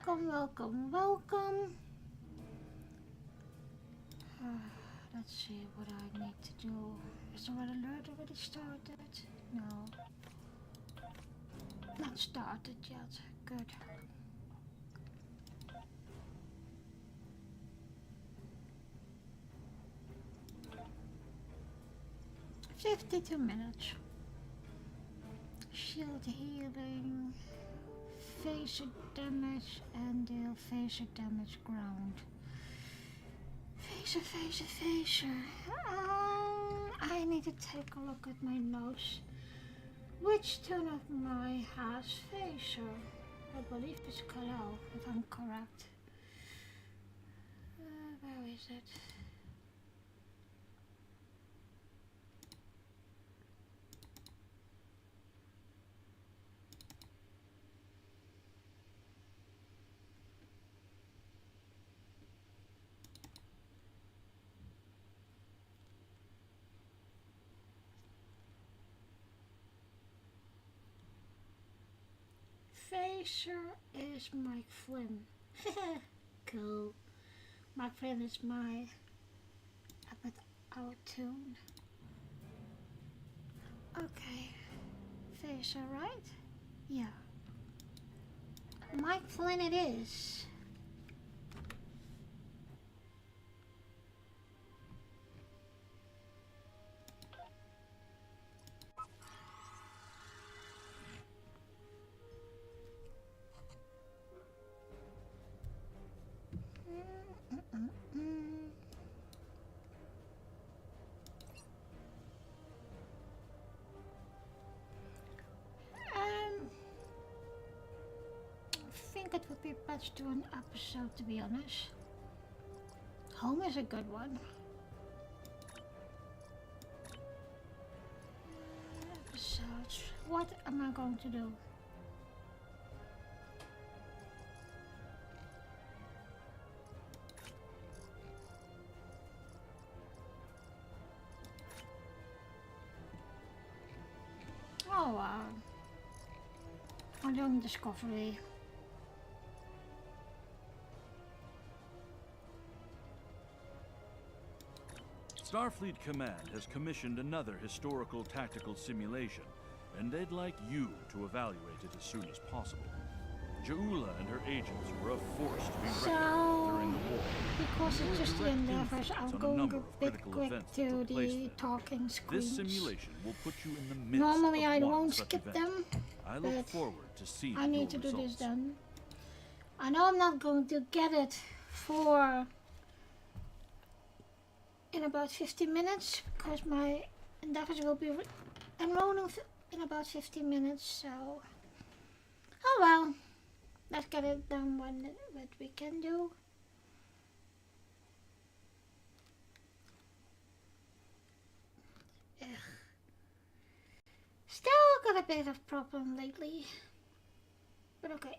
Welcome, welcome, welcome. Let's see what I need to do. Is the red alert already started? No. Not started yet. Good. 52 minutes. Shield healing, phaser damage, and deal phaser damage ground. Phaser. I need to take a look at my notes. Which tune of my has phaser? I believe it's Kalau, if I'm correct. Where is it? Phaser is Mike Flynn. Cool. Mike Flynn is my our tune. Okay. Phaser, right? Yeah. Mike Flynn it is. I think it would be best to an episode, to be honest. Home is a good one. Episodes. What am I going to do? Oh wow. I'm doing Discovery. Starfleet Command has commissioned another historical tactical simulation, and they'd like you to evaluate it as soon as possible. Ja'ula and her agents were a force to be reckoned with during the war. Because it's just the endeavors, I'll go a bit quick to the talking screens. This simulation will put you in the midst Normally of I one won't such skip event. them, I look but forward to seeing I need to your do this results. then. I know I'm not going to get it for in about 15 minutes because my endeavors will be enrolling in about 15 minutes, so oh well, let's get it done what we can do. Ugh. Still got a bit of problem lately, but okay.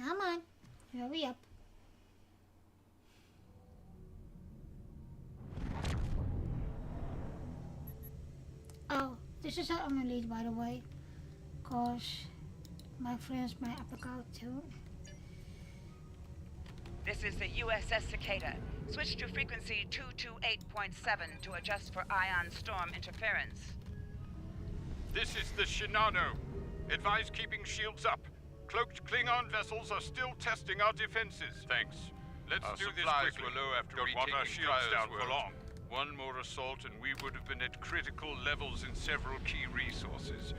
Come on, hurry up. Oh, this is on the lead, by the way, cause my friend's my apricot too. This is the USS Cicada. Switch to frequency 228.7 to adjust for ion storm interference. This is the Shinano. Advise keeping shields up. Cloaked Klingon vessels are still testing our defenses. Thanks. Let's do this quickly. Were low after don't want our shields down for long. One more assault and we would have been at critical levels in several key resources.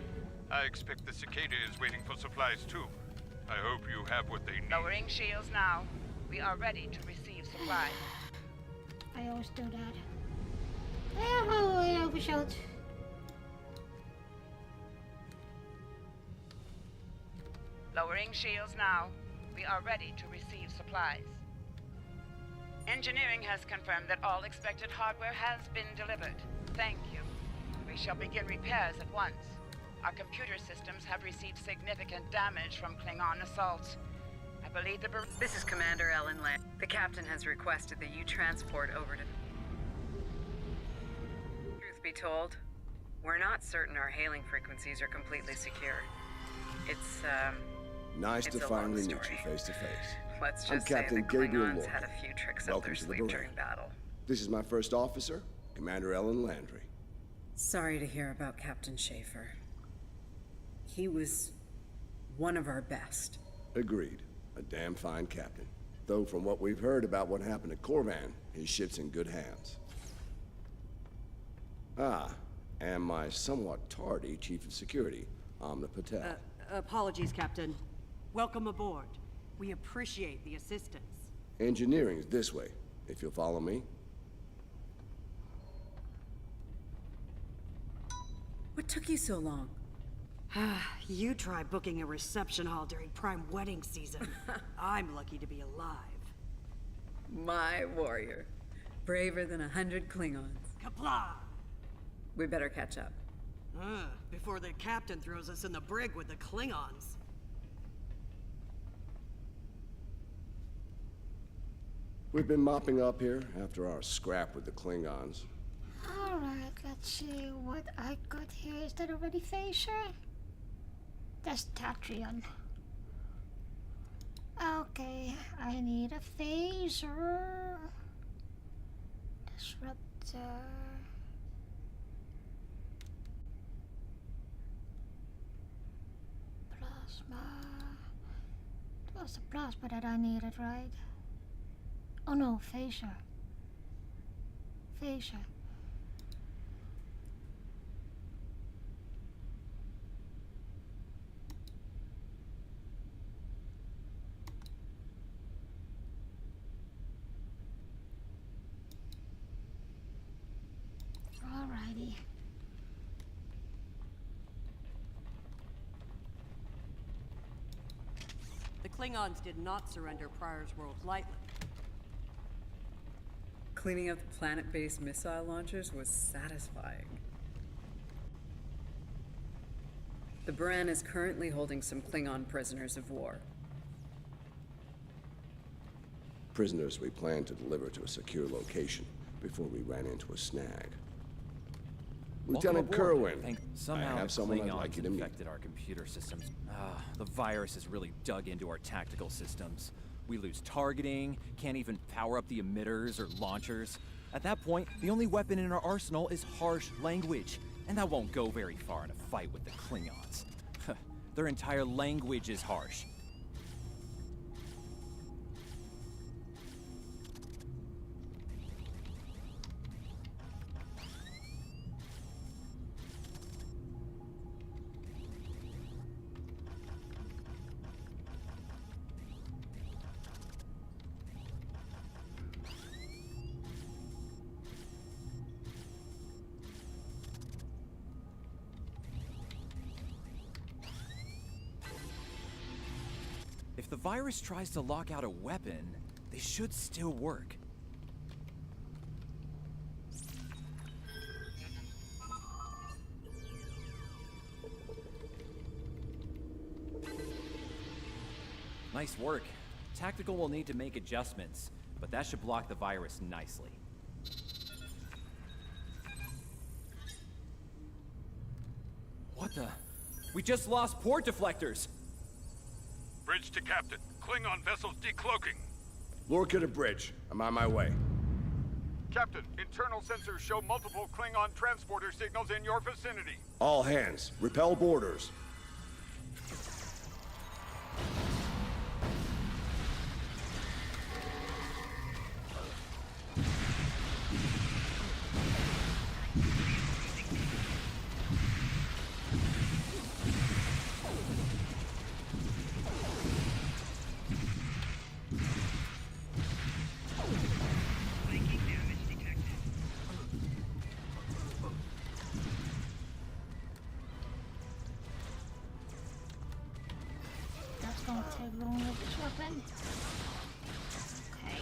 I expect the Cicada is waiting for supplies too. I hope you have what they need. Lowering shields now. We are ready to receive supplies. I always do that. Oh, overshot. Lowering shields now. We are ready to receive supplies. Engineering has confirmed that all expected hardware has been delivered. Thank you. We shall begin repairs at once. Our computer systems have received significant damage from Klingon assaults. I believe the... This is Commander Ellen Land. The captain has requested that you transport over to... Truth be told, We're not certain our hailing frequencies are completely secure. It's, Nice it's to a long finally meet story. you face to face. Let's I'm just say Captain the Gabriel Klingons Lorca. had a few tricks up Welcome their to the sleeve Baron. during battle. This is my first officer, Commander Ellen Landry. Sorry to hear about Captain Schaefer. He was one of our best. Agreed. A damn fine captain. Though from what we've heard about what happened at Corvan, his ship's in good hands. Ah, and my somewhat tardy Chief of Security, Amna Patel. Apologies, Captain. Welcome aboard. We appreciate the assistance. Engineering's this way, if you'll follow me. What took you so long? You try booking a reception hall during prime wedding season. I'm lucky to be alive. My warrior. Braver than 100 Klingons. Kapla! We better catch up. Before the captain throws us in the brig with the Klingons. We've been mopping up here after our scrap with the Klingons. Alright, let's see what I got here. Is that already Phaser? That's Tatrion. Okay, I need a Phaser. Disruptor. Plasma. It was the plasma that I needed, right? Oh no, Phaser. Phaser. Alrighty. The Klingons did not surrender Pryor's world lightly. Cleaning up the planet-based missile launchers was satisfying. The Baran is currently holding some Klingon prisoners of war. Prisoners we plan to deliver to a secure location before we ran into a snag. Lieutenant Kerwin, Somehow I have someone I'd Klingons like you to meet. infected our computer systems. The virus has really dug into our tactical systems. We lose targeting, can't even power up the emitters or launchers. At that point, the only weapon in our arsenal is harsh language, and that won't go very far in a fight with the Klingons. Their entire language is harsh. If the virus tries to lock out a weapon, they should still work. Nice work. Tactical will need to make adjustments, but that should block the virus nicely. What the? We just lost port deflectors! Bridge to Captain. Klingon vessels decloaking. Lorca to bridge. I'm on my way. Captain, internal sensors show multiple Klingon transporter signals in your vicinity. All hands, repel boarders. That's gonna take long with this weapon. Okay.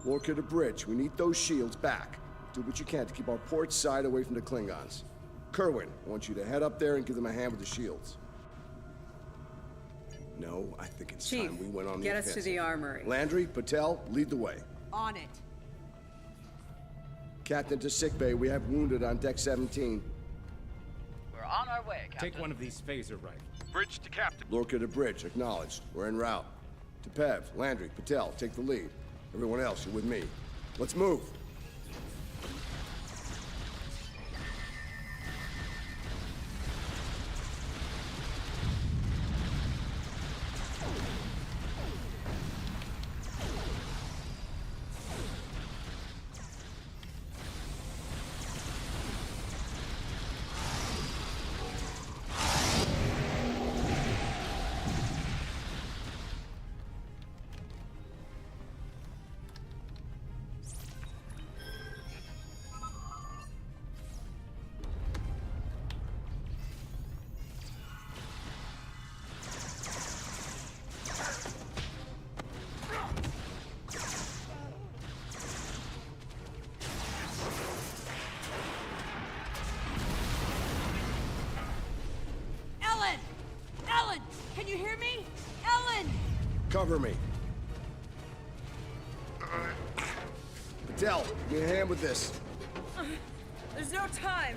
Lorca to bridge. We need those shields back. Do what you can to keep our port side away from the Klingons. Kerwin, I want you to head up there and give them a hand with the shields. No, I think it's Chief, time we went on the get offensive. us to the armory. Landry, Patel, lead the way. On it. Captain to sickbay. We have wounded on deck 17. We're on our way, Captain. Take one of these phaser rifles. Bridge to Captain. Lorca to bridge. Acknowledged. We're en route. To Pev, Landry, Patel, take the lead. Everyone else, you're with me. Let's move. Ellen! Ellen! Can you hear me? Ellen! Cover me. Patel, give me a hand with this. There's no time.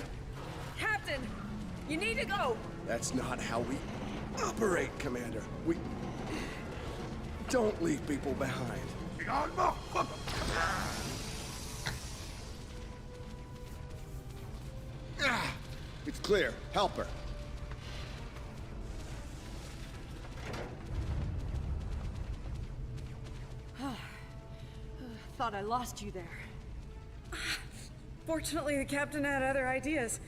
Captain, you need to go. That's not how we operate, Commander. We don't leave people behind. It's clear. Help her. Thought I lost you there. Fortunately, the captain had other ideas.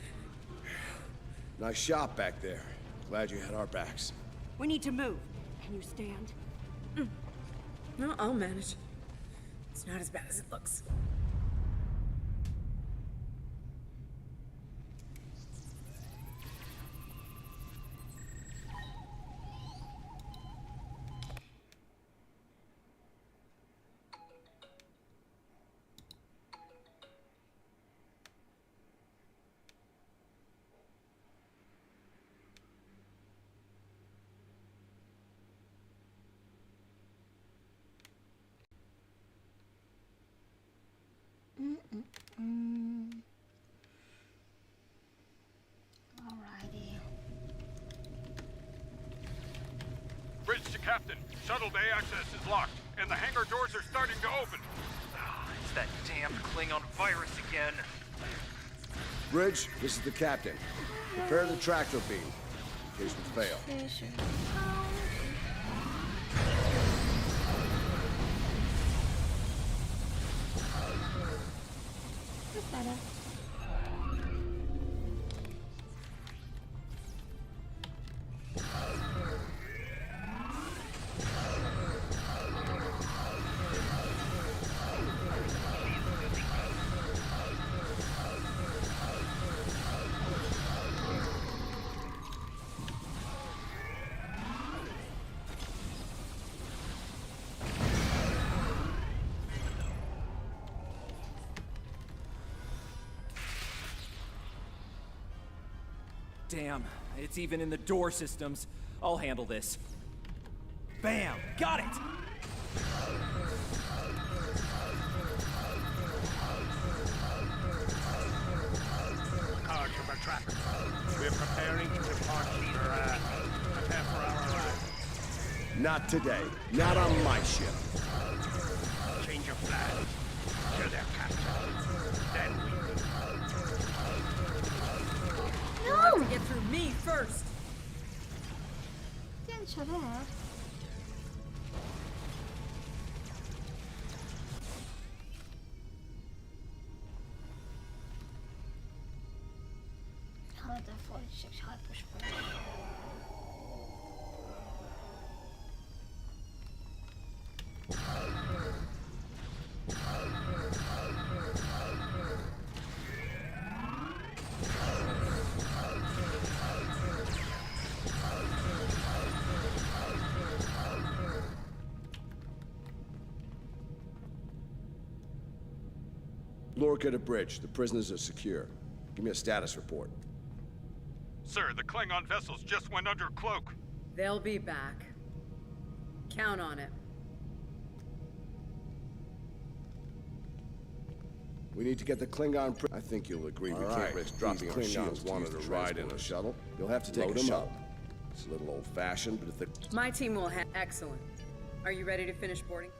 Nice shot back there. Glad you had our backs. We need to move. Can you stand? No, I'll manage. It's not as bad as it looks. Alrighty. Bridge to Captain. Shuttle bay access is locked, and the hangar doors are starting to open. It's that damn Klingon virus again. Bridge, this is the captain. Prepare the tractor beam in case we fail. Station. That's better. Damn, it's even in the door systems. I'll handle this. Bam! Got it! Cards from our tracker. We're preparing to depart. Prepare for our arrival. Not today. Not on my ship. Change your plan. Kill their captain. Then we will. You'll have to get through me first. Didn't shut up. Hard 46 hyperspace. Lorca to bridge. The prisoners are secure. Give me a status report. Sir, the Klingon vessels just went under cloak. They'll be back. Count on it. We need to get the Klingon I think you'll agree we can't risk dropping our shields. Wanted to ride in a shuttle. You'll have to take a shuttle. It's a little old-fashioned, but if the... My team will have... Excellent. Are you ready to finish boarding?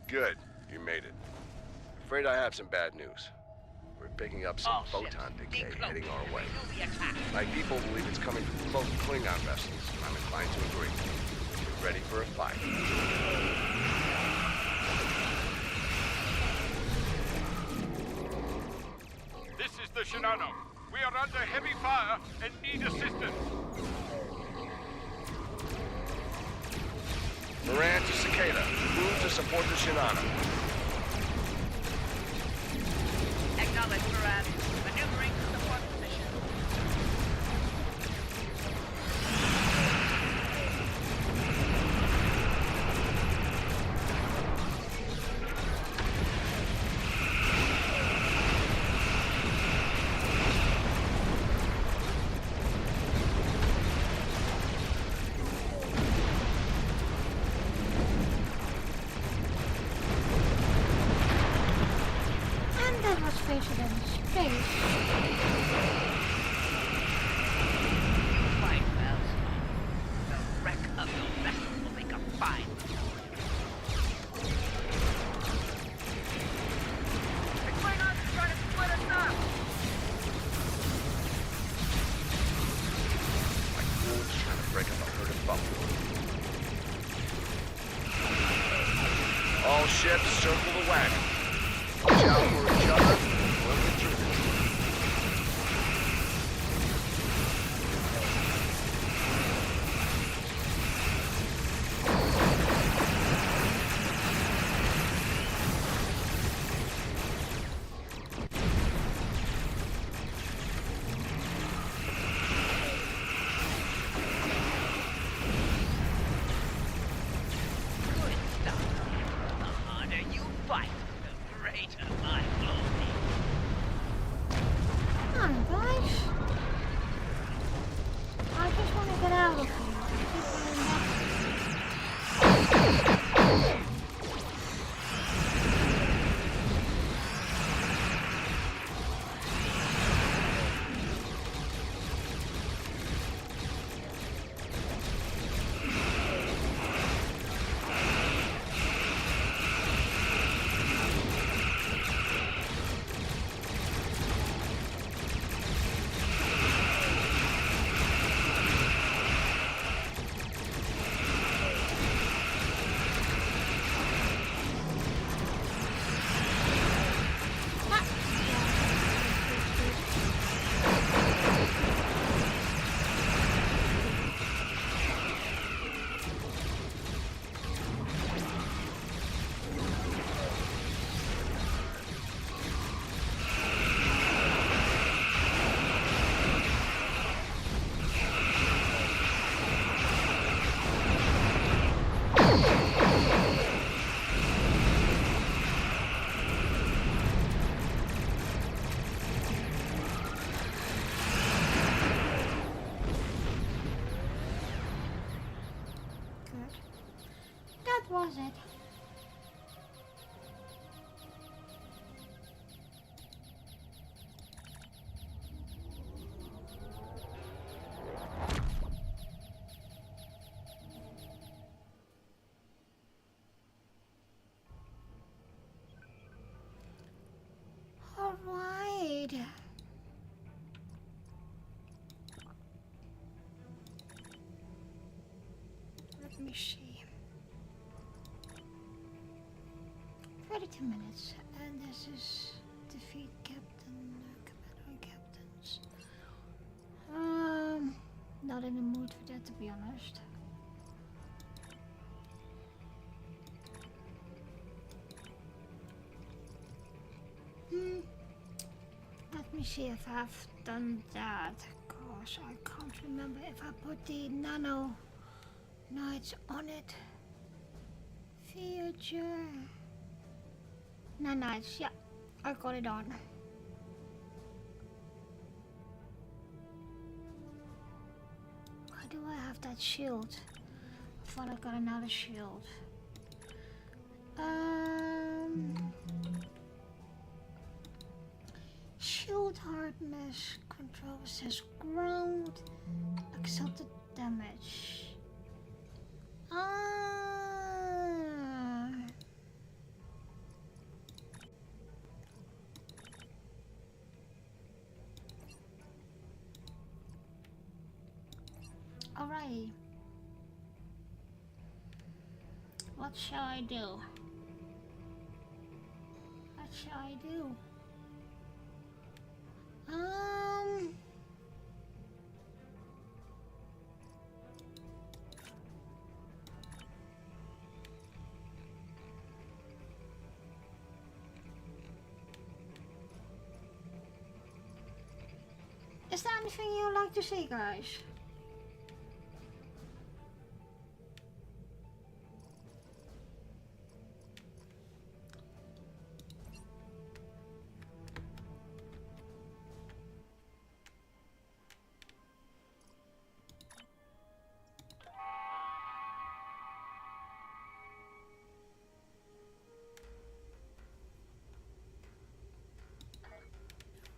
Good. You made it. Afraid I have some bad news. We're picking up some photon decay heading our way. My people believe it's coming from cloaked Klingon vessels, and I'm inclined to agree. Get ready for a fight. This is the Shinano. We are under heavy fire and need assistance. Moran to Cicada. Move to support the Shinano. Acknowledge, Moran. Maneuvering to support position. All ships circle the wagon. Watch out for each other. We'll get through this. Was it? All right. Let me see. 32 minutes, and this is defeat commander captains. Not in the mood for that, to be honest. Let me see if I've done that. Gosh, I can't remember if I put the nano knights on it. Future nanites, yeah, I got it on. Why do I have that shield? I thought I got another shield. Shield hardness control says ground accepted damage. Alrighty. What shall I do? What shall I do? Is there anything you'd like to say, guys?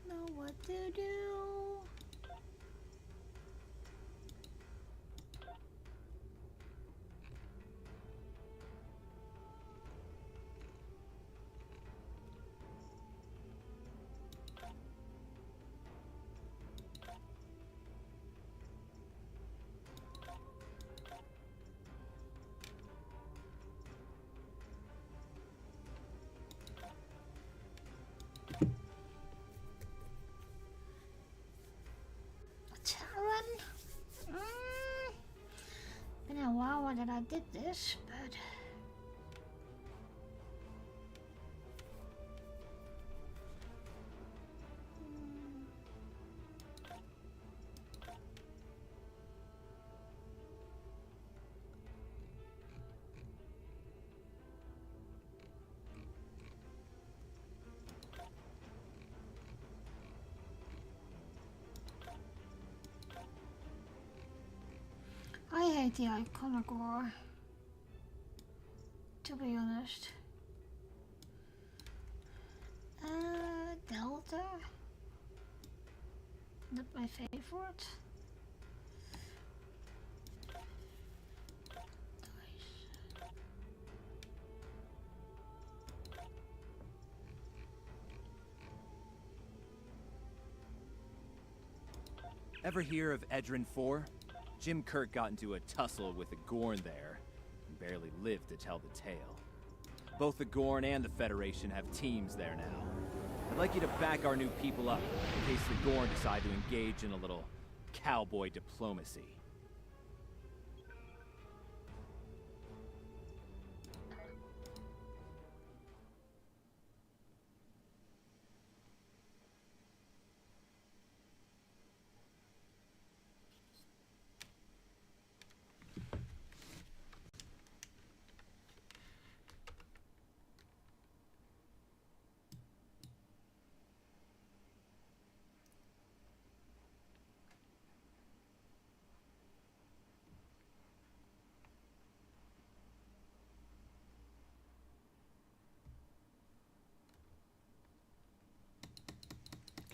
Know what to do. Been a while that I did this, but I hate the Iconogore, to be honest. Delta, not my favorite. Ever hear of Edrin 4? Jim Kirk got into a tussle with the Gorn there, and barely lived to tell the tale. Both the Gorn and the Federation have teams there now. I'd like you to back our new people up, in case the Gorn decide to engage in a little cowboy diplomacy.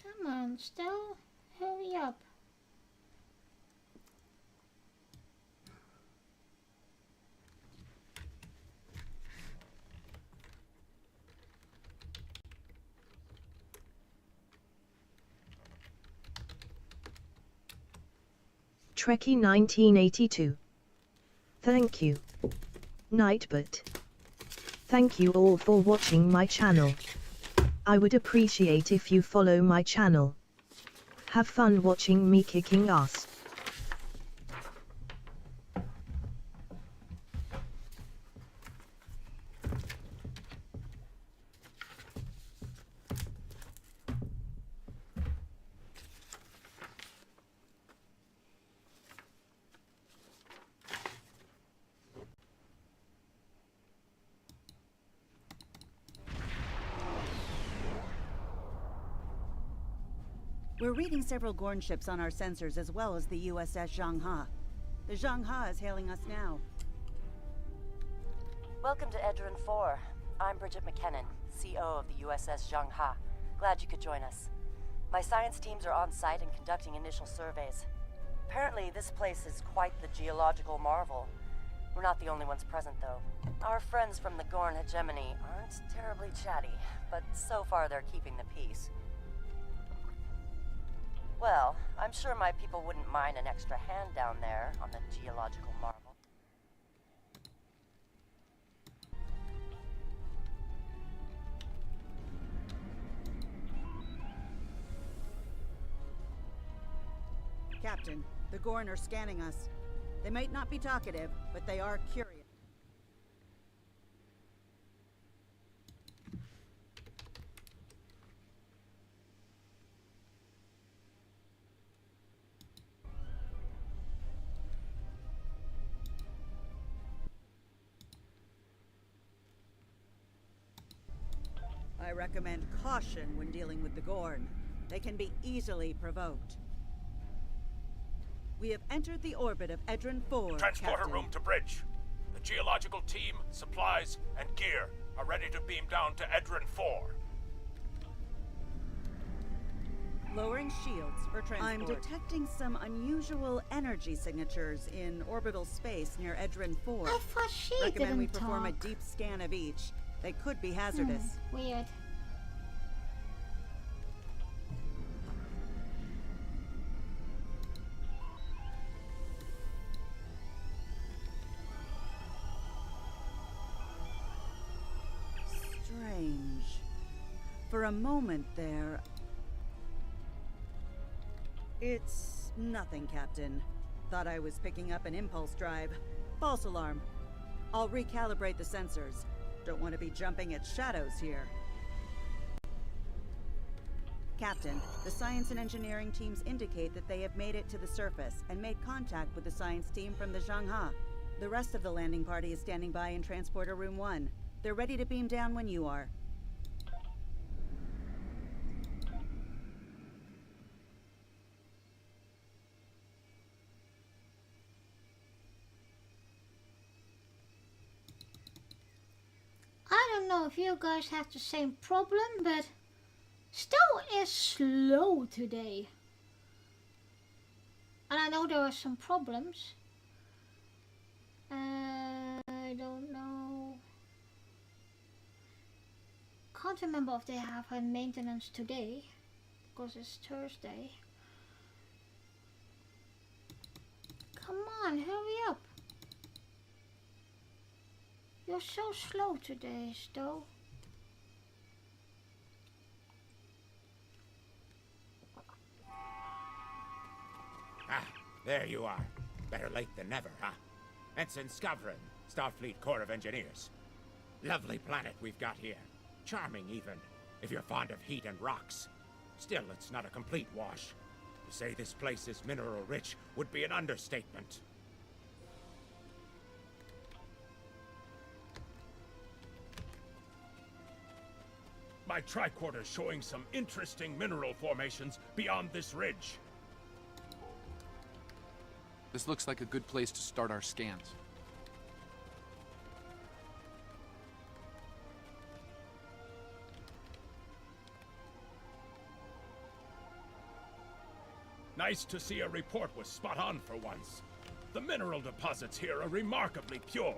Come on, Stell, hurry up. Trekkie 1982. Thank you, Nightbot. Thank you all for watching my channel. I would appreciate if you follow my channel. Have fun watching me kicking ass. We're reading several Gorn ships on our sensors as well as the USS Zhangha. The Zhangha is hailing us now. Welcome to Edron 4. I'm Bridget McKinnon, CO of the USS Zhangha. Glad you could join us. My science teams are on site and conducting initial surveys. Apparently, this place is quite the geological marvel. We're not the only ones present, though. Our friends from the Gorn hegemony aren't terribly chatty, but so far they're keeping the peace. Well, I'm sure my people wouldn't mind an extra hand down there on the geological marvel. Captain, the Gorn are scanning us. They might not be talkative, but they are curious. I recommend caution when dealing with the Gorn. They can be easily provoked. We have entered the orbit of Edron 4, Transporter Captain. room to bridge. The geological team, supplies, and gear are ready to beam down to Edron 4. Lowering shields for transport. I'm detecting some unusual energy signatures in orbital space near Edron 4. I thought she Recommend didn't we perform talk. a deep scan of each. They could be hazardous. Weird. Strange. For a moment there... It's nothing, Captain. Thought I was picking up an impulse drive. False alarm. I'll recalibrate the sensors. Don't want to be jumping at shadows here. Captain, the science and engineering teams indicate that they have made it to the surface and made contact with the science team from the Zhangha. The rest of the landing party is standing by in Transporter Room 1. They're ready to beam down when you are. I don't know if you guys have the same problem, but Stow is slow today. And I know there are some problems. I don't know. Can't remember if they have a maintenance today, because it's Thursday. Come on, hurry up. You're so slow today, Stow. Ah, there you are. Better late than never, huh? Ensign Skavron, Starfleet Corps of Engineers. Lovely planet we've got here. Charming, even, if you're fond of heat and rocks. Still, it's not a complete wash. To say this place is mineral-rich would be an understatement. My tricorder's showing some interesting mineral formations beyond this ridge. This looks like a good place to start our scans. Nice to see a report was spot on for once. The mineral deposits here are remarkably pure.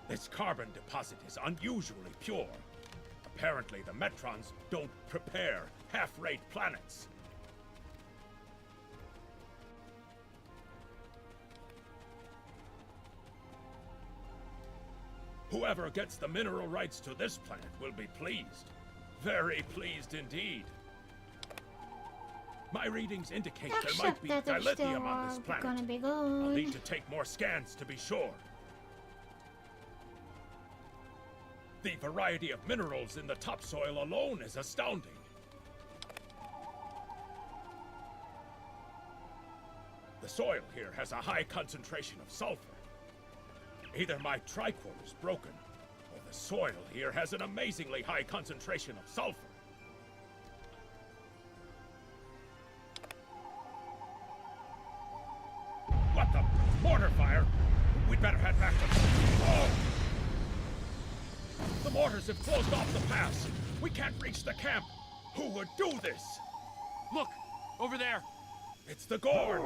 This carbon deposit is unusually pure. Apparently, the Metrons don't prepare half-rate planets. Whoever gets the mineral rights to this planet will be pleased. Very pleased indeed. My readings indicate there might be dilithium on this planet. Gonna be I'll good. need to take more scans to be sure. The variety of minerals in the topsoil alone is astounding. The soil here has a high concentration of sulfur. Either my tricorder is broken, or the soil here has an amazingly high concentration of sulfur. What the? Mortar fire? We'd better head back to... Oh! The mortars have closed off the pass. We can't reach the camp. Who would do this? Look! Over there! It's the Gorn!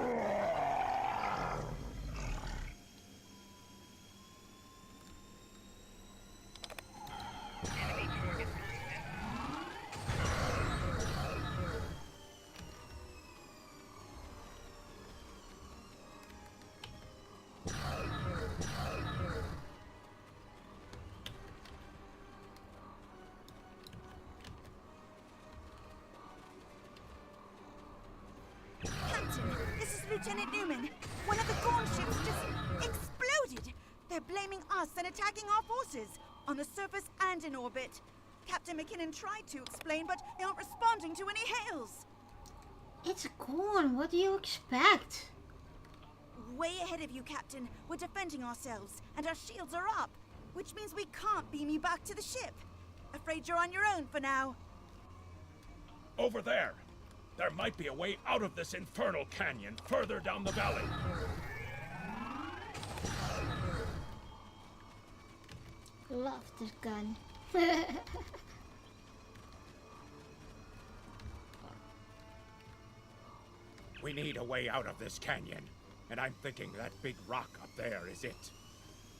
This is Lieutenant Newman. One of the Gorn ships just exploded. They're blaming us and attacking our forces, on the surface and in orbit. Captain McKinnon tried to explain, but they aren't responding to any hails. It's Gorn. What do you expect? Way ahead of you, Captain. We're defending ourselves, and our shields are up, which means we can't beam you back to the ship. Afraid you're on your own for now. Over there! There might be a way out of this infernal canyon further down the valley. Love this gun. We need a way out of this canyon, and I'm thinking that big rock up there is it.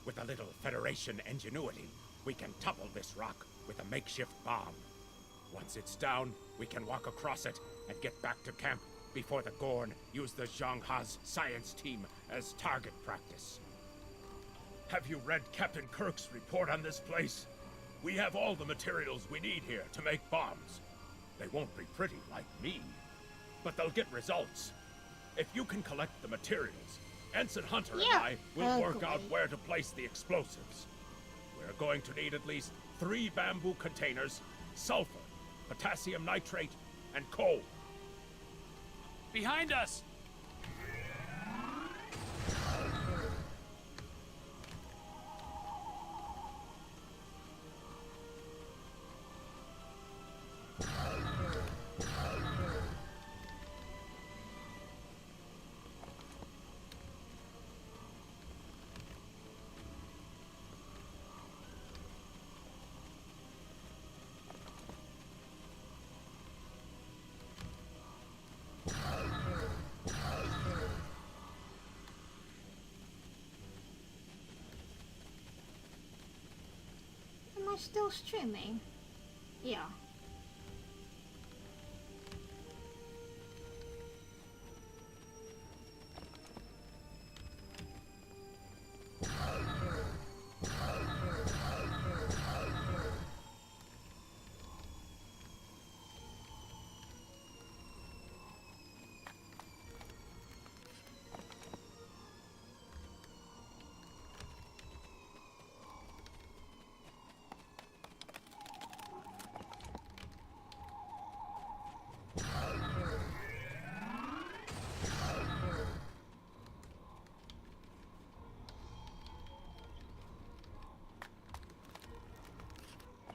With a little Federation ingenuity, we can topple this rock with a makeshift bomb. Once it's down, we can walk across it and get back to camp before the Gorn use the Zhang-Ha's science team as target practice. Have you read Captain Kirk's report on this place? We have all the materials we need here to make bombs. They won't be pretty like me, but they'll get results. If you can collect the materials, Ensign Hunter and I will work out where to place the explosives. We're going to need at least 3 bamboo containers, sulfur, potassium nitrate, and coal. Behind us! Am I still streaming? Yeah.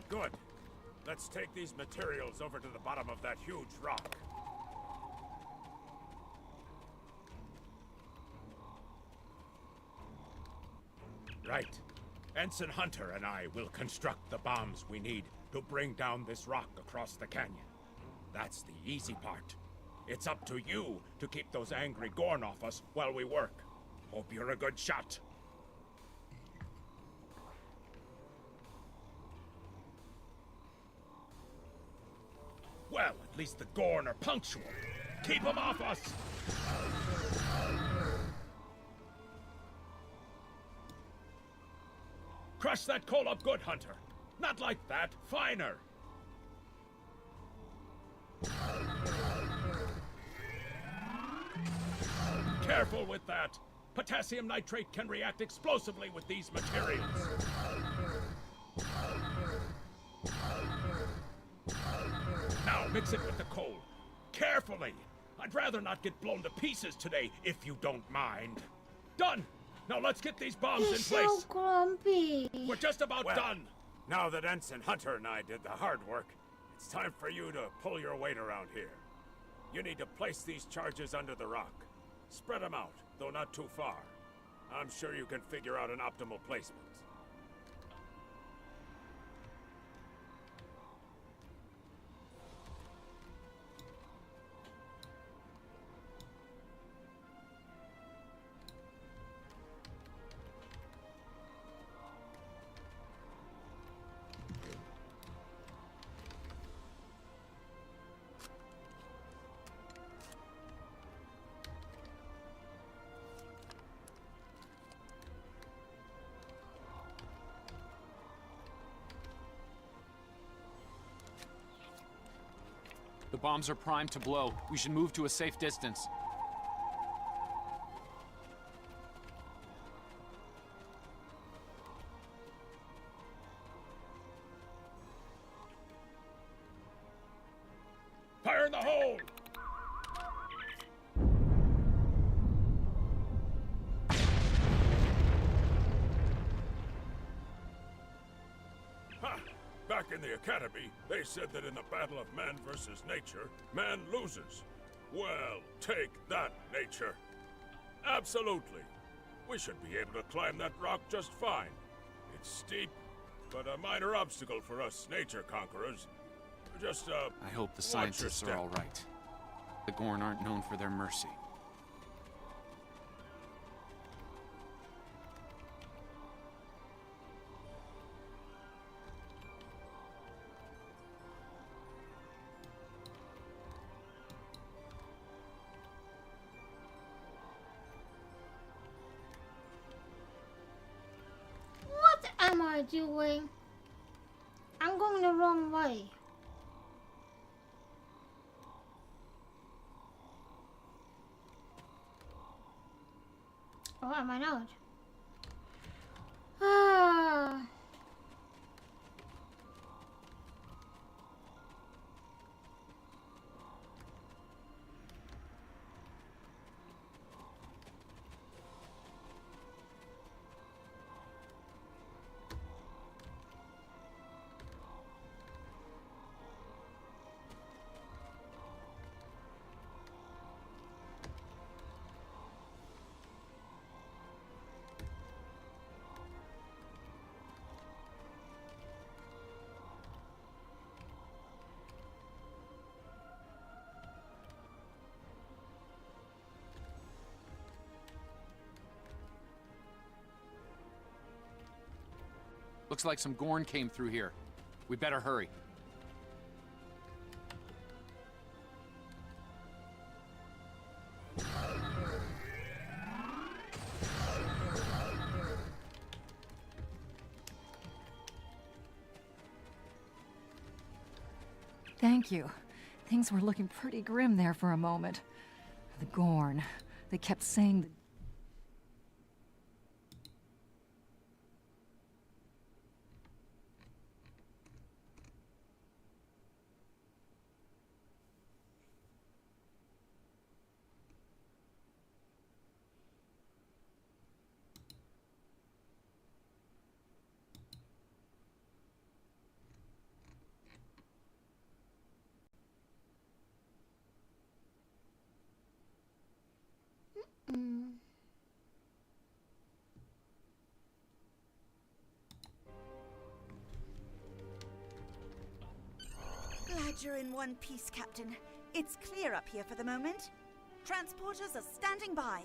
Good. Let's take these materials over to the bottom of that huge rock. Right. Ensign Hunter and I will construct the bombs we need to bring down this rock across the canyon. That's the easy part. It's up to you to keep those angry Gorn off us while we work. Hope you're a good shot. Well, at least the Gorn are punctual. Keep them off us! Crush that coal up good, Hunter. Not like that. Finer. Careful with that. Potassium nitrate can react explosively with these materials. Now mix it with the coal. Carefully. I'd rather not get blown to pieces today, if you don't mind. Done! Now let's get these bombs He's in place. so grumpy. We're just about Well, done. Now that Ensign Hunter and I did the hard work, it's time for you to pull your weight around here. You need to place these charges under the rock. Spread them out, though not too far. I'm sure you can figure out an optimal placement. The bombs are primed to blow. We should move to a safe distance. Fire in the hole! Ha! Back in the Academy, they said that in the battle of man versus nature, man loses. Well, take that, nature. Absolutely. We should be able to climb that rock just fine. It's steep, but a minor obstacle for us nature conquerors. Just, I hope the watch scientists your are step. all right. The Gorn aren't known for their mercy. What am I doing? I'm going the wrong way. Or am I not? Ah. Looks like some Gorn came through here. We better hurry. Thank you. Things were looking pretty grim there for a moment. The Gorn. They kept saying that... Glad you're in one piece, Captain. It's clear up here for the moment. Transporters are standing by.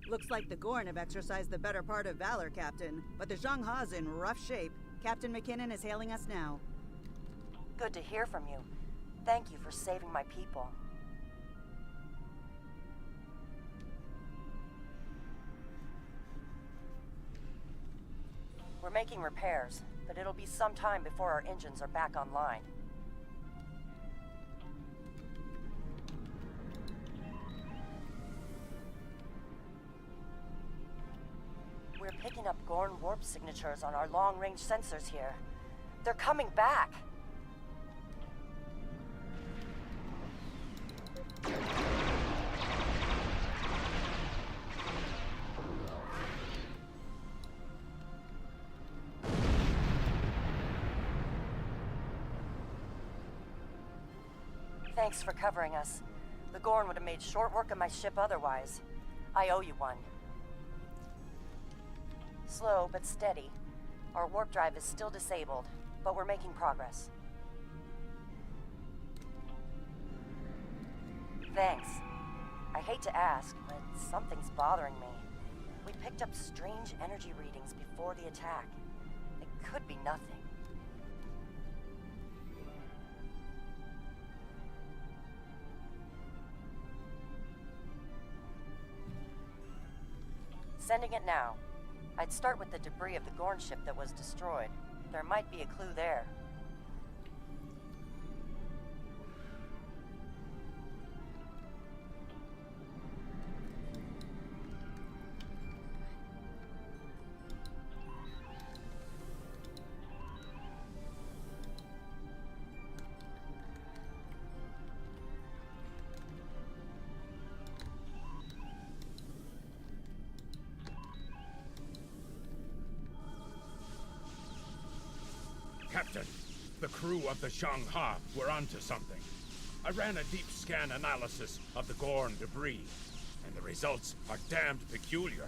Looks like the Gorn have exercised the better part of valor, Captain. But the Zhangha's in rough shape. Captain McKinnon is hailing us now. Good to hear from you. Thank you for saving my people. We're making repairs, but it'll be some time before our engines are back online. We're picking up Gorn warp signatures on our long-range sensors here. They're coming back! Thanks for covering us. The Gorn would have made short work of my ship otherwise. I owe you one. Slow but steady. Our warp drive is still disabled, but we're making progress. Thanks. I hate to ask, but something's bothering me. We picked up strange energy readings before the attack. It could be nothing. Sending it now. I'd start with the debris of the Gorn ship that was destroyed. There might be a clue there. Captain, the crew of the Zhangha were onto something. I ran a deep scan analysis of the Gorn debris, and the results are damned peculiar.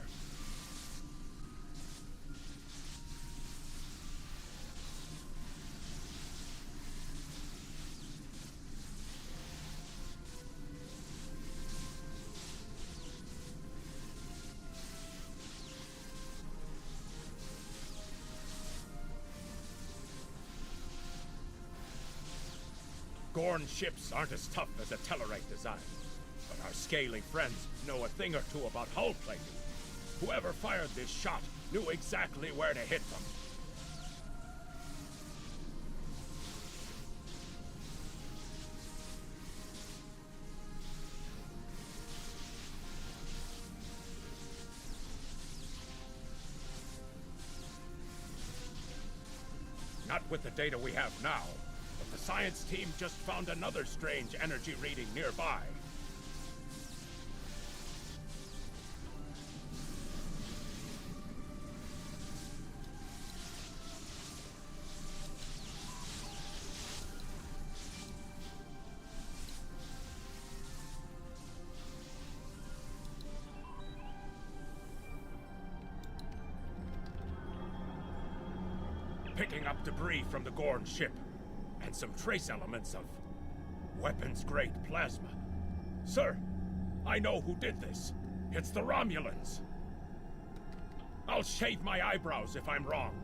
Gorn ships aren't as tough as a Tellarite design, but our scaly friends know a thing or two about hull plating. Whoever fired this shot knew exactly where to hit them. Not with the data we have now. The science team just found another strange energy reading nearby. Picking up debris from the Gorn ship. And some trace elements of weapons-grade plasma. Sir, I know who did this. It's the Romulans. I'll shave my eyebrows if I'm wrong.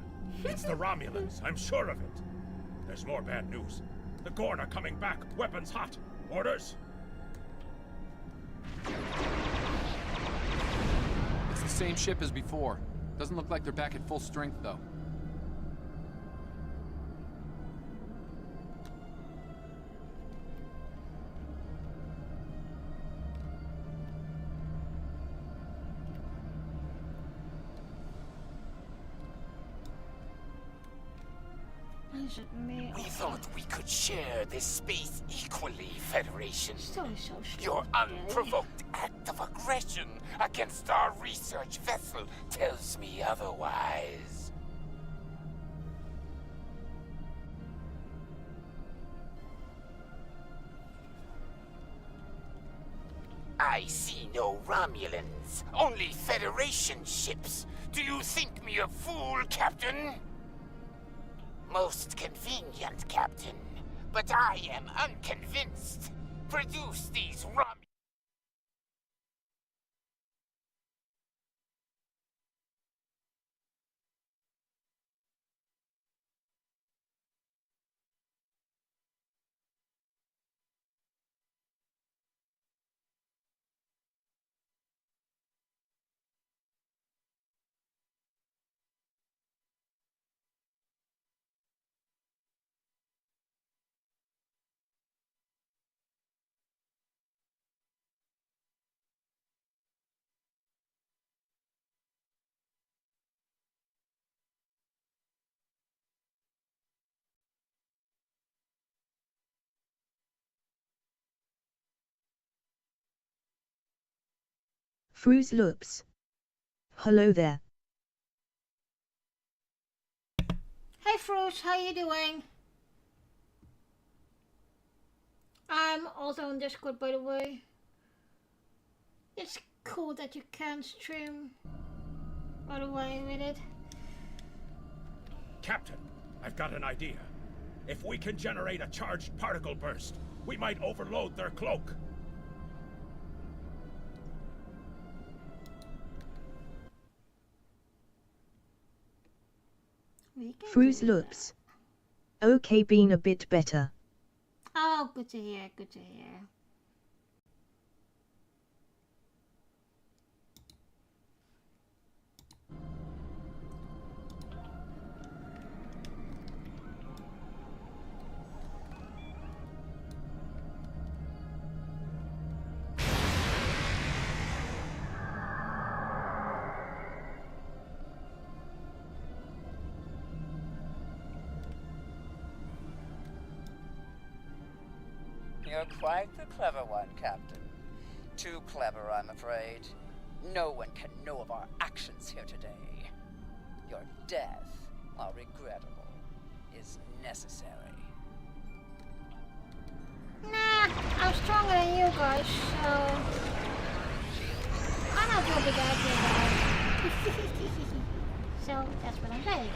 It's the Romulans, I'm sure of it. There's more bad news. The Gorn are coming back, weapons hot. Orders? It's the same ship as before. Doesn't look like they're back at full strength, though. We thought we could share this space equally, Federation. So Your unprovoked act of aggression against our research vessel tells me otherwise. I see no Romulans, only Federation ships. Do you think me a fool, Captain? Most convenient, Captain, but I am unconvinced. Produce these Romulans. Fruze Loops. Hello there. Hey Fruze, how you doing? I'm also on Discord, by the way. It's cool that you can stream, by the way, with it. Captain, I've got an idea. If we can generate a charged particle burst, we might overload their cloak. Fruze Loops. Okay, been a bit better. Oh, good to hear, good to hear. You're quite the clever one, Captain. Too clever, I'm afraid. No one can know of our actions here today. Your death, while regrettable, is necessary. Nah, I'm stronger than you guys, so I'm not gonna be that good. So that's what I'm saying.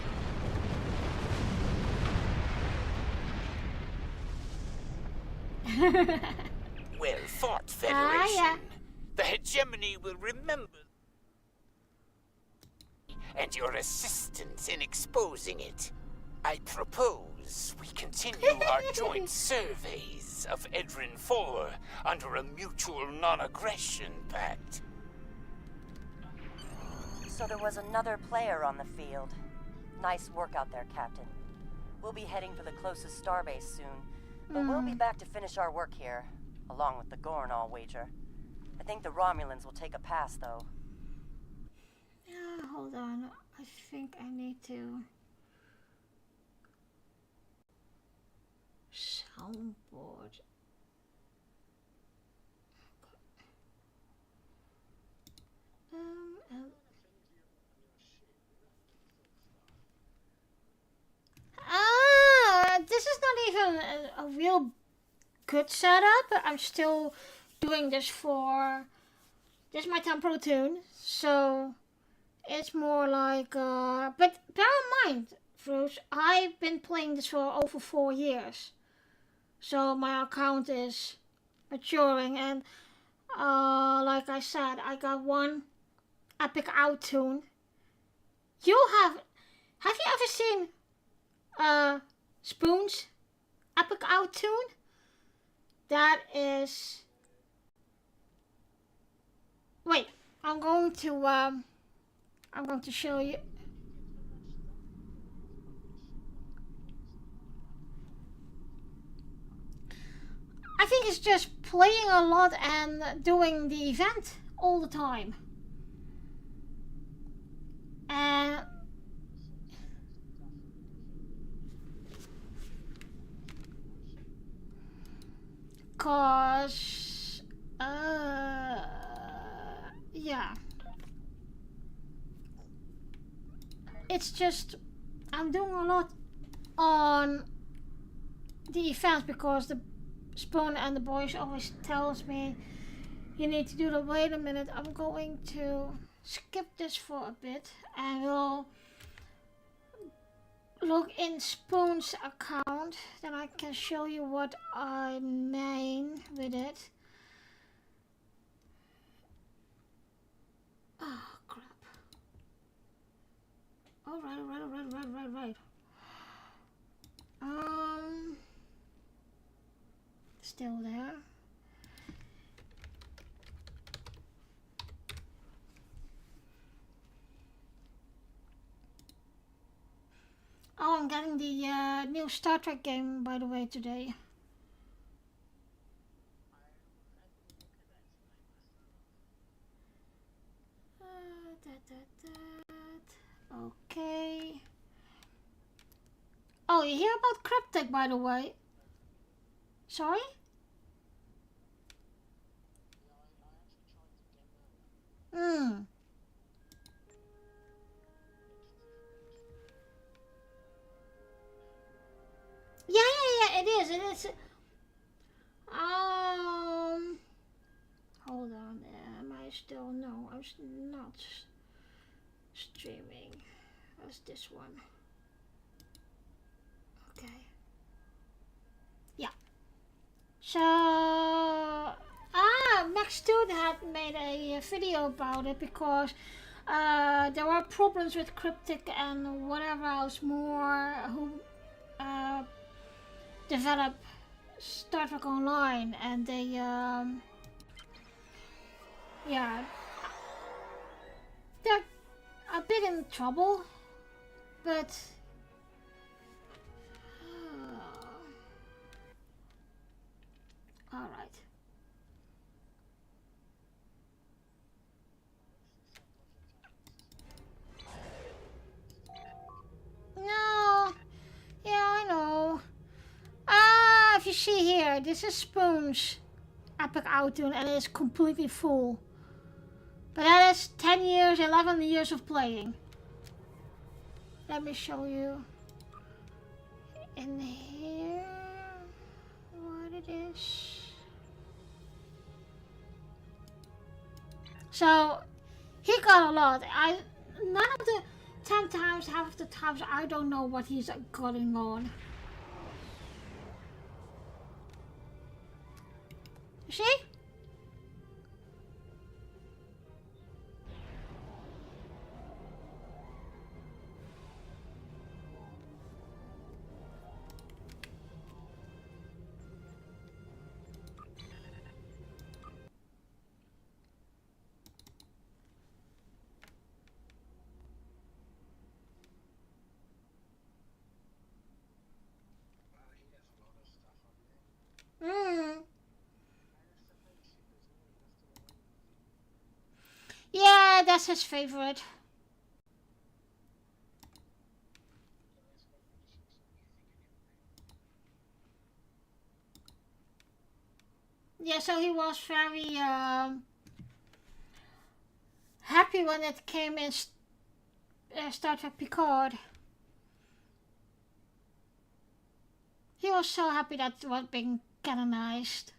Well fought, Federation. Yeah. The hegemony will remember and your assistance in exposing it. I propose we continue our joint surveys of Edrin 4 under a mutual non-aggression pact. So there was another player on the field. Nice work out there, Captain. We'll be heading for the closest starbase soon, but we'll be back to finish our work here, along with the Gorn, I'll wager. I think the Romulans will take a pass, though. Yeah, hold on. I think I need to soundboard. This is not even a real good setup. I'm still doing this for this is my Temporal Tune, so it's more like but bear in mind, Fruze, I've been playing this for over 4 years, so my account is maturing, and like I said, I got one epic out tune. You have you ever seen Spoon's epic out tune? That is, wait, I'm going to show you. I think it's just playing a lot and doing the event all the time. And cause yeah, it's just I'm doing a lot on the events because the Spoon and the boys always tells me you need to do that. Wait a minute, I'm going to skip this for a bit and we'll look in Spoon's account, then I can show you what I mean with it. Oh crap. Alright. Still there. Oh, I'm getting the new Star Trek game, by the way, today. Okay. Oh, you hear about Cryptic, by the way? Sorry? Hmm. Yeah, it is. It is. Hold on. Am I still? No, I'm not streaming. What's this one? Okay. Yeah. So, Max Stone had made a video about it because there were problems with Cryptic and whatever else more who develop Star Trek Online, and they yeah, they're a bit in trouble, but all right. No, yeah, I know. If you see here, this is Spoon's Epic Outtune and it is completely full. But that is 10 years, 11 years of playing. Let me show you in here what it is. So he got a lot. None of the 10 times, half of the times, I don't know what he's going on. You see? Yeah, that's his favorite. Yeah, so he was very happy when it came in Star Trek Picard. He was so happy that it was being canonized.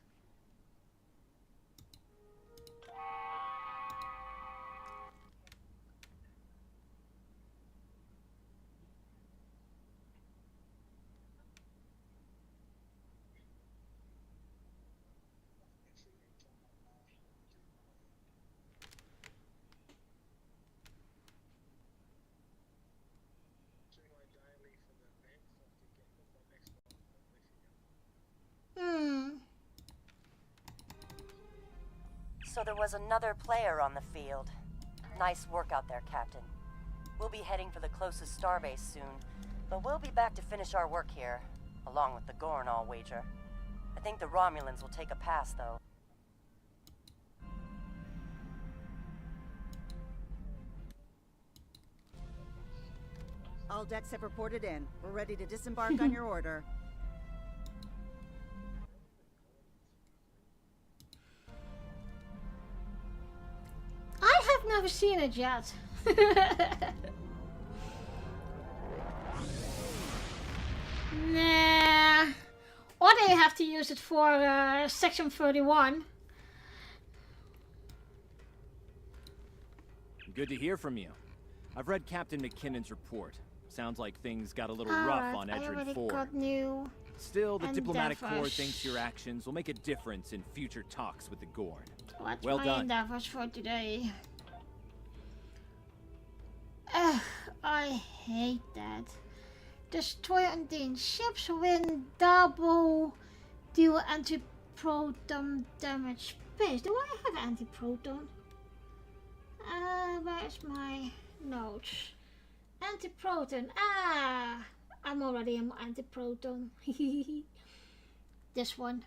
So there was another player on the field. Nice work out there, Captain. We'll be heading for the closest starbase soon, but we'll be back to finish our work here, along with the Gorn, I'll wager. I think the Romulans will take a pass, though. All decks have reported in. We're ready to disembark on your order. I have never seen it yet. Nah. Or they have to use it for Section 31. Good to hear from you. I've read Captain McKinnon's report. Sounds like things got a little rough on Edrin 4. Got new Still, the diplomatic corps endeavors. thinks your actions will make a difference in future talks with the Gorn. What's Well my done. endeavors for today? Ugh, I hate that. Destroy Undine ships, win double, deal anti-proton damage space. Do I have anti-proton? Where's my notes? Anti-proton. I'm already an anti-proton. This one.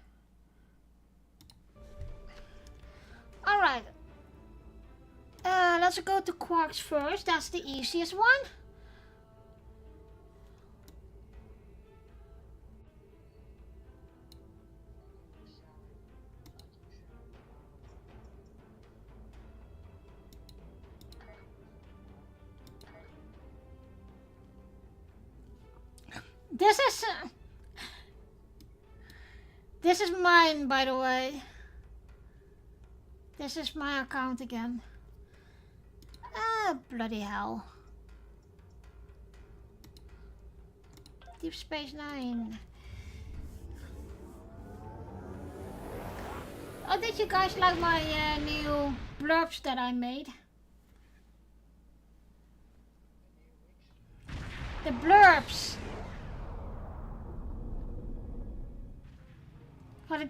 Alright. Let's go to Quarks first. That's the easiest one. This is mine, by the way. This is my account again. Ah, bloody hell. Deep Space Nine. Oh, did you guys like my new blurbs that I made? The blurbs. What a...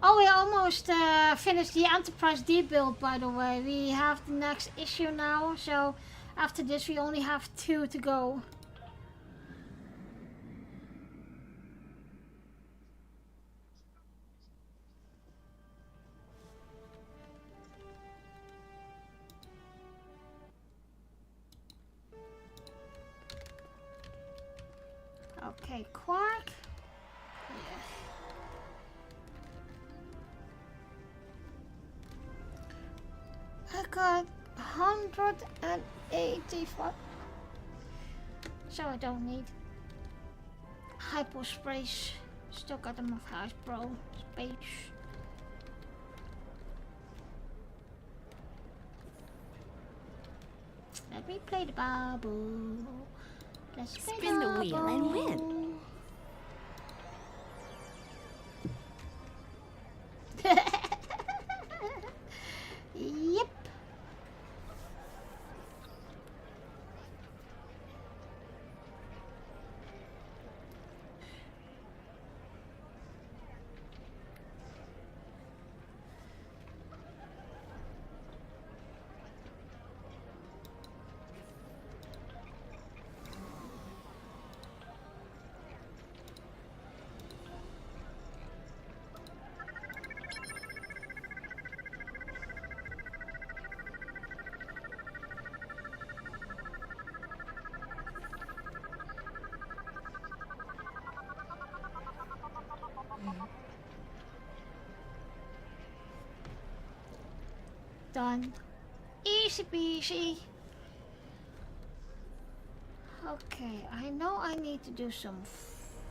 Oh, we almost finished the Enterprise D build, by the way. We have the next issue now, so after this we only have 2 to go. Okay, Quark. Yes. I got 185. So I don't need hyperspace. Still got them of Hasbro space. Let me play the bubble. Let's spin the wheel and win. Yep. Done. Easy peasy. Okay, I know I need to do some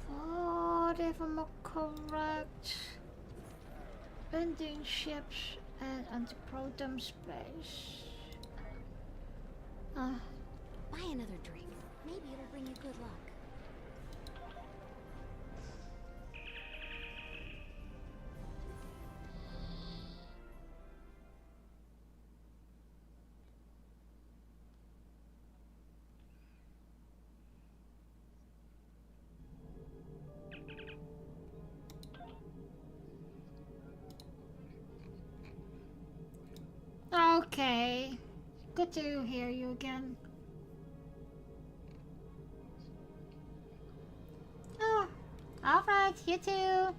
thought if I'm correct. Bending ships and anti-proton space. Buy another drink. Maybe it'll bring you good luck. Okay, good to hear you again. Oh, alright, you too.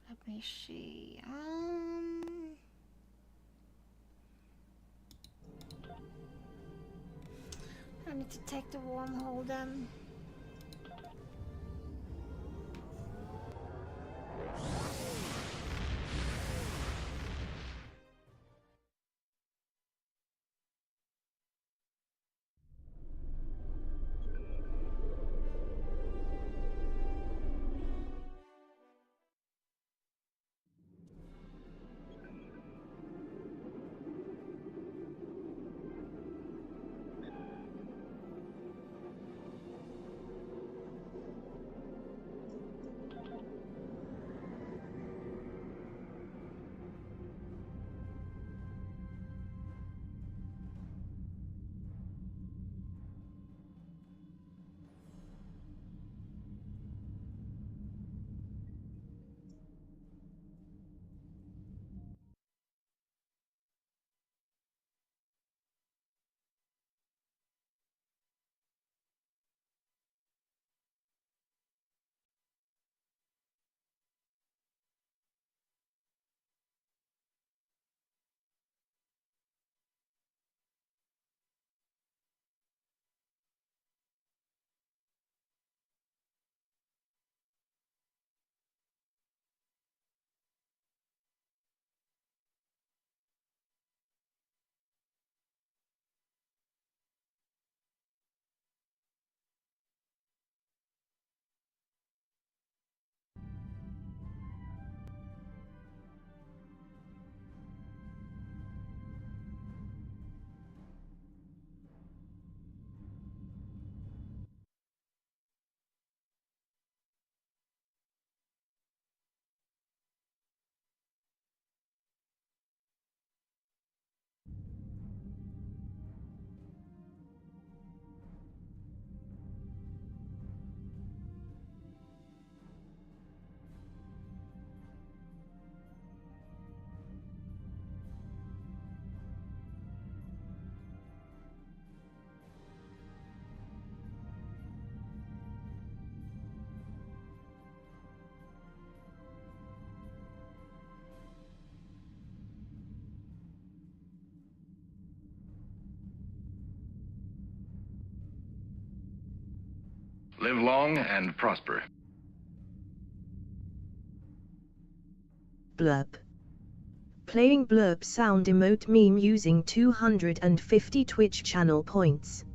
Let me see. I need to take the wormhole then. Live long and prosper. Blurb. Playing blurb sound emote meme using 250 Twitch channel points.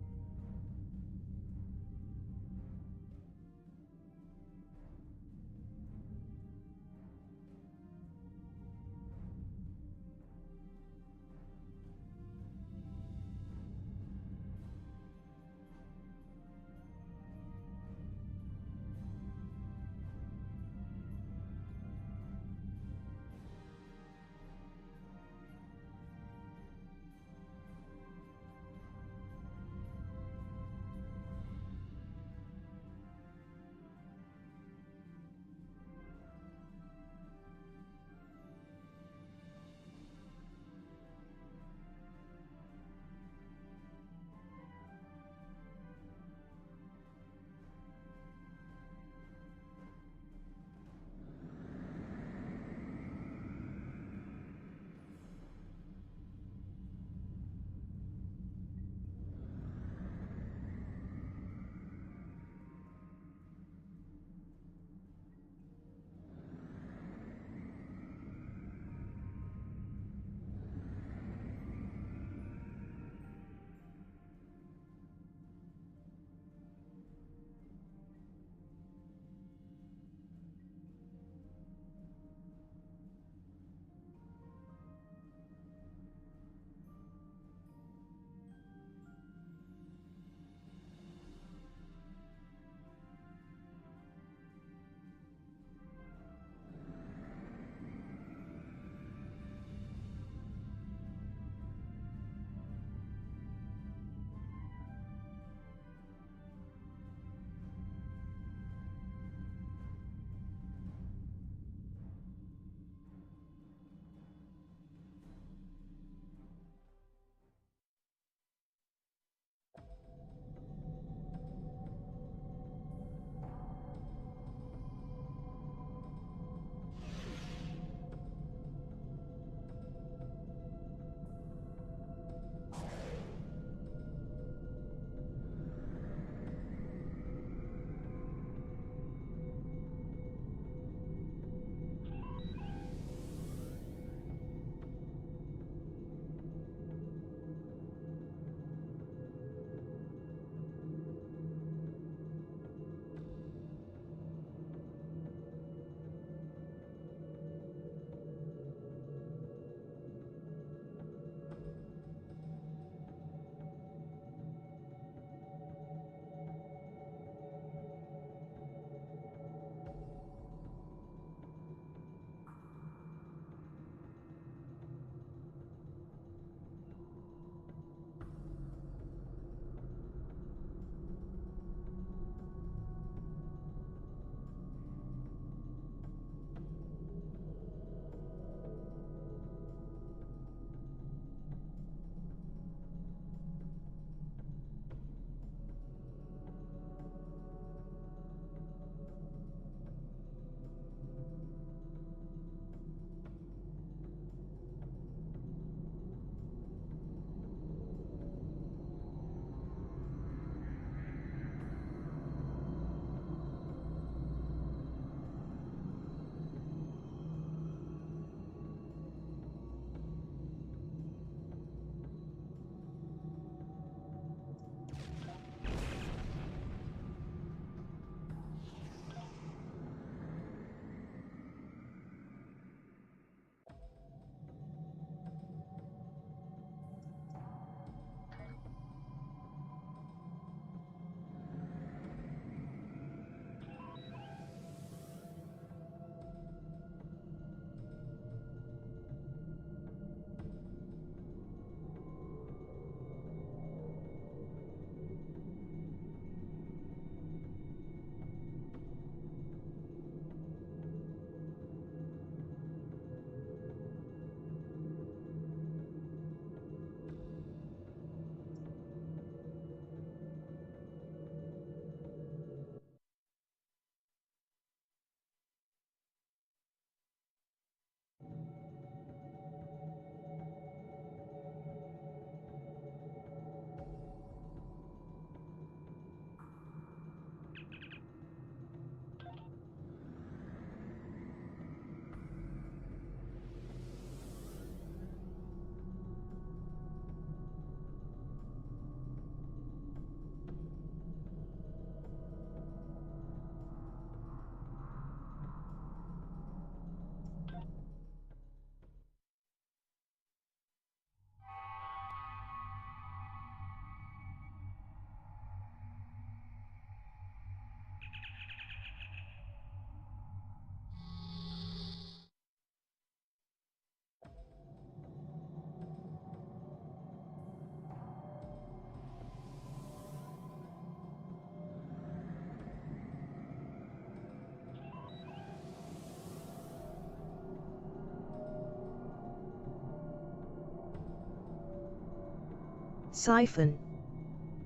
Siphon.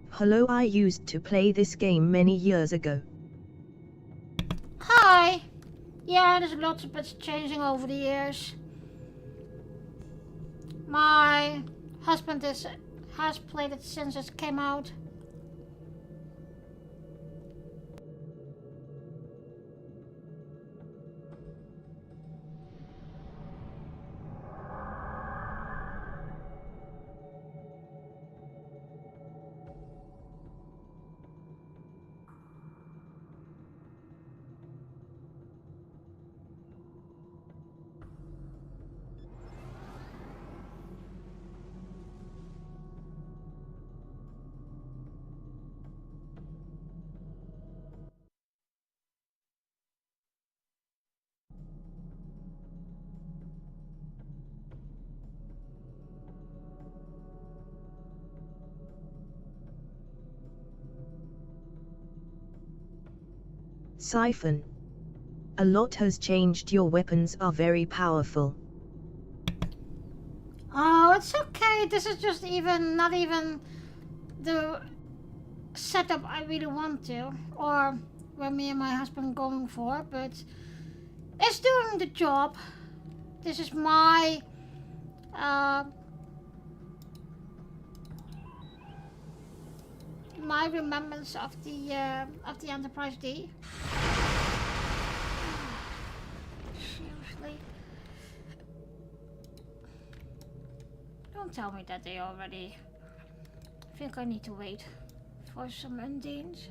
Hello, I used to play this game many years ago. Hi! Yeah, there's lots of bits changing over the years. My husband has played it since it came out. Siphon. A lot has changed. Your weapons are very powerful. Oh, it's okay. This is just not even the setup I really want to, or what me and my husband going for, but it's doing the job. This is my my remembrance of the Enterprise D. Seriously. Don't tell me that they already... I think I need to wait for some Undines.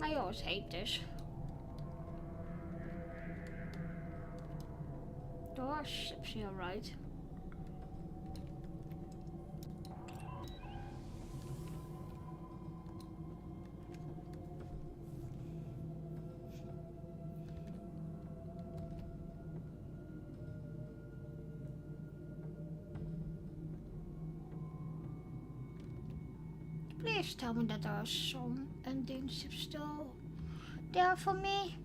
I always hate this. Door ships here, right? Please tell me that there are some Undine ships still there for me.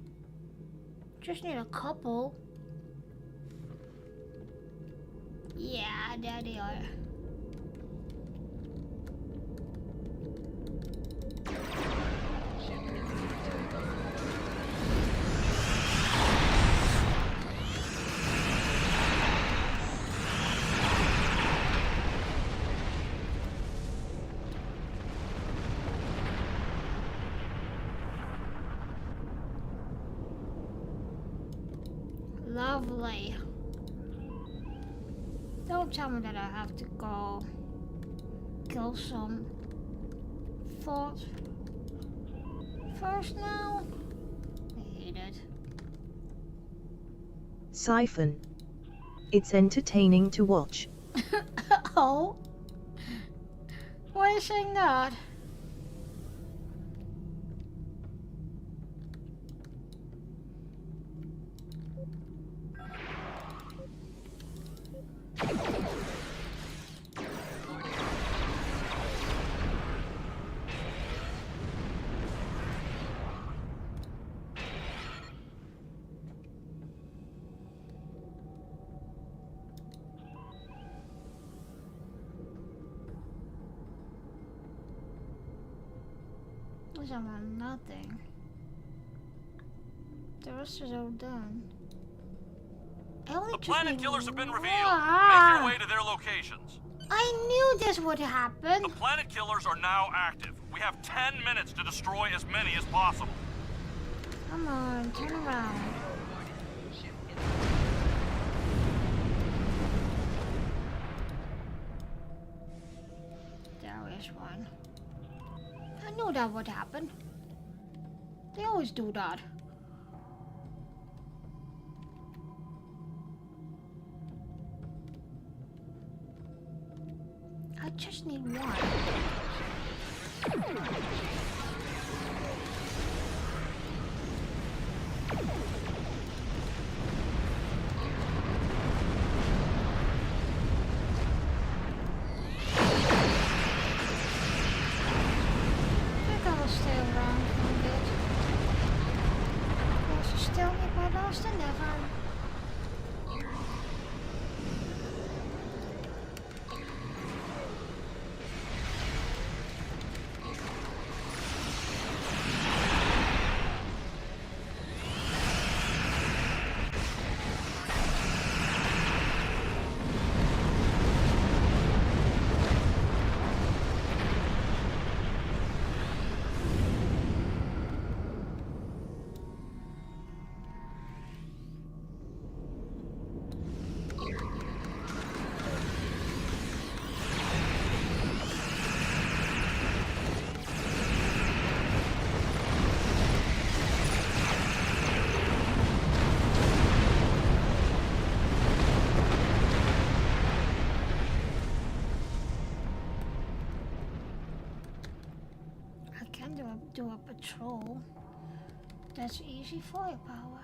Just need a couple. Yeah, there they are. Lovely. Don't tell me that I have to go kill some thought first now. I hate it. Siphon. It's entertaining to watch. Oh? Why are you saying that? I want nothing. The rest is all done. The planet killers have been revealed. Ah. Make your way to their locations. I knew this would happen. The planet killers are now active. We have 10 minutes to destroy as many as possible. Come on, turn around. There is one. I knew that would happen. They always do that. I just need one. Still need my dog. first endeavor. Do a patrol. That's easy firepower.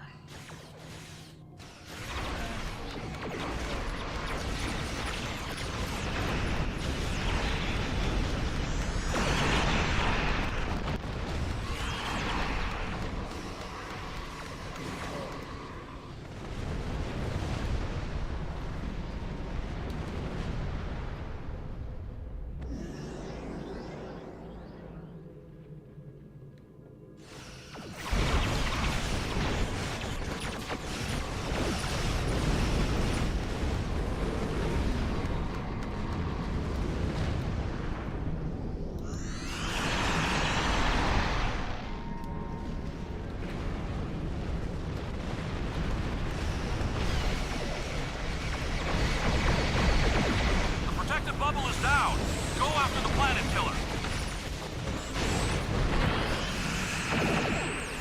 Bubble is down. Go after the planet killer.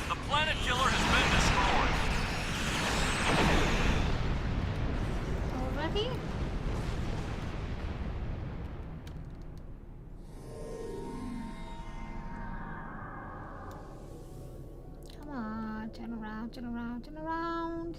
The planet killer has been destroyed. Already? Come on, turn around, turn around, turn around.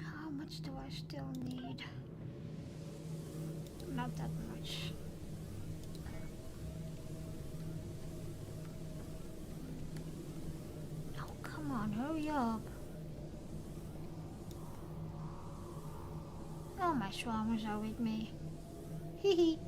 How much do I still need? Not that much. Oh, come on, hurry up. Oh, my swarmers are with me. Hee hee.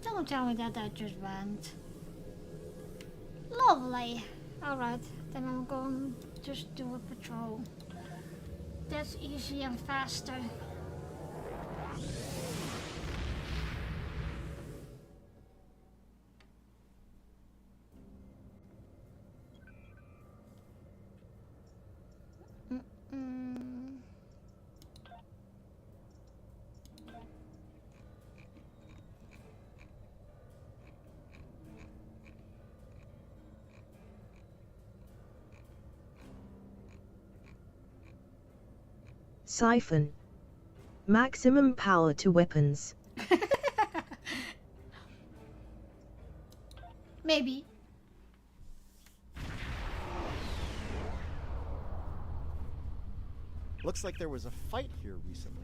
Don't tell me that just went. Lovely. Alright, then I'm going to just do a patrol. That's easy and faster. Siphon. Maximum power to weapons. Maybe. Looks like there was a fight here recently.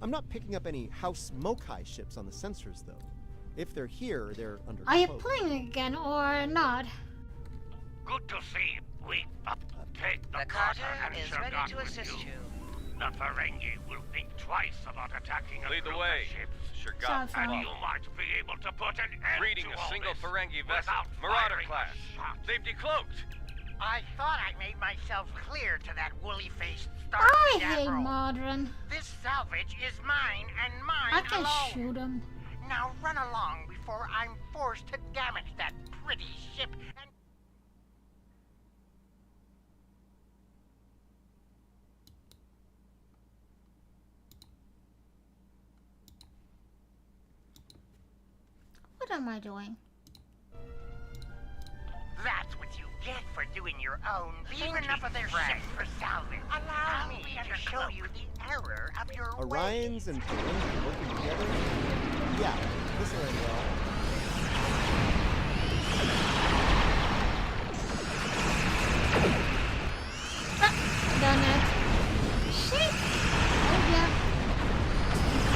I'm not picking up any House Mokai ships on the sensors, though. If they're here, they're under Are you cloak. playing again or not? Good to see. We take the The Carter is ready to assist you. The Ferengi will think twice about attacking a Lead the group way. of ships. Sure got And you might be able to put an end Reading to a all single this Ferengi vessel. without Marauder firing a class. shot. They've decloaked. I thought I made myself clear to that woolly-faced I Starfleet hate admiral. Modern. This salvage is mine and mine I can alone. shoot him. Now run along before I'm forced to damage that pretty ship and... What am I doing? That's what you get for doing your own. Leave enough of their ships for salvage. Allow me to show you the error of your Orions and Ferengi working together? Yeah, this'll end well. Done it. Shit! Oh yeah.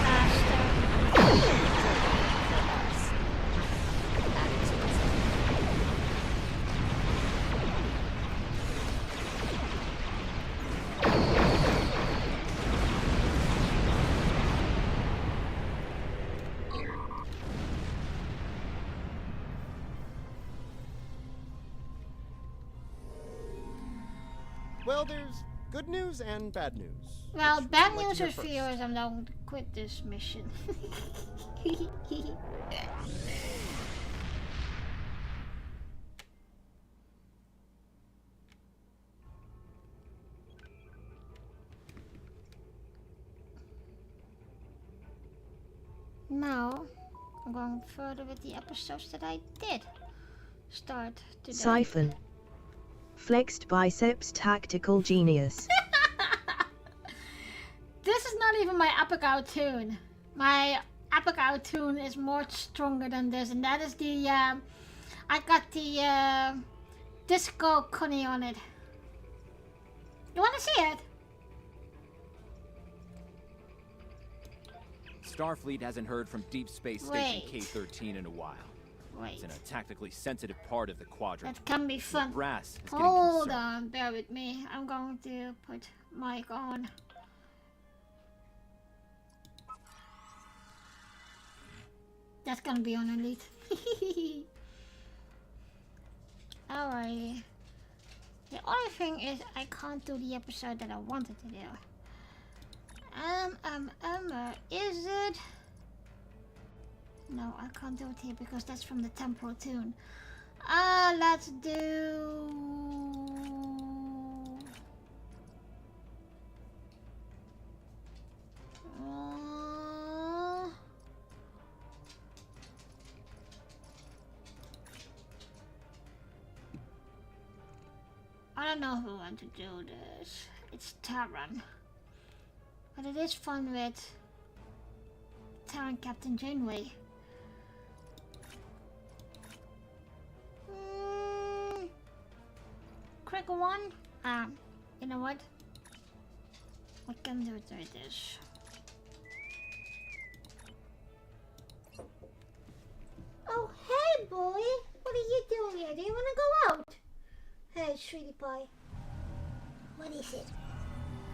Faster. Well, there's good news and bad news. Well, Which bad would you like news to hear for you is I'm going to quit this mission. Now, I'm going further with the episodes that I did start today. Siphon. Flexed biceps tactical genius. This is not even my Epic Out tune. My Epic Out tune is more stronger than this, and that is the, I got the, Disco Connie on it. You wanna see it? Starfleet hasn't heard from Deep Space Station K-13 in a while. It's in a tactically sensitive part of the quadrant. That can be fun. The brass is getting Hold concerned. on, bear with me. I'm going to put mic on. That's gonna be on Elite. Alrighty. The only thing is I can't do the episode that I wanted to do. Is it? No, I can't do it here because that's from the temporal tune. Let's do... I don't know if I want to do this. It's Terran. But it is fun with Terran Captain Janeway. Quick one. You know what? I can do it like this. Oh, hey, boy. What are you doing here? Do you want to go out? Hey, sweetie pie. What is it?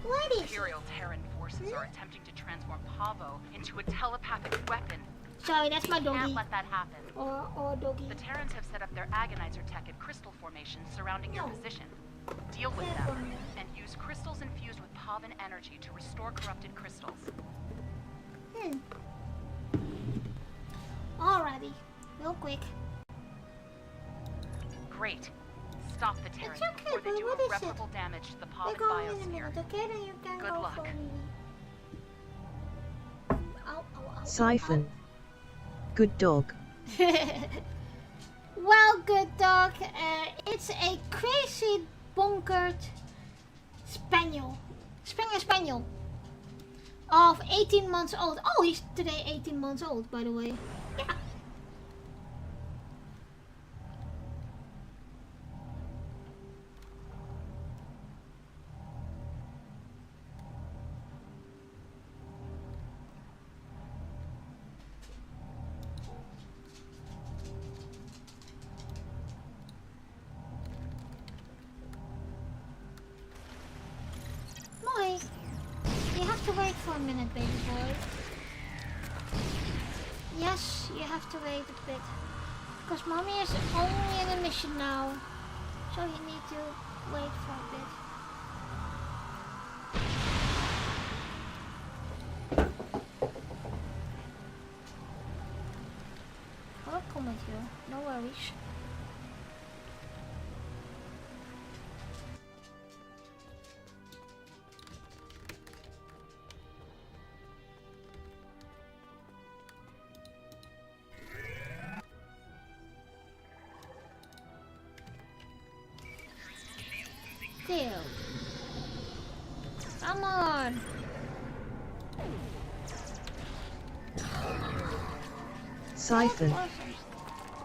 What is Imperial Terran forces are attempting to transform Pavo into a telepathic weapon. Sorry, that's my doggy. Can't let that happen. Or doggy. The Terrans have set up their agonizer tech at crystal formations surrounding your position. Deal with them and use crystals infused with Pavan energy to restore corrupted crystals. Alrighty, real quick. Great. Stop the Terrans okay, before they but do what is it? irreparable damage to the We're Pavan going in a biosphere. minute, okay? Then you can Good go luck. for me. Ow, ow, ow, Siphon. Good dog. Well, good dog. It's a crazy bunkered spaniel. Spaniel. Of 18 months old. Oh, he's today 18 months old, by the way. Yeah. Moi. to wait for a minute, baby boy. Yes, you have to wait a bit. Because mommy is only in a mission now. So you need to wait for a bit. I'll come with you, no worries. Still. Come on. Siphon.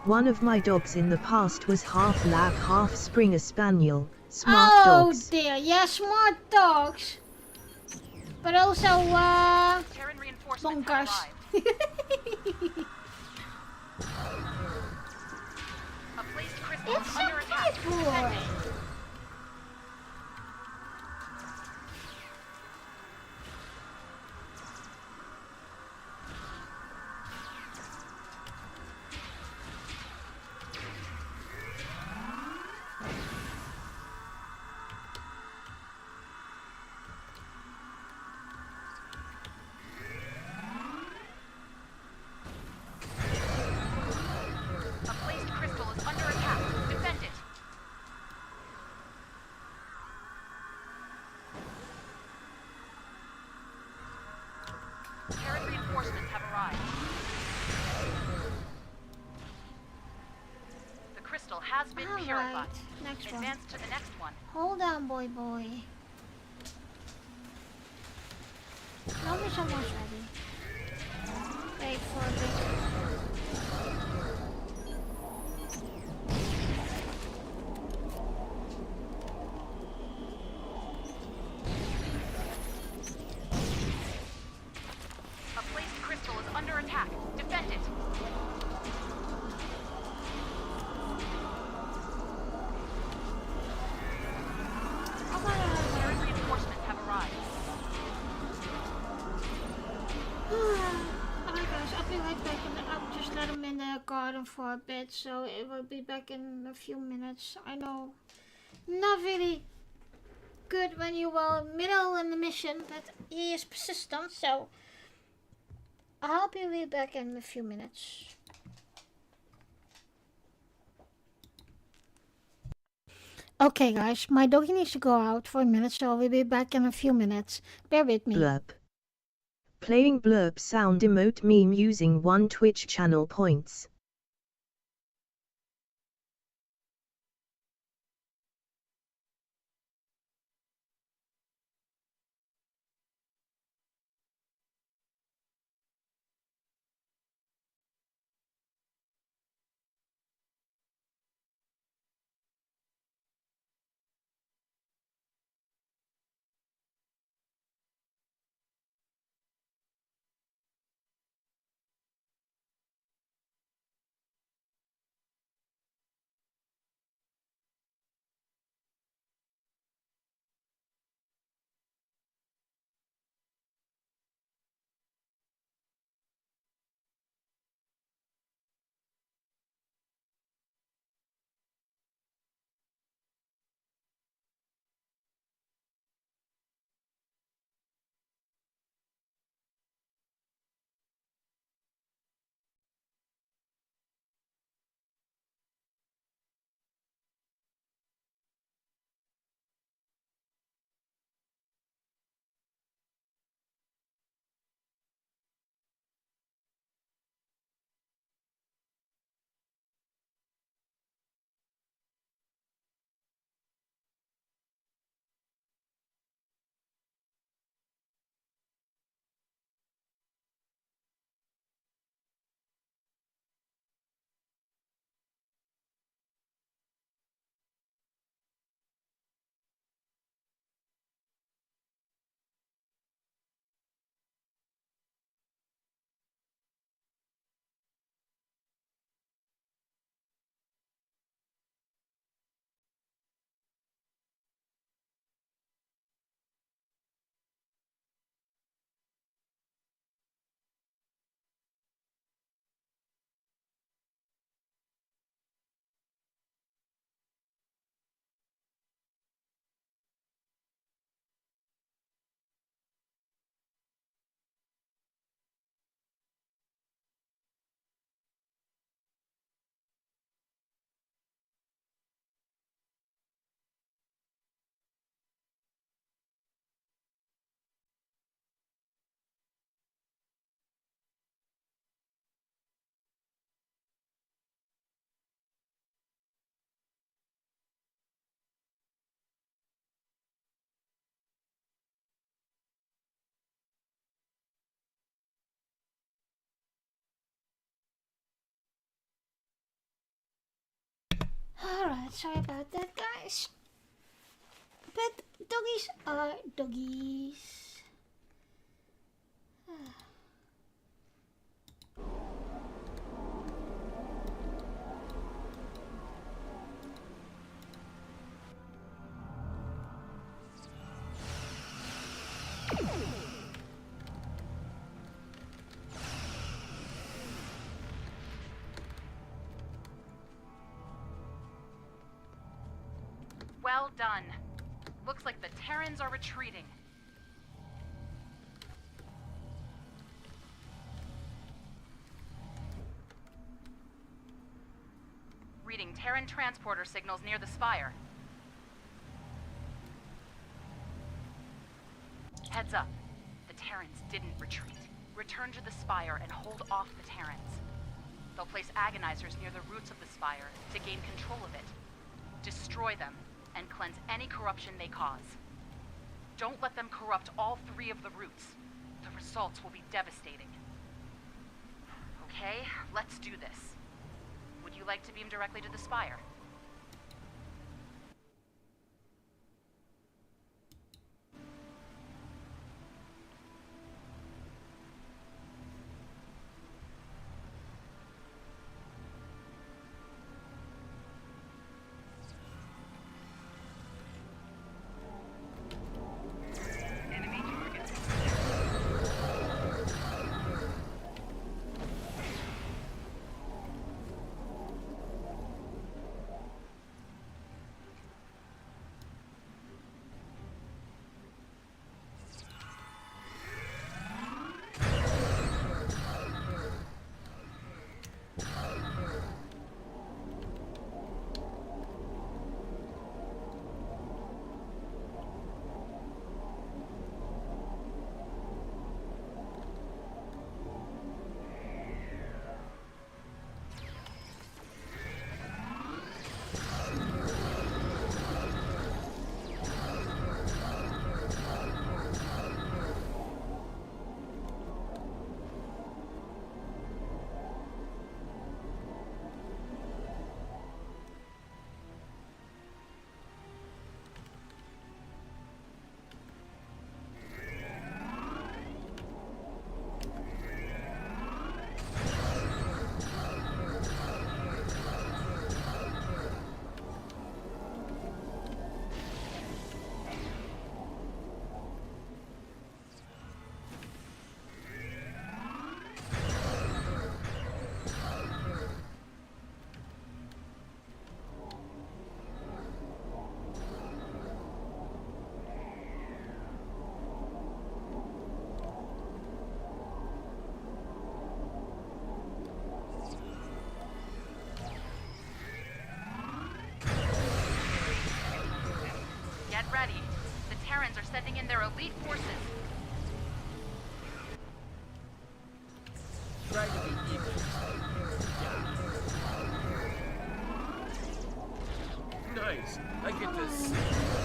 One of my dogs in the past was half lab, half Springer Spaniel. Smart dogs. Oh dear, yeah, smart dogs. But also, bonkers. It's a big boy. Has been purified. Right. Next one. Advance to the next one. Hold on, boy. Mommy's almost ready. Wait for a bit. A placed crystal is under attack. Defend it. Garden for a bit, so it will be back in a few minutes. I know, not really good when you are middle in the mission, but he is persistent, so I'll be back in a few minutes. Okay guys, my doggy needs to go out for a minute, so I'll be back in a few minutes. Bear with me. Blurb. Playing blurb sound emote meme using 1 Twitch channel points. Alright, sorry about that, guys. But doggies are doggies. Well done. Looks like the Terrans are retreating. Reading Terran transporter signals near the spire. Heads up. The Terrans didn't retreat. Return to the spire and hold off the Terrans. They'll place agonizers near the roots of the spire to gain control of it. Destroy them and cleanse any corruption they cause. Don't let them corrupt all 3 of the roots. The results will be devastating. Okay, let's do this. Would you like to beam directly to the spire? Get ready. The Terrans are sending in their elite forces. Try to be even. Nice. I get to see you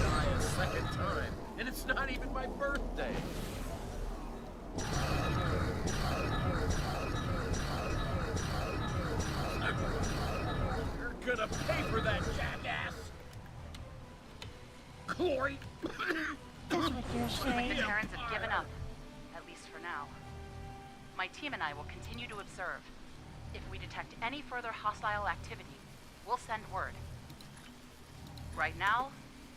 die a second time, and it's not even my birthday. You're gonna pay for that, jackass. Corey. That's what you're Looks like saying. the Terrans have given up, at least for now. My team and I will continue to observe. If we detect any further hostile activity, we'll send word. Right now,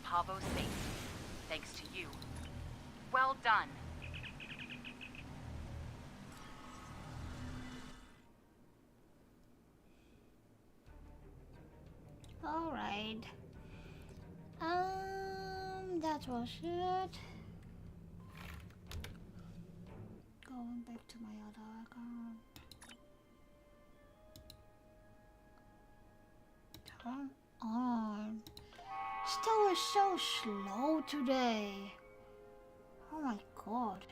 Pavo's safe, thanks to you. Well done. Alright. That was it. Going back to my other account. Turn on. Still is so slow today. Oh my god.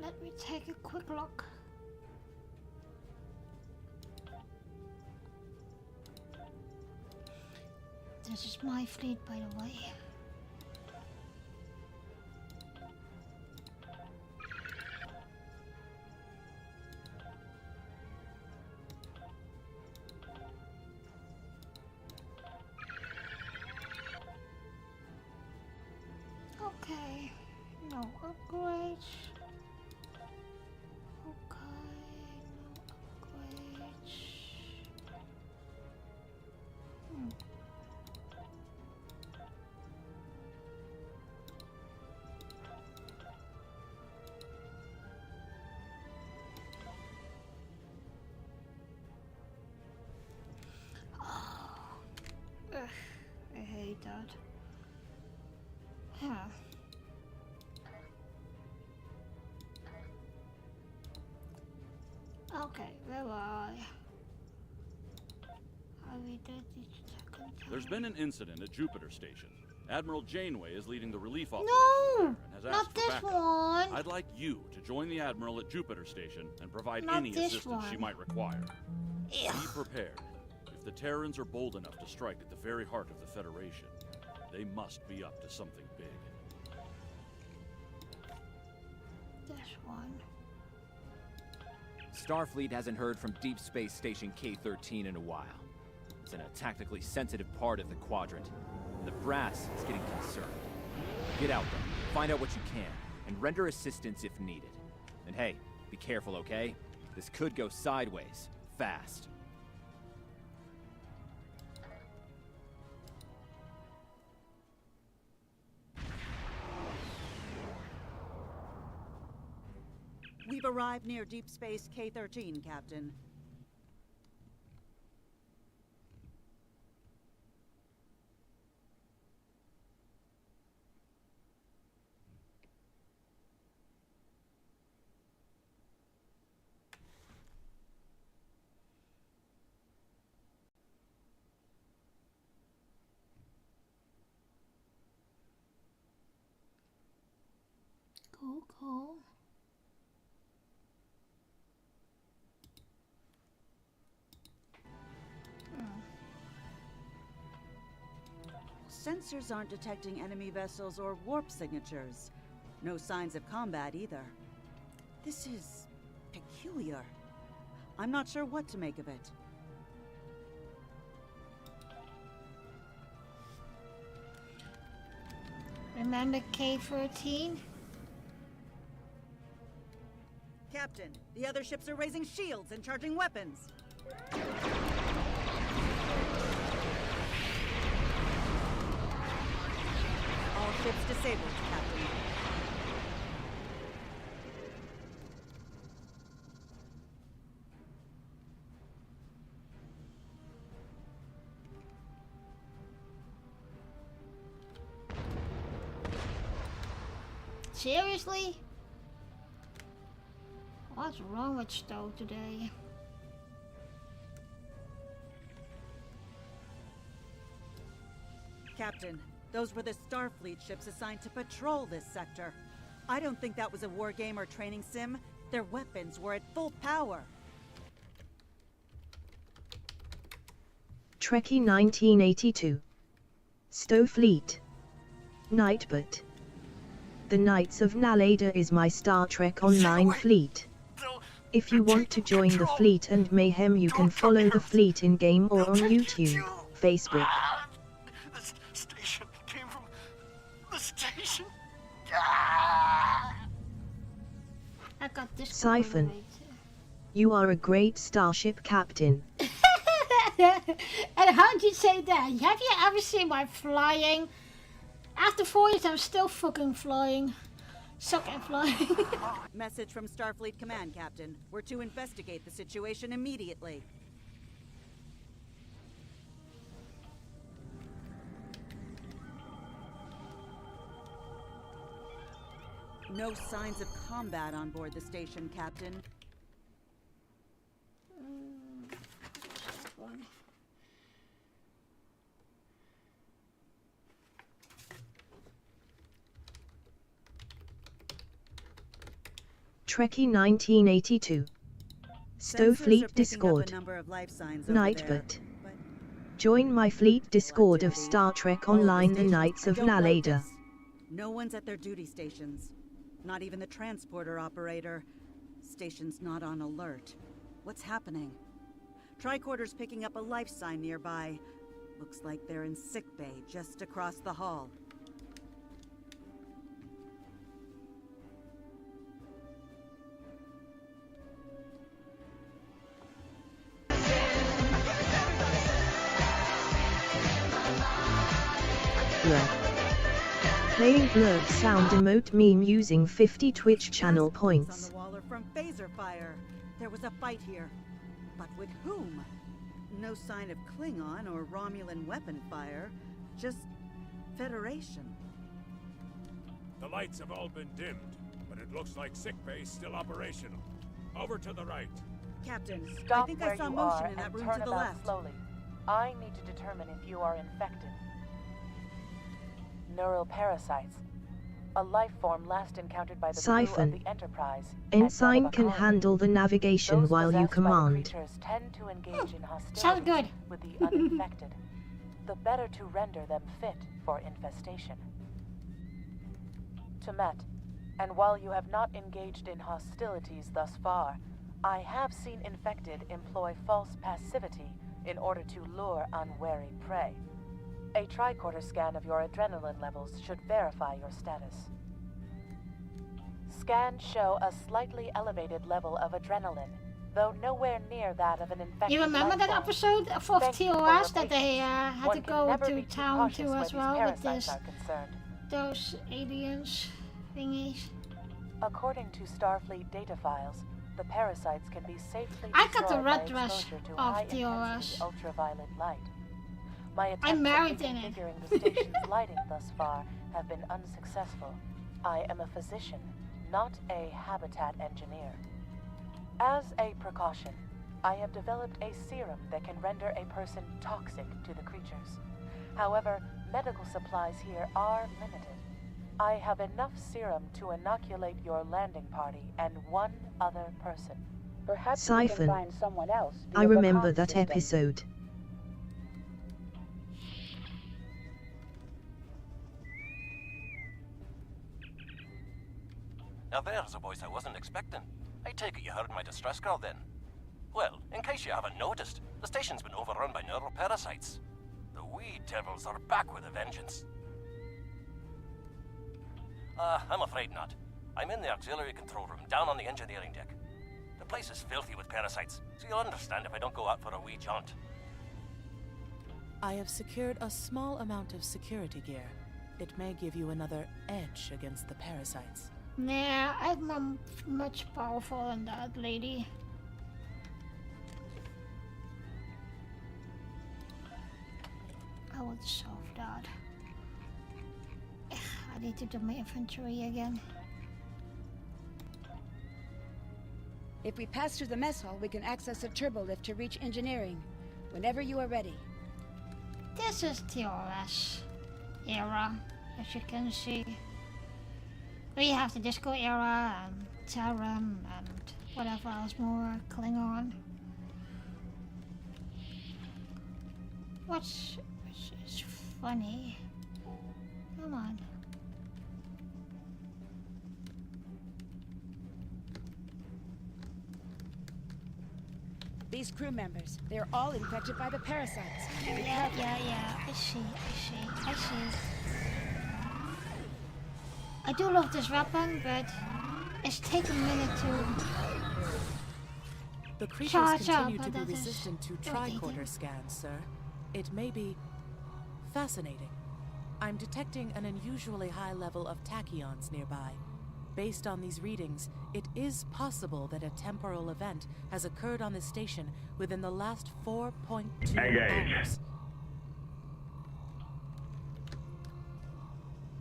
Let me take a quick look. This is my fleet, by the way. Okay, no upgrades. Okay, no upgrades. Ugh, I hate that. Huh. Okay, where were I? We did the second time. There's been an incident at Jupiter Station. Admiral Janeway is leading the relief operation No! there and has asked Not for this backup. one! I'd like you to join the Admiral at Jupiter Station and provide Not any this assistance she one. might require. Be prepared. If the Terrans are bold enough to strike at the very heart of the Federation, they must be up to something big. This one. Starfleet hasn't heard from Deep Space Station K-13 in a while. It's in a tactically sensitive part of the quadrant, and the brass is getting concerned. Get out there, find out what you can, and render assistance if needed. And hey, be careful, okay? This could go sideways, fast. We've arrived near Deep Space K-13, Captain. Cool. Sensors aren't detecting enemy vessels or warp signatures. No signs of combat either. This is peculiar. I'm not sure what to make of it. Remember K-13? Captain, the other ships are raising shields and charging weapons. All ships disabled, Captain. Seriously? What's wrong with Stowe today? Captain, those were the Starfleet ships assigned to patrol this sector. I don't think that was a war game or training sim. Their weapons were at full power. Trekkie 1982. Stowe Fleet. Nightbot. The Knights of Naleda is my Star Trek Online fleet. If you want to join the fleet and mayhem, you can follow the fleet in-game or on YouTube, Facebook. The station came from the station. I got this. Siphon. You are a great starship captain. And how'd you say that? Have you ever seen my flying? After 4 years, I'm still fucking flying. Suck at flying. Message from Starfleet Command, Captain. We're to investigate the situation immediately. No signs of combat on board the station, Captain. One. Trekkie 1982. Stowe Sensors are Fleet picking up Discord. a number of life signs over there, Nightbot. but Join my fleet Discord of Star Trek Online, the Knights of Naleda. No one's at their duty stations. Not even the transporter operator. Station's not on alert. What's happening? Tricorder's picking up a life sign nearby. Looks like they're in sickbay just across the hall. Blurb. Playing blurb sound emote meme using 50 Twitch channel points. On the wall are from phaser fire. There was a fight here. But with whom? No sign of Klingon or Romulan weapon fire. Just Federation. The lights have all been dimmed, but it looks like sickbay's still operational. Over to the right. Captain, Stop I think where I saw you motion are in that and room turn to the about left. slowly. I need to determine if you are infected. Neural parasites. A life form last encountered by the crew of Siphon. the Enterprise. Ensign can handle the navigation Those while you possessed by the command. creatures tend to engage in Sounds good. hostility with the uninfected. The better to render them fit for infestation. Tumet, and while you have not engaged in hostilities thus far, I have seen infected employ false passivity in order to lure unwary prey. A tricorder scan of your adrenaline levels should verify your status. Scans show a slightly elevated level of adrenaline, though nowhere near that of an infected You remember that life episode of Thank you for TOS your that they had One to can go never to be too town cautious to where as these well with parasites this, are concerned. those aliens thingies? According to Starfleet data files, the parasites can be safely I got the destroyed by red dress exposure to of high-intensity TOS. ultraviolet light. My attempts I'm married at in it. reconfiguring the station's lighting thus far have been unsuccessful. I am a physician, not a habitat engineer. As a precaution, I have developed a serum that can render a person toxic to the creatures. However, medical supplies here are limited. I have enough serum to inoculate your landing party and one other person. Perhaps we can Siphon. find someone else. I via the remember comm that system. episode. Now there's a voice I wasn't expecting. I take it you heard my distress call then. Well, in case you haven't noticed, the station's been overrun by neural parasites. The wee devils are back with a vengeance. I'm afraid not. I'm in the auxiliary control room, down on the engineering deck. The place is filthy with parasites, so you'll understand if I don't go out for a wee jaunt. I have secured a small amount of security gear. It may give you another edge against the parasites. Nah, I'm much powerful than that lady. I would solve that. I need to do my inventory again. If we pass through the mess hall, we can access a turbo lift to reach engineering. Whenever you are ready. This is TOS era, as you can see. We have the Disco era and Terran and whatever else more, Klingon. What's is funny? Come on. These crew members, they're all infected by the parasites. Yeah. I see. I do love this weapon, but it's taken a minute to The creatures charge up. continue to but be that is resistant to irritating. tricorder scans, sir. It may be fascinating. I'm detecting an unusually high level of tachyons nearby. Based on these readings, it is possible that a temporal event has occurred on the station within the last 4.2 hours.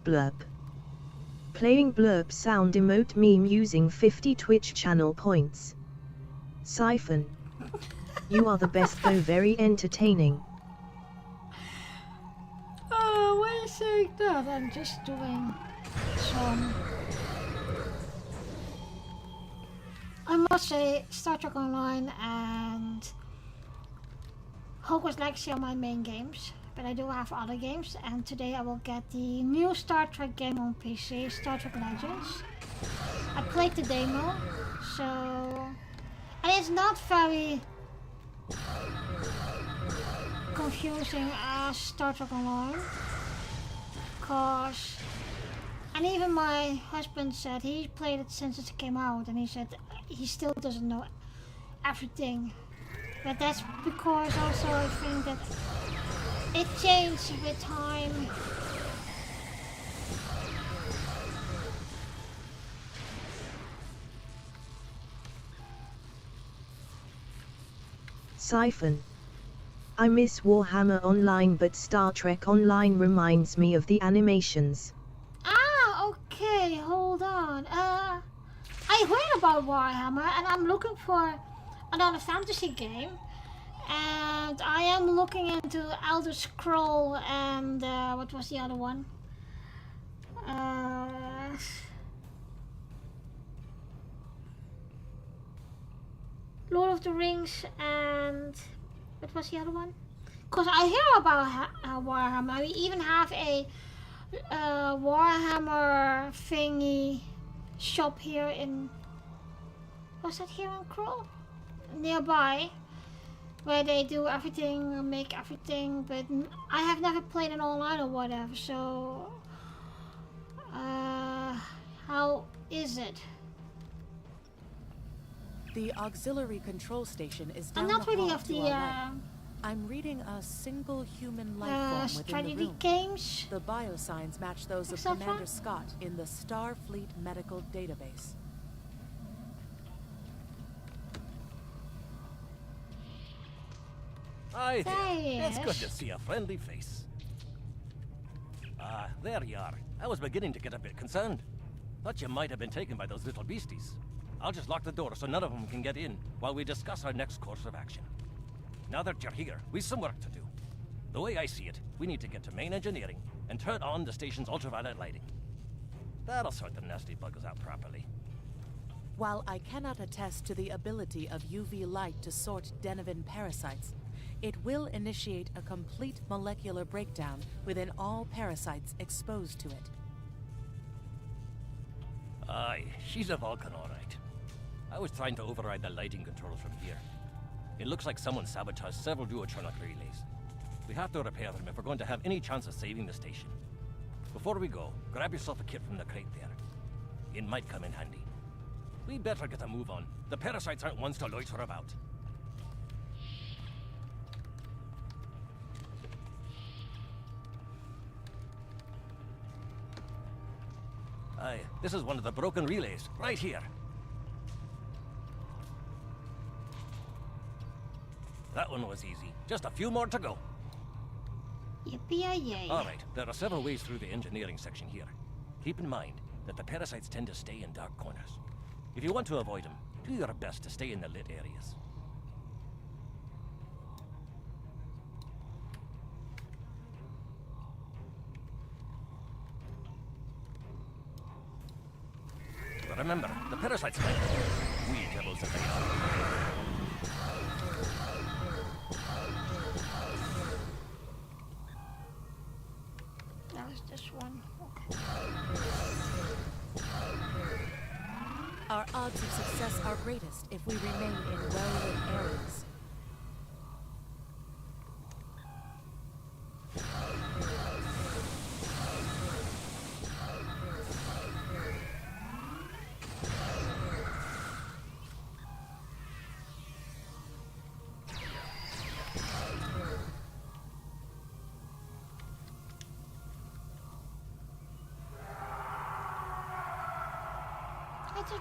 Blurb. Playing blurb sound emote meme using 50 Twitch channel points. Siphon. You are the best though very entertaining. Oh, why are you saying that? I'm just doing some... I must say, Star Trek Online and Hogwarts Legacy are my main games, but I do have other games, and today I will get the new Star Trek game on PC, Star Trek Legends. I played the demo, so... and it's not very confusing as Star Trek Online, cause... and even my husband said he played it since it came out, and he said he still doesn't know everything. But that's because also I think that it changed with time. Siphon. I miss Warhammer Online, but Star Trek Online reminds me of the animations. Ah, okay, hold on. I heard about Warhammer and I'm looking for another fantasy game, and I am looking into Elder Scroll and what was the other one? Lord of the Rings, and what was the other one? Cause I hear about Warhammer. We even have a Warhammer thingy shop here in, was that here in Kroll? Nearby, where they do everything, make everything, but I have never played it online or whatever, so how is it? The auxiliary control station is down I'm not the really hall of to the our right. I'm reading a single human life form within the strategy room. games. The biosigns match those of Etc. Commander Scott in the Starfleet Medical Database. Hi there. It's Yes. good to see a friendly face. Ah, there you are. I was beginning to get a bit concerned. Thought you might have been taken by those little beasties. I'll just lock the door so none of them can get in while we discuss our next course of action. Now that you're here, we've some work to do. The way I see it, we need to get to main engineering and turn on the station's ultraviolet lighting. That'll sort the nasty buggers out properly. While I cannot attest to the ability of UV light to sort Deniven parasites, it will initiate a complete molecular breakdown within all parasites exposed to it. Aye, she's a Vulcan, all right. I was trying to override the lighting controls from here. It looks like someone sabotaged several duotronic relays. We have to repair them if we're going to have any chance of saving the station. Before we go, grab yourself a kit from the crate there. It might come in handy. We better get a move on. The parasites aren't ones to loiter about. Aye, this is one of the broken relays, right here. That one was easy. Just a few more to go. Yippee-yay. All right, there are several ways through the engineering section here. Keep in mind that the parasites tend to stay in dark corners. If you want to avoid them, do your best to stay in the lit areas. But remember, the parasites like we devils that they are. That was this one. Our odds of success are greatest if we remain in well-lit areas.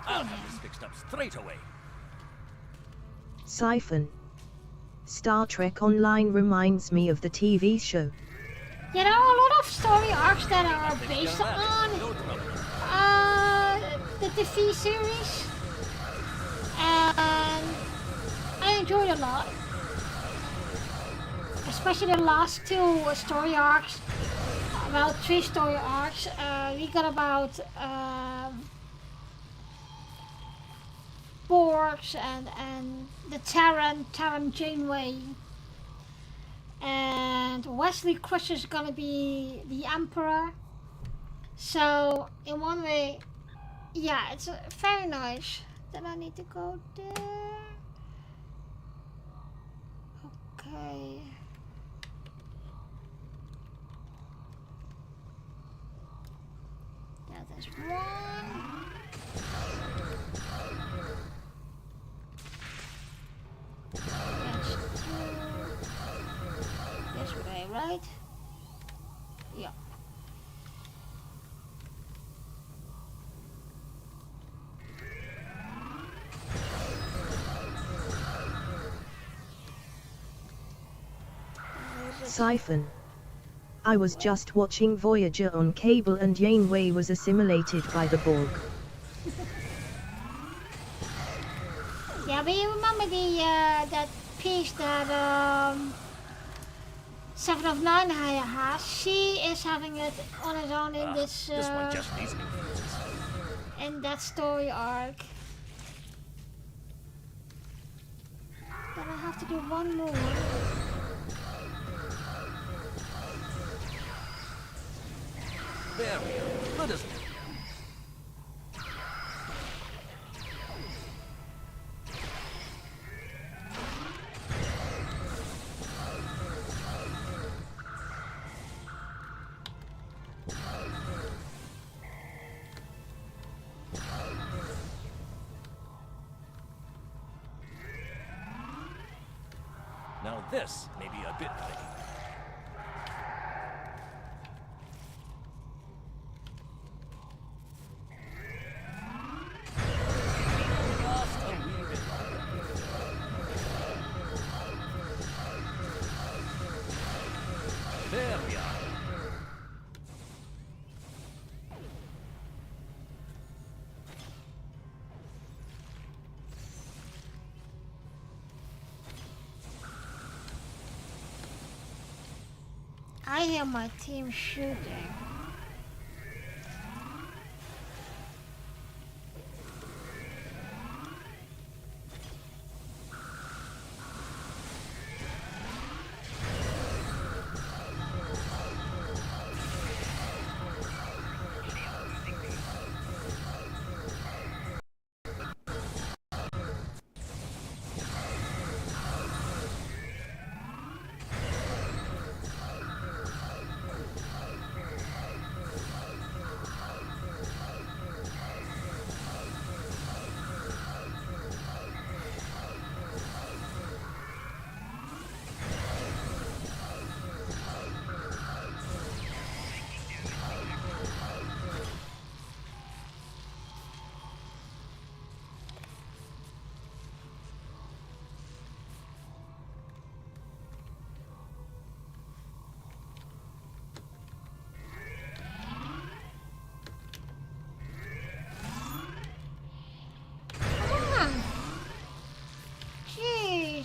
I'll have this fixed up straight away. Siphon. Star Trek Online reminds me of the TV show. Yeah, there are a lot of story arcs that are based on the TV series, and I enjoyed it a lot. Especially the last two story arcs, about 3 story arcs. We got about Borgs and the Terran Janeway. and Wesley Crusher is gonna be the Emperor. So in one way, yeah, it's very nice. Then I need to go there. Okay. Yeah, there's one. That's two. This way, right? Yeah. Siphon. I was just watching Voyager on cable and Janeway was assimilated by the Borg. Yeah, but you remember the that piece that 7 of 9 has? She is having it on its own in this. This one just needs new fuses. In that story arc. Then I have to do one more. There we go. Good, isn't it? Now this may be a bit tricky. Just a wee bit longer. There we are. I hear my team shooting.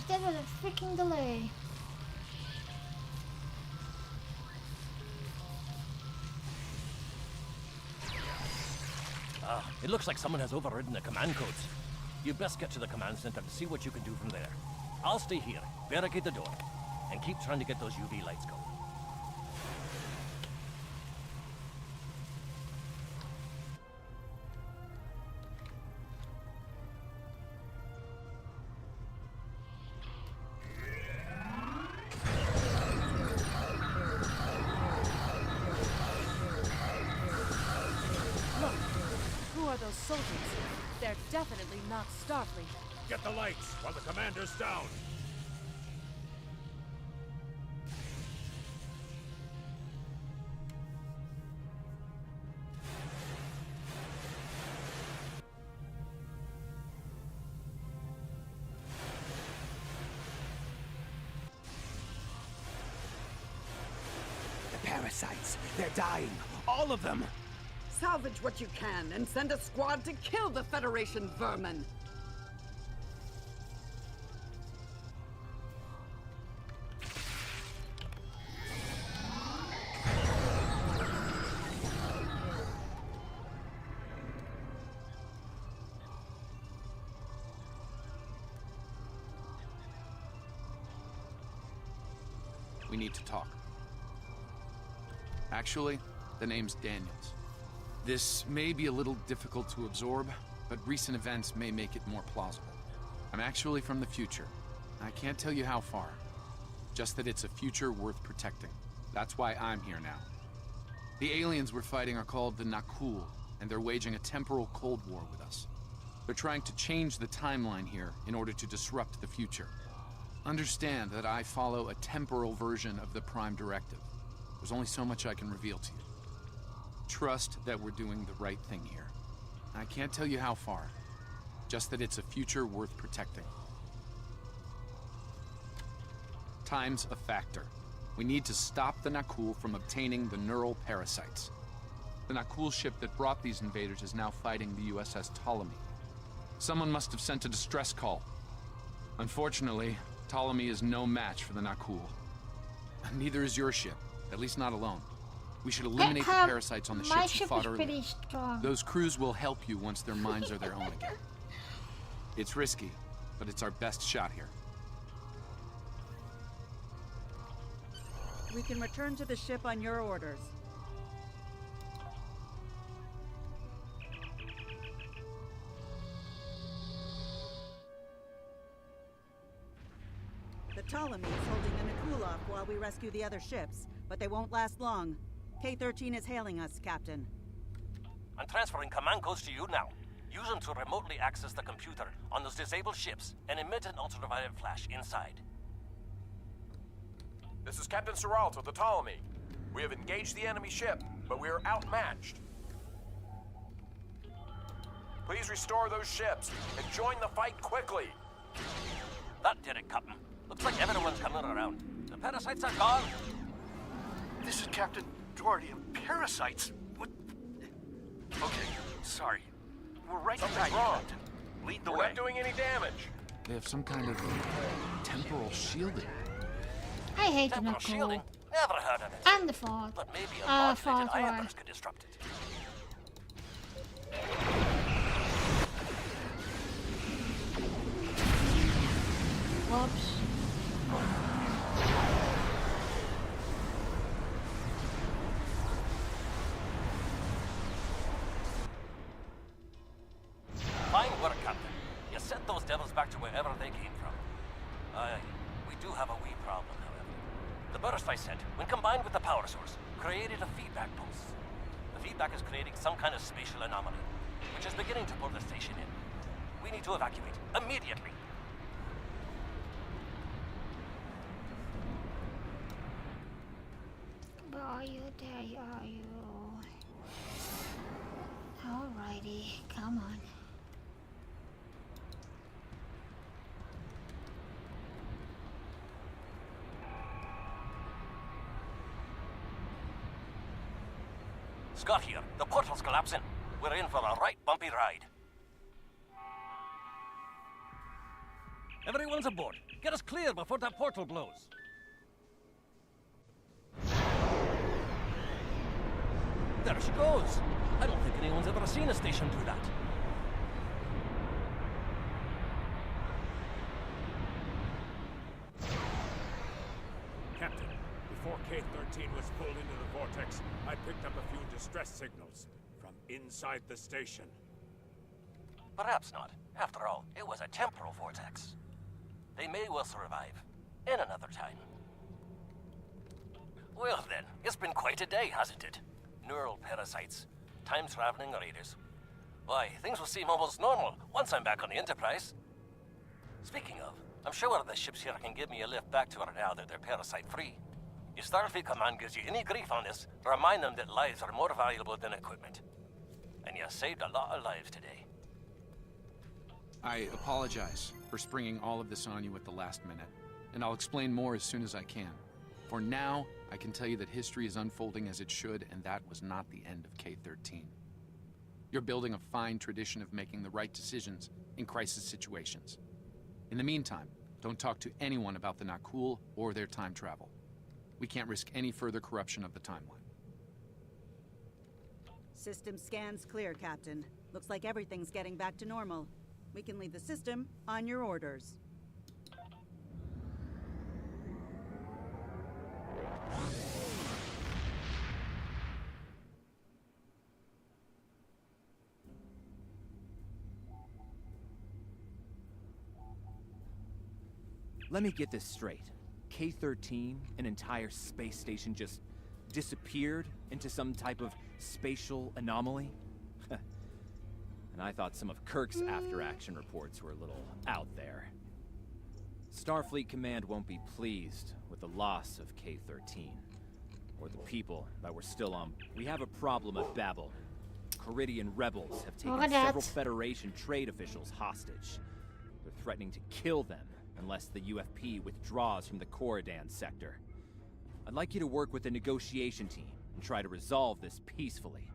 That was a freaking delay. Ah, it looks like someone has overridden the command codes. You best get to the command center to see what you can do from there. I'll stay here, barricade the door, and keep trying to get those UV lights going. Those soldiers. They're definitely not Starfleet. Get the lights while the commander's down. The parasites. They're dying. All of them. Salvage what you can and send a squad to kill the Federation vermin. We need to talk. Actually, the name's Daniels. This may be a little difficult to absorb, but recent events may make it more plausible. I'm actually from the future. I can't tell you how far. Just that it's a future worth protecting. That's why I'm here now. The aliens we're fighting are called the Nakul, and they're waging a temporal Cold War with us. They're trying to change the timeline here in order to disrupt the future. Understand that I follow a temporal version of the Prime Directive. There's only so much I can reveal to you. Trust that we're doing the right thing here. I can't tell you how far, just that it's a future worth protecting. Time's a factor. We need to stop the Nakul from obtaining the neural parasites. The Nakul ship that brought these invaders is now fighting the USS Ptolemy. Someone must have sent a distress call. Unfortunately, Ptolemy is no match for the Nakul. Neither is your ship, at least not alone. We should eliminate the parasites on the ships you fought earlier. Those crews will help you once their minds are their own again. It's risky, but it's our best shot here. We can return to the ship on your orders. The Ptolemy is holding the Nakul off while we rescue the other ships, but they won't last long. K-13 is hailing us, Captain. I'm transferring command codes to you now. Use them to remotely access the computer on those disabled ships and emit an ultraviolet flash inside. This is Captain Seralt of the Ptolemy. We have engaged the enemy ship, but we are outmatched. Please restore those ships and join the fight quickly. That did it, Captain. Looks like everyone's coming around. The parasites are gone. This is Captain Doherty of Parasites. What? Okay, sorry. We're right behind you, wrong. Captain. Lead the We're way. not doing any damage. They have some kind of temporal shielding. I hate the Temporal Nakul. shielding? Never heard of it. And the Ford. But maybe a modulated Ford War. ion could disrupt it. Whoops. Fine work, Captain. You sent those devils back to wherever they came from. Aye, we do have a wee problem, however. The burst I sent, when combined with the power source, created a feedback pulse. The feedback is creating some kind of spatial anomaly, which is beginning to pull the station in. We need to evacuate, immediately. Are you there? Are you? Alrighty, come on. Scott here. The portal's collapsing. We're in for a right bumpy ride. Everyone's aboard. Get us clear before that portal blows. There she goes. I don't think anyone's ever seen a station do that. Captain, before K-13 was pulled into the vortex, I picked up a few distress signals from inside the station. Perhaps not. After all, it was a temporal vortex. They may well survive. In another time. Well then, it's been quite a day, hasn't it? Neural parasites, time-traveling raiders. Why, things will seem almost normal once I'm back on the Enterprise. Speaking of, I'm sure the ships here can give me a lift back to her now that they're parasite-free. If Starfleet Command gives you any grief on this, remind them that lives are more valuable than equipment. And you saved a lot of lives today. I apologize for springing all of this on you at the last minute, and I'll explain more as soon as I can. For now, I can tell you that history is unfolding as it should, and that was not the end of K-13. You're building a fine tradition of making the right decisions in crisis situations. In the meantime, don't talk to anyone about the Nakul or their time travel. We can't risk any further corruption of the timeline. System scans clear, Captain. Looks like everything's getting back to normal. We can leave the system on your orders. Let me get this straight. K-13, an entire space station, just disappeared into some type of spatial anomaly? And I thought some of Kirk's after-action reports were a little out there. Starfleet Command won't be pleased with the loss of K-13, or the people that were still on. We have a problem at Babel. Caridian rebels have taken several Federation trade officials hostage. They're threatening to kill them unless the UFP withdraws from the Corridan sector. I'd like you to work with the negotiation team and try to resolve this peacefully.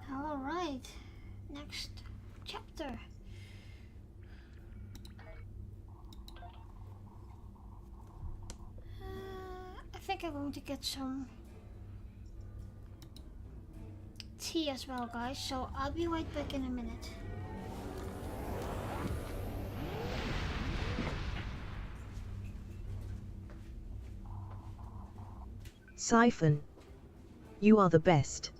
Alright, next chapter. I think I'm going to get some tea as well, guys, so I'll be right back in a minute. Siphon. You are the best.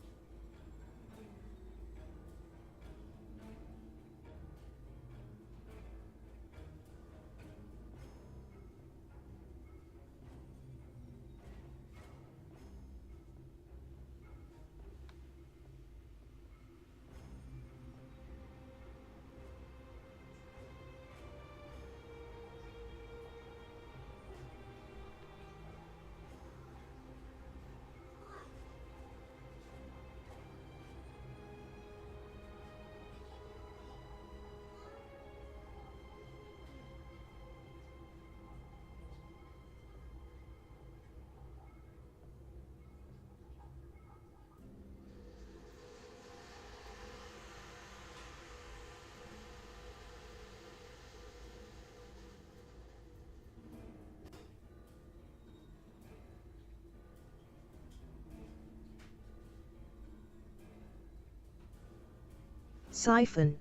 Siphon.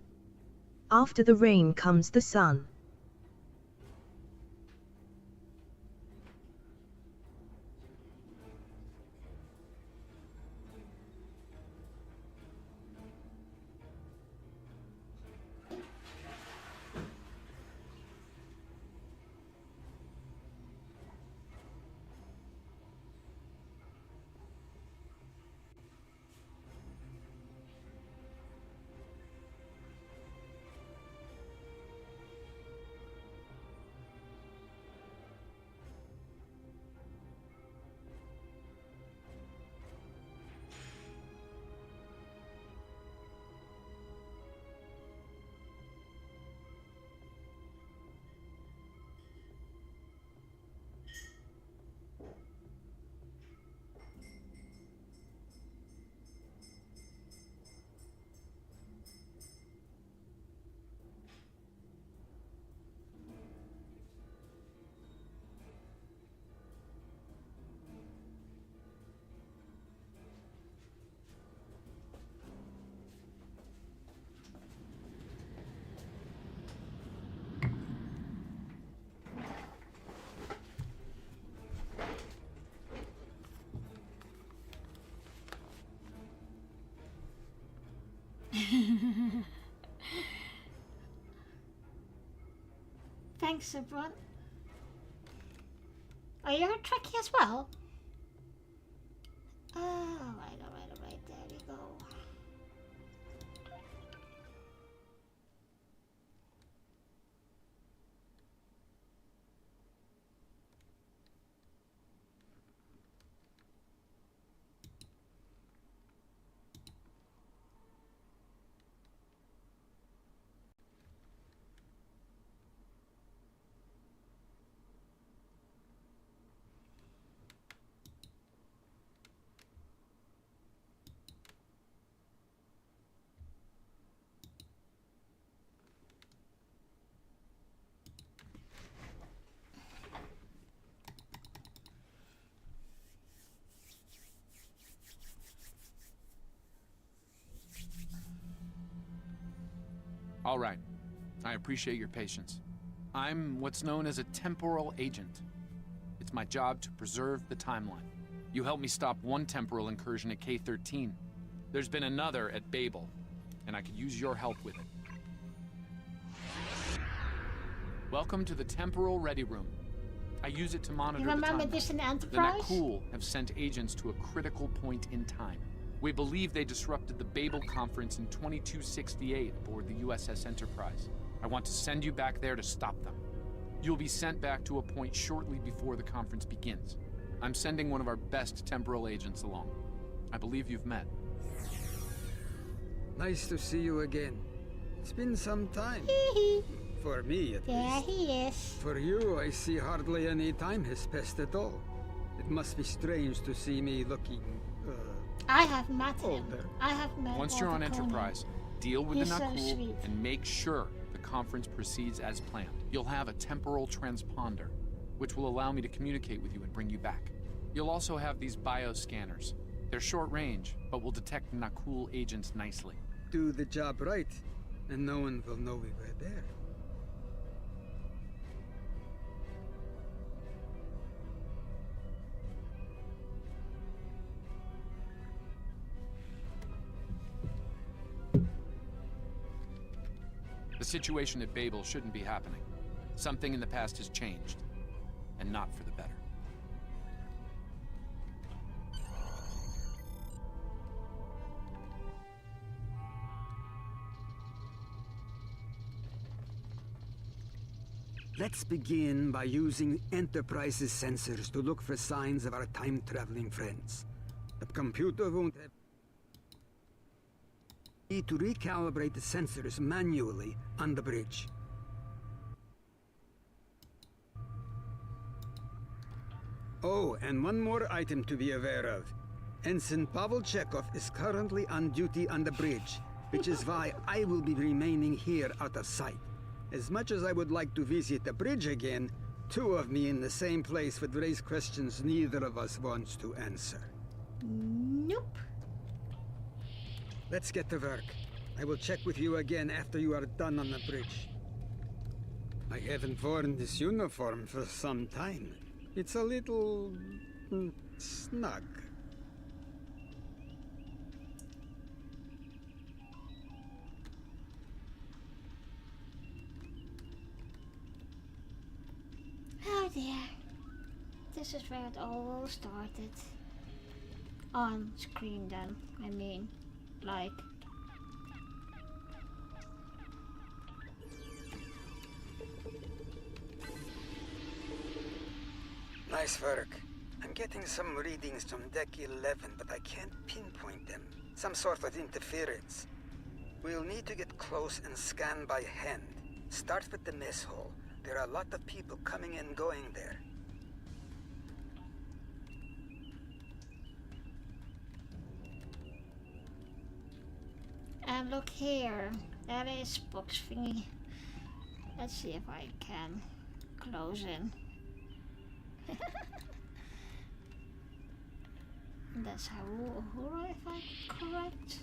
After the rain comes the sun. Thanks, Sabron. Oh, you're a Trekkie as well? Alright. There we go. All right. I appreciate your patience. I'm what's known as a temporal agent. It's my job to preserve the timeline. You helped me stop one temporal incursion at K-13. There's been another at Babel, and I could use your help with it. Welcome to the Temporal Ready Room. I use it to monitor You the remember timeline. this in The Enterprise? Nakul have sent agents to a critical point in time. We believe they disrupted the Babel Conference in 2268 aboard the USS Enterprise. I want to send you back there to stop them. You'll be sent back to a point shortly before the conference begins. I'm sending one of our best temporal agents along. I believe you've met. Nice to see you again. It's been some time. For me, at There least. he is. For you, I see hardly any time has passed at all. It must be strange to see me looking, I have met him. older. I have met Once you're on Walter Koenig. Enterprise, deal with He's the so Nakul sweet. and make sure the conference proceeds as planned. You'll have a temporal transponder, which will allow me to communicate with you and bring you back. You'll also have these bioscanners. They're short range, but will detect Nakul agents nicely. Do the job right, and no one will know we were there. The situation at Babel shouldn't be happening. Something in the past has changed, and not for the better. Let's begin by using Enterprise's sensors to look for signs of our time-traveling friends. The computer won't have... Need to recalibrate the sensors manually on the bridge. Oh, and one more item to be aware of. Ensign Pavel Chekhov is currently on duty on the bridge, which is why I will be remaining here out of sight. As much as I would like to visit the bridge again, two of me in the same place would raise questions neither of us wants to answer. Nope. Let's get to work. I will check with you again after you are done on the bridge. I haven't worn this uniform for some time. It's a little... snug. Oh dear. This is where it all started. On screen then, I mean. Like. Nice work. I'm getting some readings from Deck 11, but I can't pinpoint them. Some sort of interference. We'll need to get close and scan by hand. Start with the mess hall. There are a lot of people coming and going there. And look here. That is box thingy. Let's see if I can close in. That's how if I'm correct.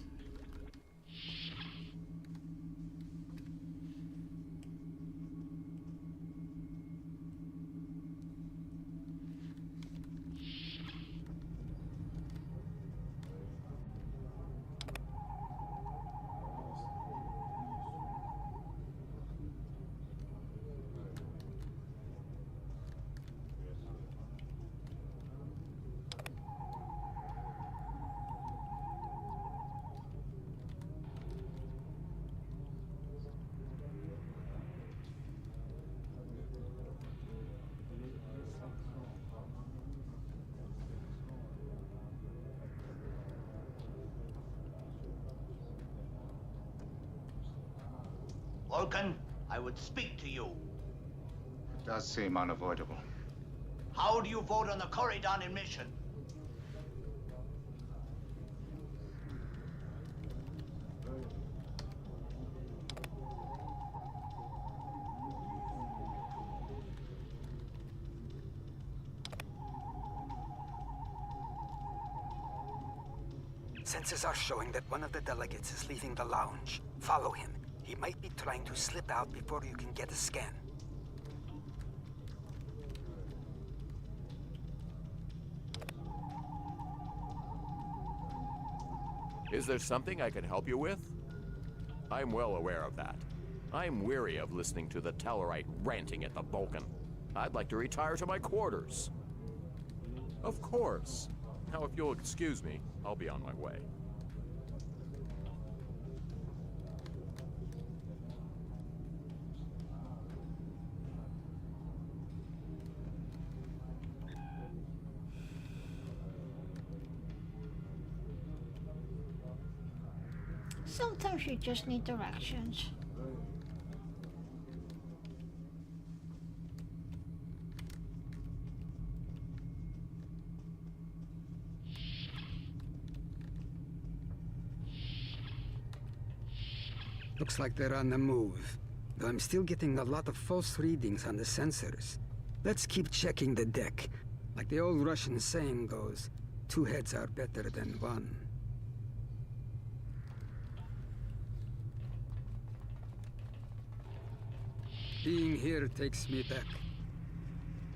Vulcan, I would speak to you. It does seem unavoidable. How do you vote on the Corridon mission? Sensors are showing that one of the delegates is leaving the lounge. Follow him. He might be trying to slip out before you can get a scan. Is there something I can help you with? I'm well aware of that. I'm weary of listening to the Tellarite ranting at the Vulcan. I'd like to retire to my quarters. Of course. Now, if you'll excuse me, I'll be on my way. Sometimes you just need directions. Looks like they're on the move, though I'm still getting a lot of false readings on the sensors. Let's keep checking the deck. Like the old Russian saying goes, 2 heads are better than 1. Being here takes me back.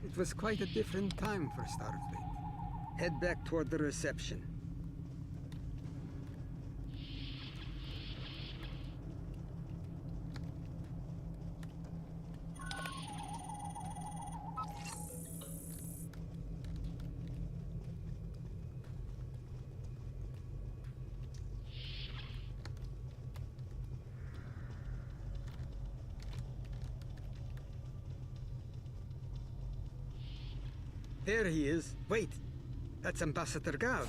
It was quite a different time for Starfleet. Head back toward the reception. There he is. Wait, that's Ambassador Gav.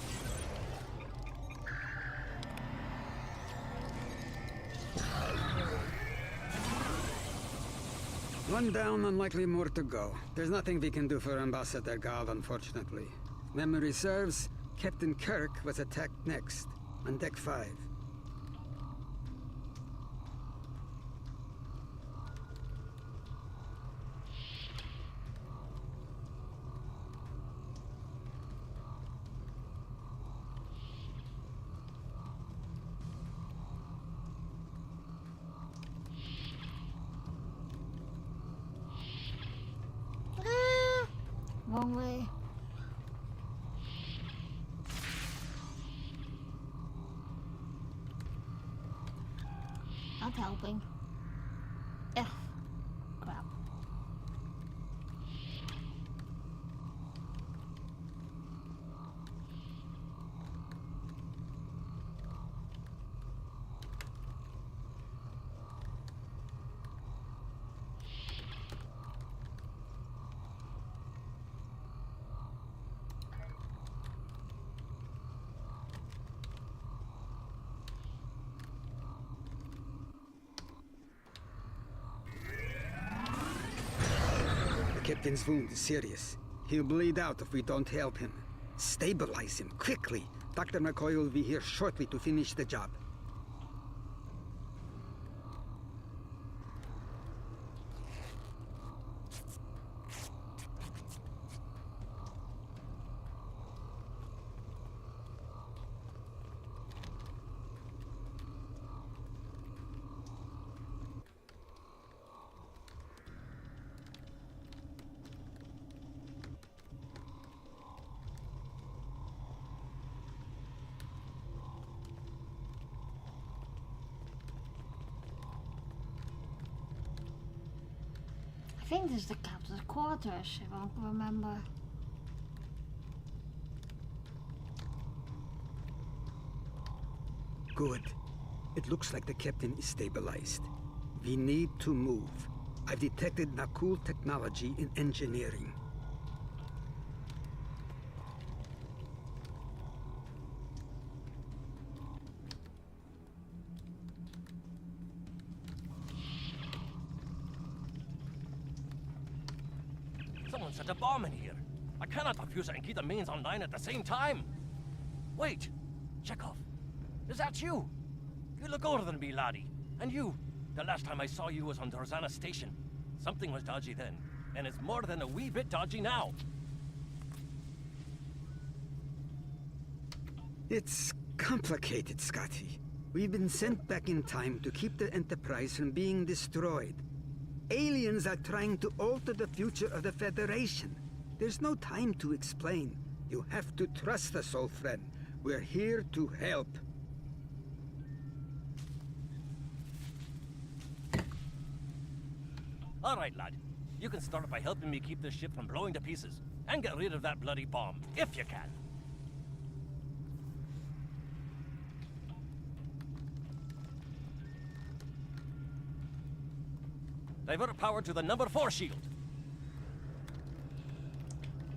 One down, unlikely more to go. There's nothing we can do for Ambassador Gav, unfortunately. Memory serves, Captain Kirk was attacked next, on Deck 5. Wrong way. Not helping. Ugh. Crap. The captain's wound is serious. He'll bleed out if we don't help him. Stabilize him, quickly. Dr. McCoy will be here shortly to finish the job. I think this is the captain's quarters, if I don't remember. Good. It looks like the captain is stabilized. We need to move. I've detected Nakul technology in engineering. set a bomb in here. I cannot defuse it and keep the mains online at the same time. Wait, Chekhov, is that you? You look older than me, laddie. And you, the last time I saw you was on Dorzana Station. Something was dodgy then, and it's more than a wee bit dodgy now. It's complicated, Scotty. We've been sent back in time to keep the Enterprise from being destroyed. Aliens are trying to alter the future of the Federation. There's no time to explain. You have to trust us, old friend. We're here to help. All right, lad. You can start by helping me keep this ship from blowing to pieces, and get rid of that bloody bomb, if you can. Divert power to the number 4 shield.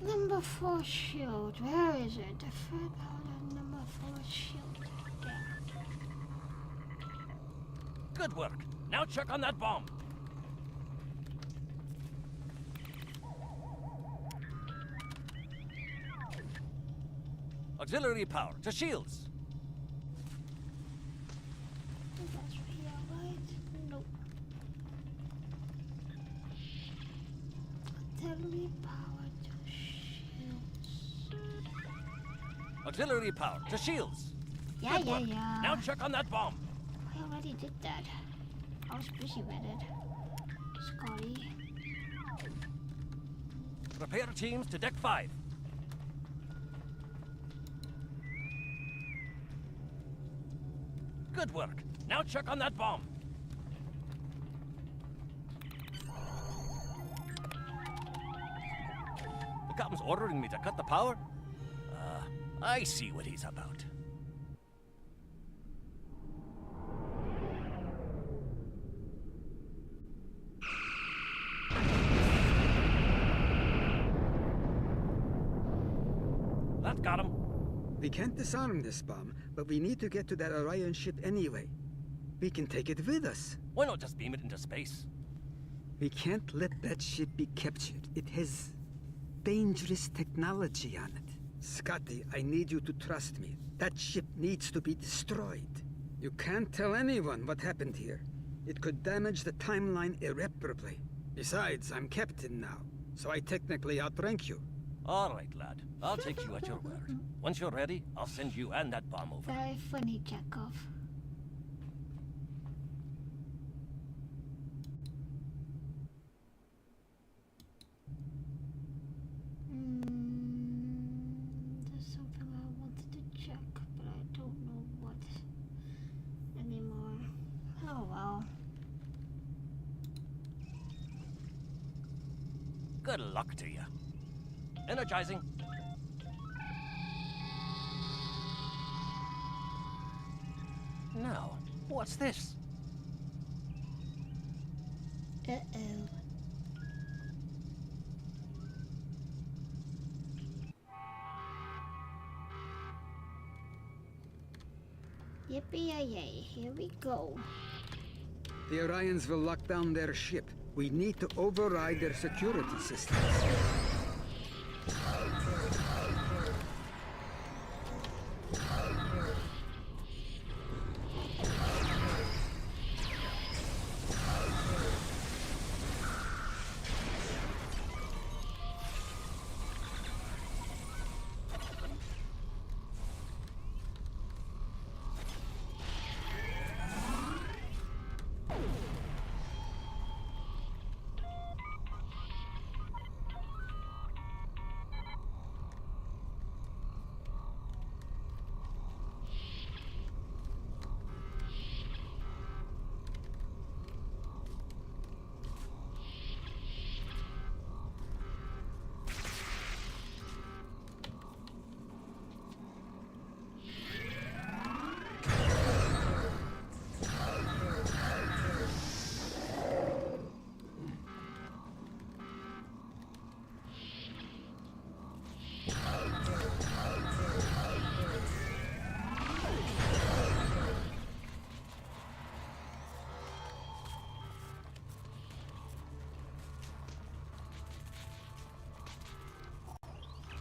Number 4 shield. Where is it? The third power number 4 shield. There. Good work. Now check on that bomb. Auxiliary power to shields. That's here, right? Nope. Auxiliary power to shields. Auxiliary power to shields. Yeah, Good work. yeah. Now check on that bomb. I already did that. I was busy with it. Scotty. Prepare teams to deck 5. Good work. Now check on that bomb. The captain's ordering me to cut the power? I see what he's about. That got him. We can't disarm this bomb, but we need to get to that Orion ship anyway. We can take it with us. Why not just beam it into space? We can't let that ship be captured. It has dangerous technology on it. Scotty, I need you to trust me. That ship needs to be destroyed. You can't tell anyone what happened here. It could damage the timeline irreparably. Besides, I'm captain now, so I technically outrank you. All right, lad. I'll take you at your word. Once you're ready, I'll send you and that bomb over. Very funny, Chekhov. There's something I wanted to check, but I don't know what anymore. Oh well. Good luck to you. Energizing. Now, what's this? Uh-oh. Yippee-yay, here we go. The Orions will lock down their ship. We need to override their security systems.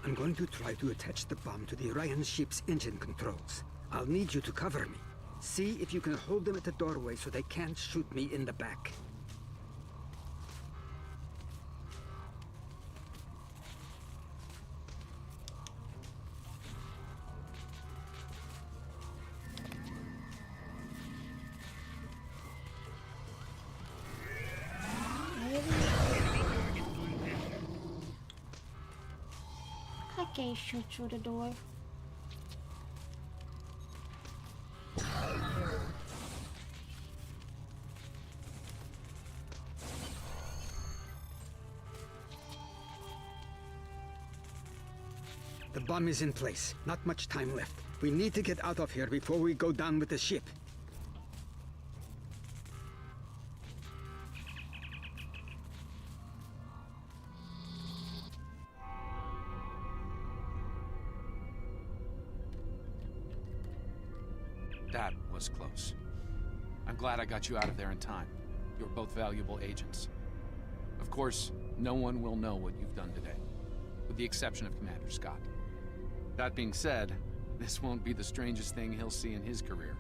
I'm going to try to attach the bomb to the Orion ship's engine controls. I'll need you to cover me. See if you can hold them at the doorway so they can't shoot me in the back. Okay, shoot through the door. The bomb is in place. Not much time left. We need to get out of here before we go down with the ship. That was close. I'm glad I got you out of there in time. You're both valuable agents. Of course, no one will know what you've done today, with the exception of Commander Scott. That being said, this won't be the strangest thing he'll see in his career.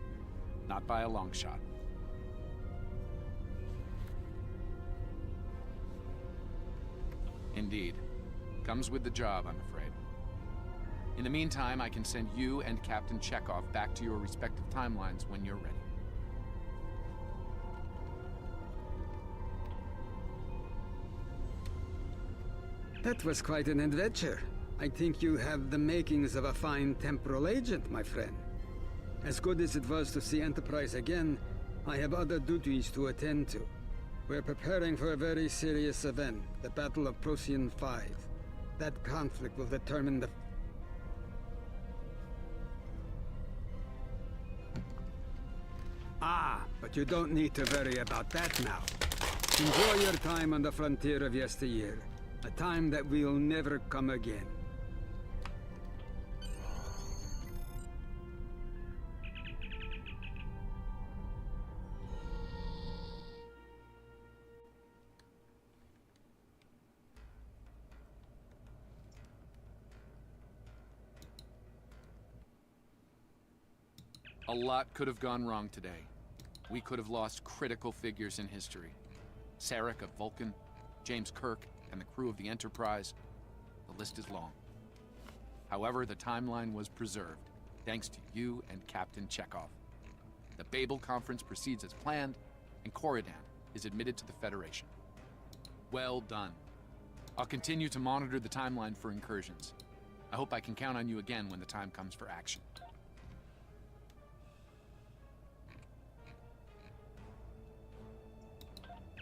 Not by a long shot. Indeed. Comes with the job, I'm afraid. In the meantime, I can send you and Captain Chekhov back to your respective timelines when you're ready. That was quite an adventure. I think you have the makings of a fine temporal agent, my friend. As good as it was to see Enterprise again, I have other duties to attend to. We're preparing for a very serious event, the Battle of Procyon 5. That conflict will determine the... Ah, but you don't need to worry about that now. Enjoy your time on the frontier of yesteryear. A time that will never come again. A lot could have gone wrong today. We could have lost critical figures in history. Sarek of Vulcan, James Kirk, and the crew of the Enterprise. The list is long. However, the timeline was preserved, thanks to you and Captain Chekhov. The Babel Conference proceeds as planned, and Corridan is admitted to the Federation. Well done. I'll continue to monitor the timeline for incursions. I hope I can count on you again when the time comes for action.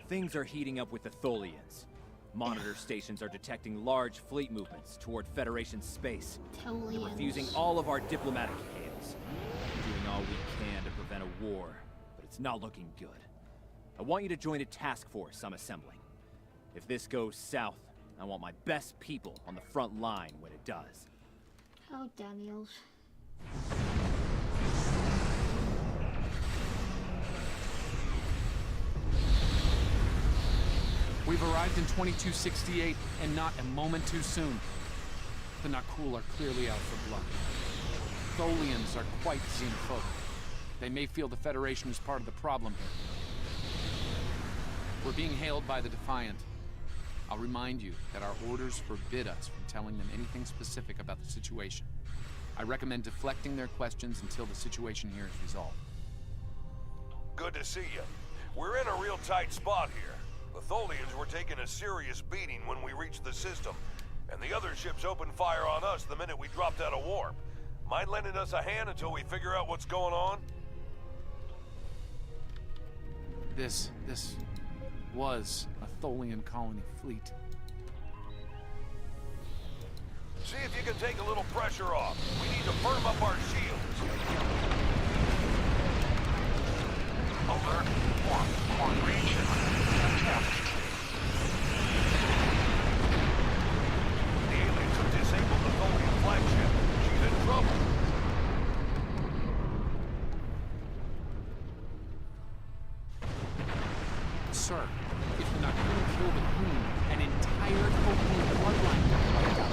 Things are heating up with the Tholians. Monitor stations are detecting large fleet movements toward Federation space. They're refusing all of our diplomatic hails. We're doing all we can to prevent a war, but it's not looking good. I want you to join a task force I'm assembling. If this goes south, I want my best people on the front line when it does. Oh, Daniels. We've arrived in 2268, and not a moment too soon. The Nakul are clearly out for blood. Tholians are quite xenophobic. They may feel the Federation is part of the problem here. We're being hailed by the Defiant. I'll remind you that our orders forbid us from telling them anything specific about the situation. I recommend deflecting their questions until the situation here is resolved. Good to see you. We're in a real tight spot here. The Tholians were taking a serious beating when we reached the system, and the other ships opened fire on us the minute we dropped out of warp. Mind lending us a hand until we figure out what's going on? This was a Tholian colony fleet. See if you can take a little pressure off. We need to firm up our shields. Alert. Formation. Attempt. The aliens have disabled the Tholian flagship. She's in trouble. Sir, if the Nakul kill the Queen, an entire Tholian bloodline could be wiped out.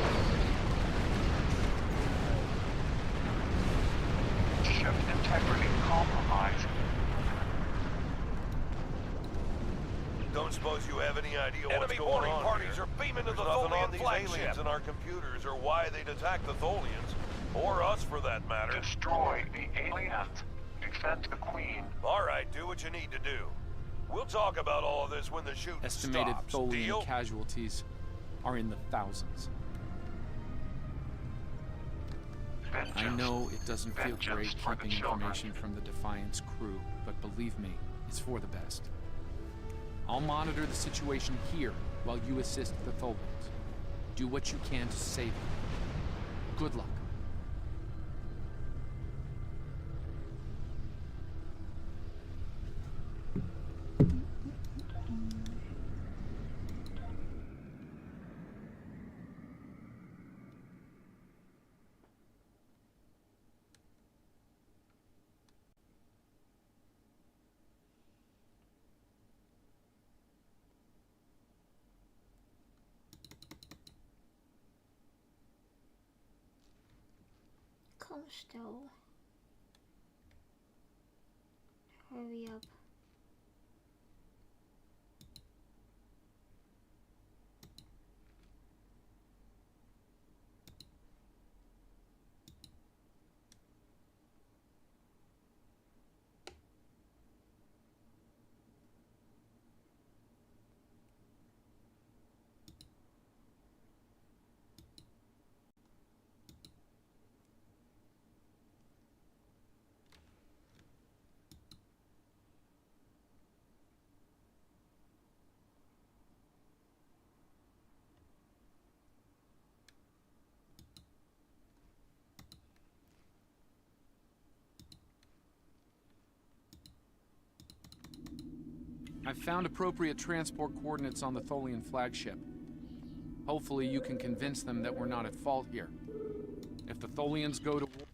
idea what's going on parties are beaming to the Tholian flagship. Aliens in our computers or why they'd attack the Tholians, or us for that matter. Destroy the aliens. Defend the Queen. All right, do what you need to do. We'll talk about all of this when the shooting Estimated stops. Tholian Deal? casualties are in the thousands. I know it doesn't feel great keeping information from the Defiance crew, but believe me, it's for the best. I'll monitor the situation here while you assist the Tholians. Do what you can to save them. Good luck. Come still. Hurry up. I've found appropriate transport coordinates on the Tholian flagship. Hopefully you can convince them that we're not at fault here. If the Tholians go to war...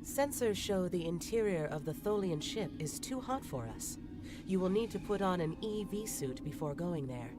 Sensors show the interior of the Tholian ship is too hot for us. You will need to put on an EV suit before going there.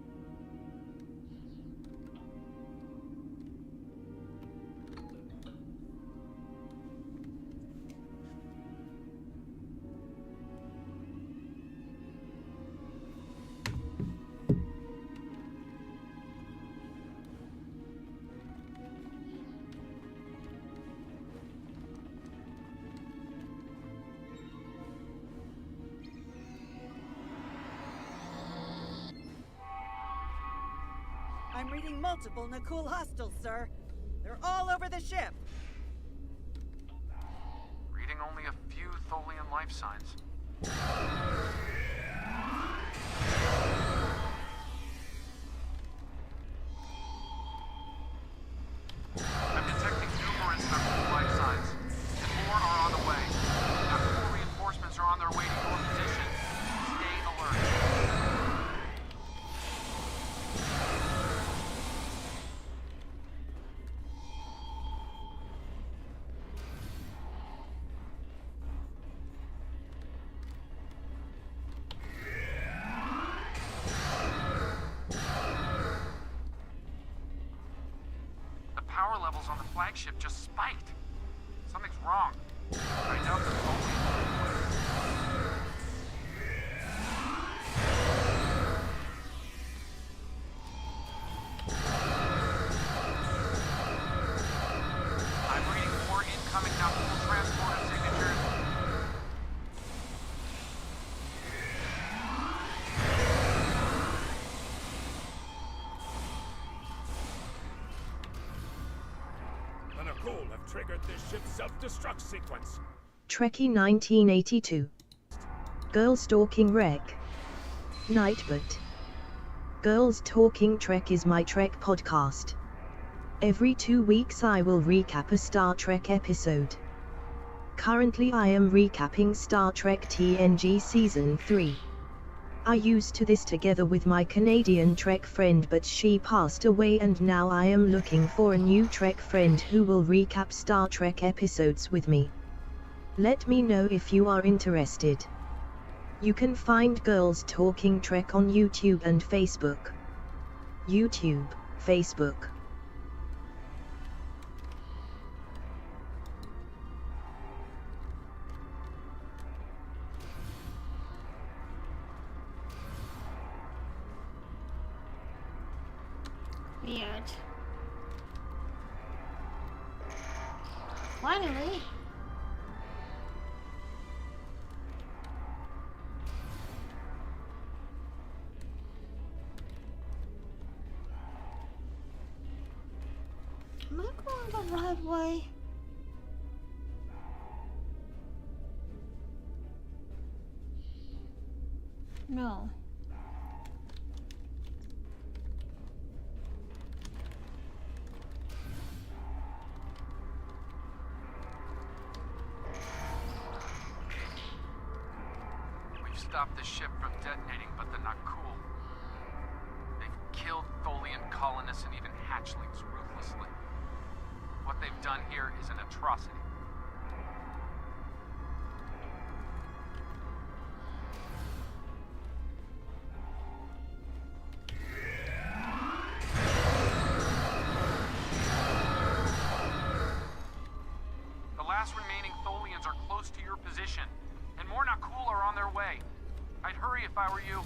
I'm reading multiple Nakul hostiles, sir. They're all over the ship. Reading only a few Tholian life signs. I'm detecting numerous Nakul life signs, and more are on the way. Nakul reinforcements are on their way to your position. Stay alert. Power levels on the flagship just spiked. Something's wrong. I doubt the I'm reading more incoming Nakul transporter signatures. Nakul have triggered this ship's self-destruct sequence. Trekkie 1982. Girl Stalking Wreck. Nightbot. Girls Talking Trek is my Trek podcast. Every 2 weeks I will recap a Star Trek episode. Currently I am recapping Star Trek TNG Season 3. I used to this together with my Canadian Trek friend, but she passed away, and now I am looking for a new Trek friend who will recap Star Trek episodes with me. Let me know if you are interested. You can find Girls Talking Trek on YouTube and Facebook. YouTube, Facebook. Weird. Finally. Am I going the right way? No. We've stopped the ship from detonating, but they're not cool. They've killed Tholian colonists and even hatchlings ruthlessly. What they've done here is an atrocity. The last remaining Tholians are close to your position, and more not cool are on their way. I'd hurry if I were you.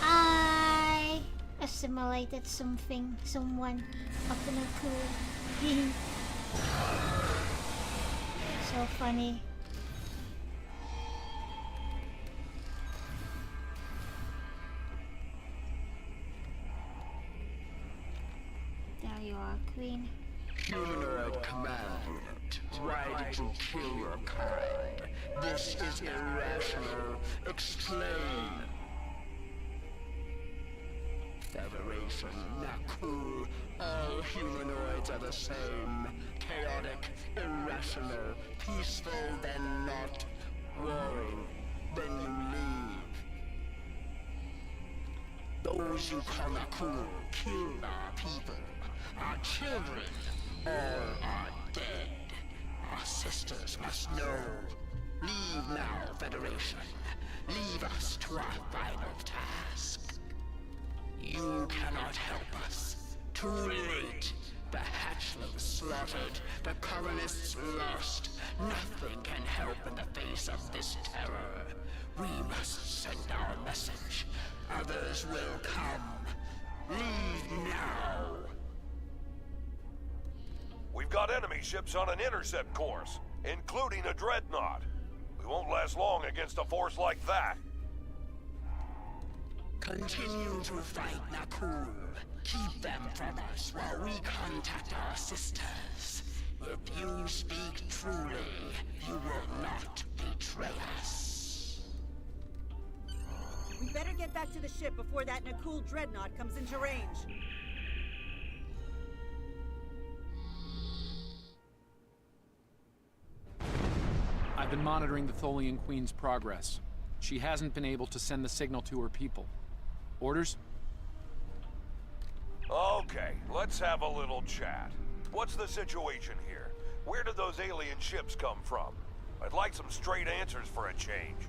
I assimilated someone up in a cool. So funny. There you are, Queen. Humanoid command. Why did you kill your kind? This is irrational. Explain. Federation, not cool. All humanoids are the same. Chaotic, irrational, peaceful, then not. Warring, then you leave. Those you call Nakul killed our people. Our children, all are dead. Our sisters must know. Leave now, Federation. Leave us to our final task. You cannot help us. Too late. The hatchlings slaughtered, the colonists lost. Nothing can help in the face of this terror. We must send our message. Others will come. Leave now. We've got enemy ships on an intercept course, including a dreadnought. We won't last long against a force like that. Continue to fight Nakul. Keep them from us while we contact our sisters. If you speak truly, you will not betray us. We better get back to the ship before that Nakul dreadnought comes into range. I've been monitoring the Tholian Queen's progress. She hasn't been able to send the signal to her people. Orders? Okay, let's have a little chat. What's the situation here? Where did those alien ships come from? I'd like some straight answers for a change.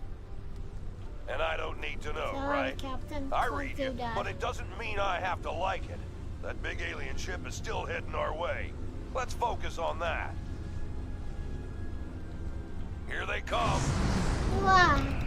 And I don't need to know, Sorry, right? Captain. I Don't read do you, that. but it doesn't mean I have to like it. That big alien ship is still heading our way. Let's focus on that. Here they come. Wow.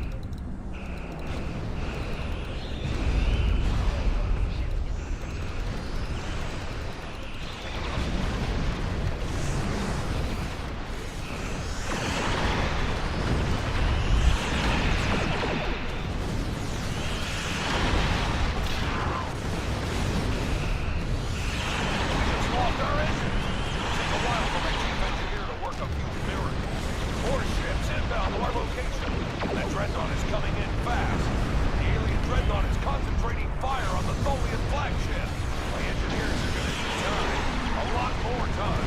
More time.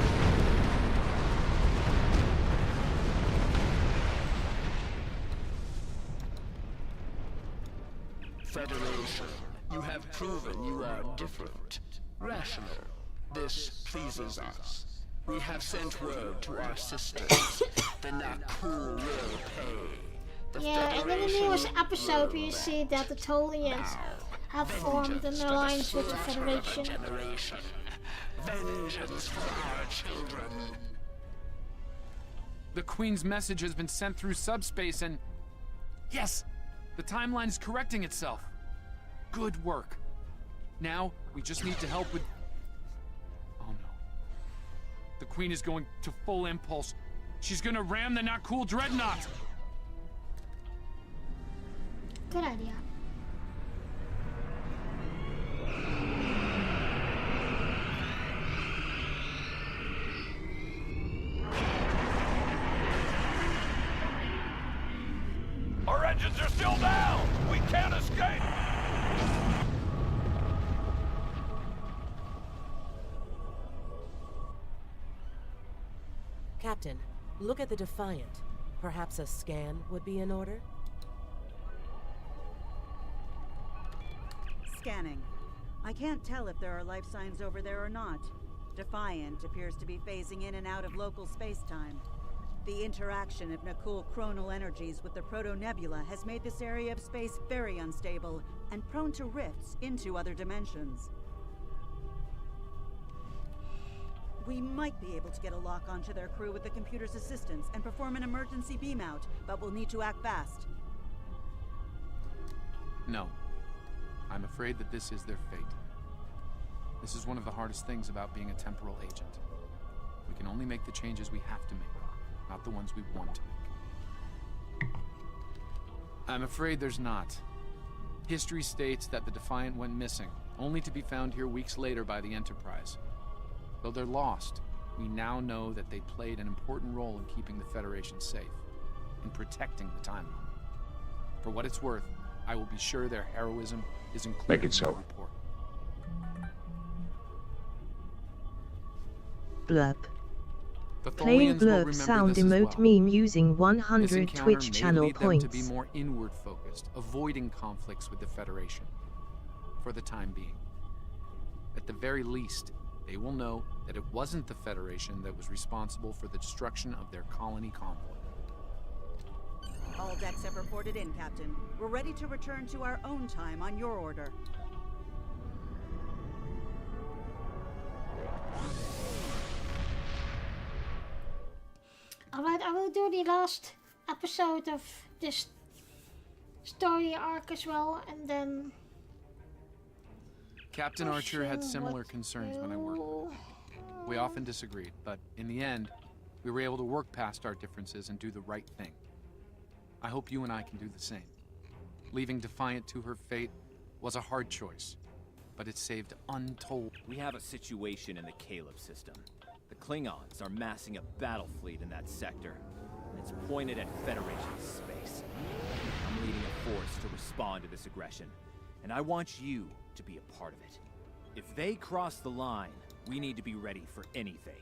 Federation, you have proven you are different, rational. This pleases us. We have sent word to our sisters. The Nakul will pay. Yeah, and in the newest episode we see that the Tholians have formed an alliance with the Federation. Vengeance for our children. The Queen's message has been sent through subspace and... Yes! The timeline is correcting itself. Good work. Now, we just need to help with... Oh no. The Queen is going to full impulse. She's gonna ram the Nakul Dreadnought! Good idea. Our engines are still down! We can't escape! Captain, look at the Defiant. Perhaps a scan would be in order? Scanning. I can't tell if there are life signs over there or not. Defiant appears to be phasing in and out of local space-time. The interaction of Nakul chronal energies with the Proto-Nebula has made this area of space very unstable and prone to rifts into other dimensions. We might be able to get a lock onto their crew with the computer's assistance and perform an emergency beam-out, but we'll need to act fast. No. I'm afraid that this is their fate. This is one of the hardest things about being a temporal agent. We can only make the changes we have to make, not the ones we want to make. I'm afraid there's not. History states that the Defiant went missing, only to be found here weeks later by the Enterprise. Though they're lost, we now know that they played an important role in keeping the Federation safe, in protecting the timeline. For what it's worth, I will be sure their heroism is included Make it in so. the report. Blurb. The Plain Tholians will blurb remember sound this as emote well. meme using This 100 encounter Twitch may channel lead them points. to be more inward focused, avoiding conflicts with the Federation. For the time being. At the very least, they will know that it wasn't the Federation that was responsible for the destruction of their colony convoy. All decks have reported in, Captain. We're ready to return to our own time on your order. Alright, I will do the last episode of this story arc as well, and then... Captain Archer had pushing similar what concerns when I worked with him. We often disagreed, but in the end, we were able to work past our differences and do the right thing. I hope you and I can do the same. Leaving Defiant to her fate was a hard choice, but it saved untold... We have a situation in the Caleb system. The Klingons are massing a battle fleet in that sector, and it's pointed at Federation space. I'm leading a force to respond to this aggression, and I want you to be a part of it. If they cross the line, we need to be ready for anything.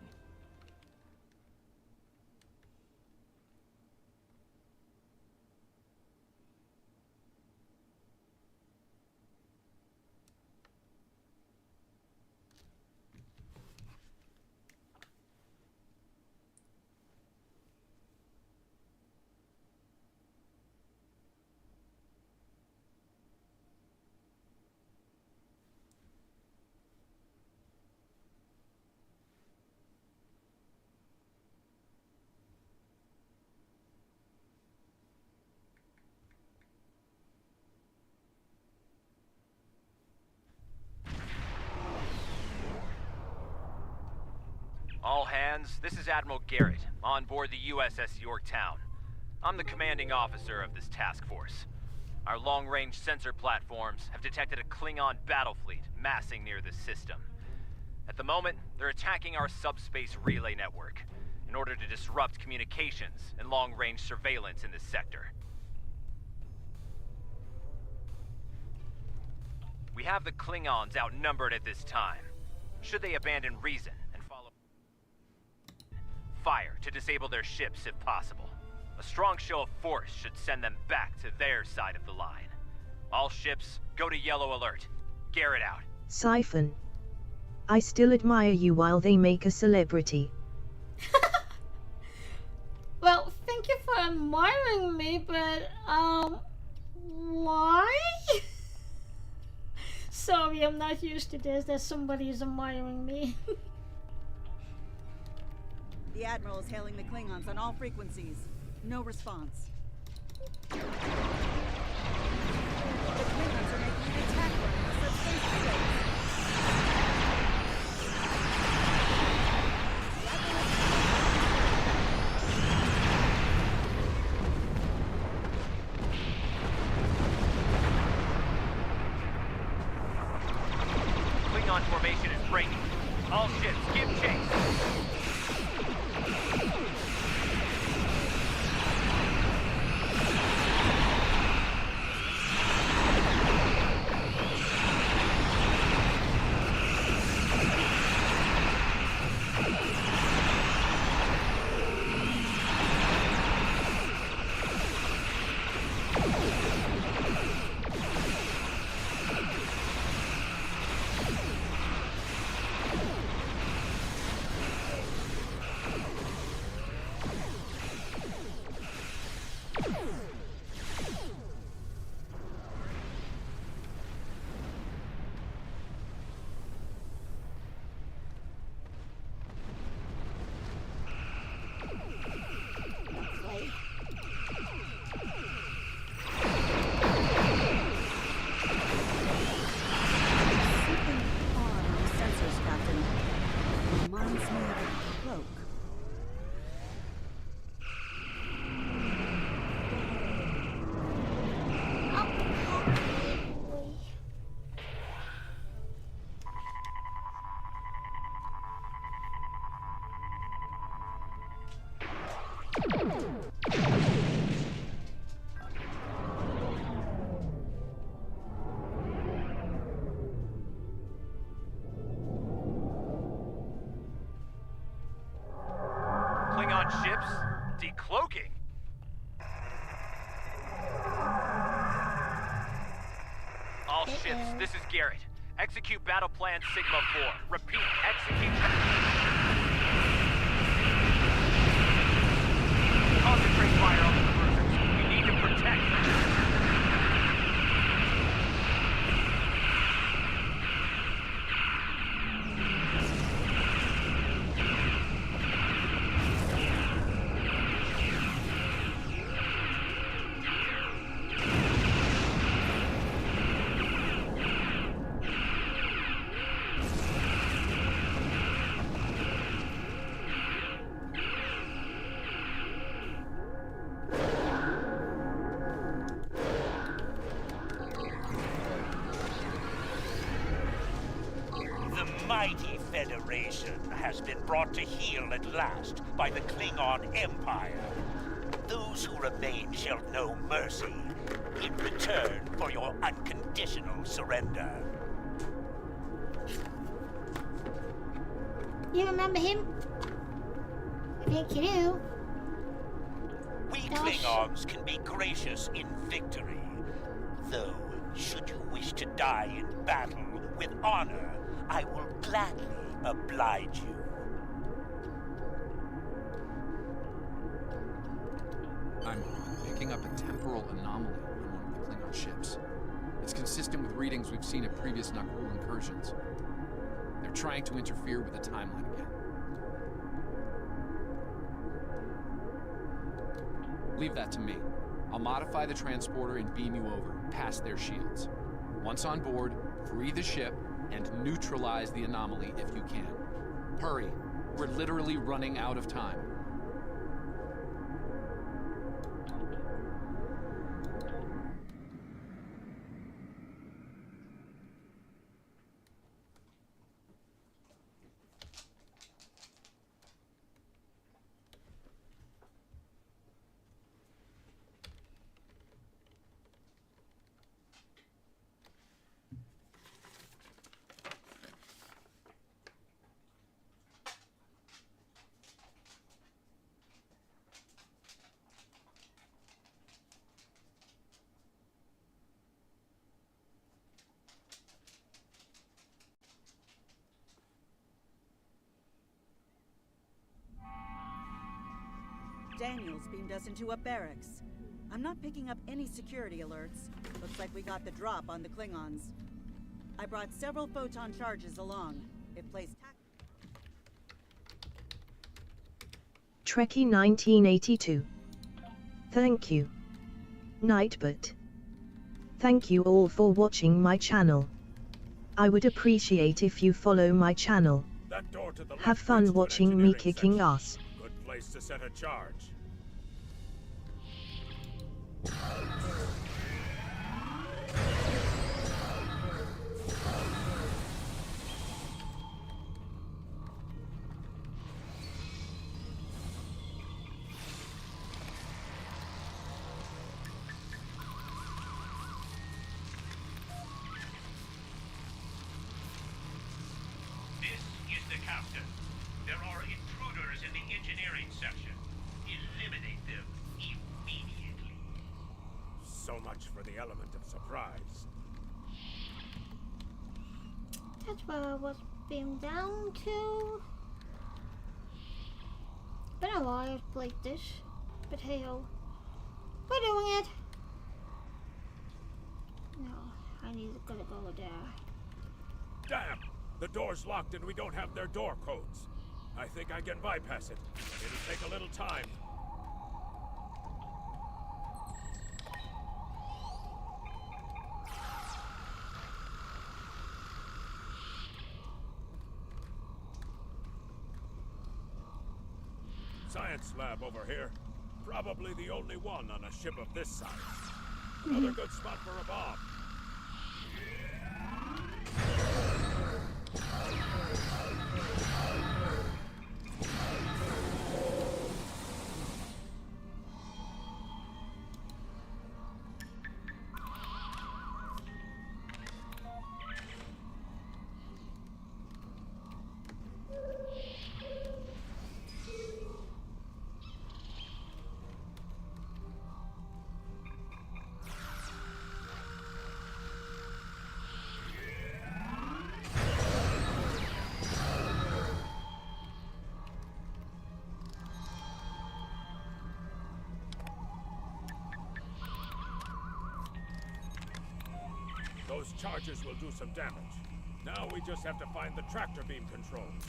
All hands, this is Admiral Garrett, on board the USS Yorktown. I'm the commanding officer of this task force. Our long-range sensor platforms have detected a Klingon battle fleet massing near this system. At the moment, they're attacking our subspace relay network in order to disrupt communications and long-range surveillance in this sector. We have the Klingons outnumbered at this time. Should they abandon reason and follow... fire to disable their ships if possible. A strong show of force should send them back to their side of the line. All ships, go to yellow alert. Garrett out. Siphon. I still admire you while they make a celebrity. Well, thank you for admiring me, but, why? Sorry, I'm not used to this, that somebody is admiring me. The Admiral is hailing the Klingons on all frequencies. No response. The Klingons are making an attack run on the subspace base. Klingon formation is breaking. All ships, give chase. Klingon ships decloaking. All ships, this is Garrett. Execute battle plan Sigma 4. Repeat, execute. Concentrate fire on the cruisers. We need to protect them. Mighty Federation has been brought to heel at last by the Klingon Empire. Those who remain shall know mercy in return for your unconditional surrender. You remember him? I think you do. We Klingons can be gracious in victory, though should you wish to die in battle with honor, I will gladly oblige you. I'm picking up a temporal anomaly on one of the Klingon ships. It's consistent with readings we've seen at previous Na'Grul incursions. They're trying to interfere with the timeline again. Leave that to me. I'll modify the transporter and beam you over, past their shields. Once on board, free the ship, and neutralize the anomaly if you can. Hurry. We're literally running out of time. Daniels beamed us into a barracks. I'm not picking up any security alerts. Looks like we got the drop on the Klingons. I brought several photon charges along. If placed Trekkie 1982. Thank you. Nightbot. Thank you all for watching my channel. I would appreciate if you follow my channel. That door to the left Have fun leads to an watching me engineering kicking section. ass. Good place to set a charge. This is the captain. There are intruders in the engineering section. Eliminate them immediately. So much for the element of surprise. That's where I was beamed down to. Been a while I've played this, but hey ho, we're doing it. No, I need to go there. Damn! The door's locked and we don't have their door codes. I think I can bypass it. It'll take a little time. Science lab over here. Probably the only one on a ship of this size. Another good spot for a bomb. Those charges will do some damage. Now we just have to find the tractor beam controls.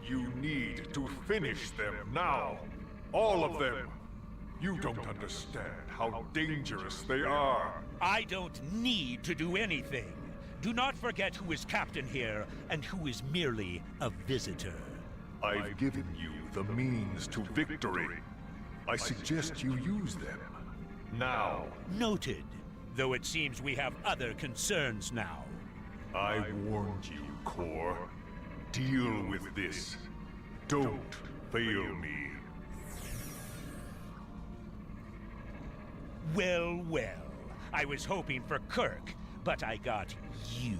You need to finish them now. All of them. You don't understand how dangerous they are. I don't need to do anything. Do not forget who is captain here and who is merely a visitor. I've given you the means to victory. I suggest you use them. Now. Noted. Though it seems we have other concerns now. I warned you, Core. Deal with this. Don't fail me. Well, well. I was hoping for Kirk, but I got you.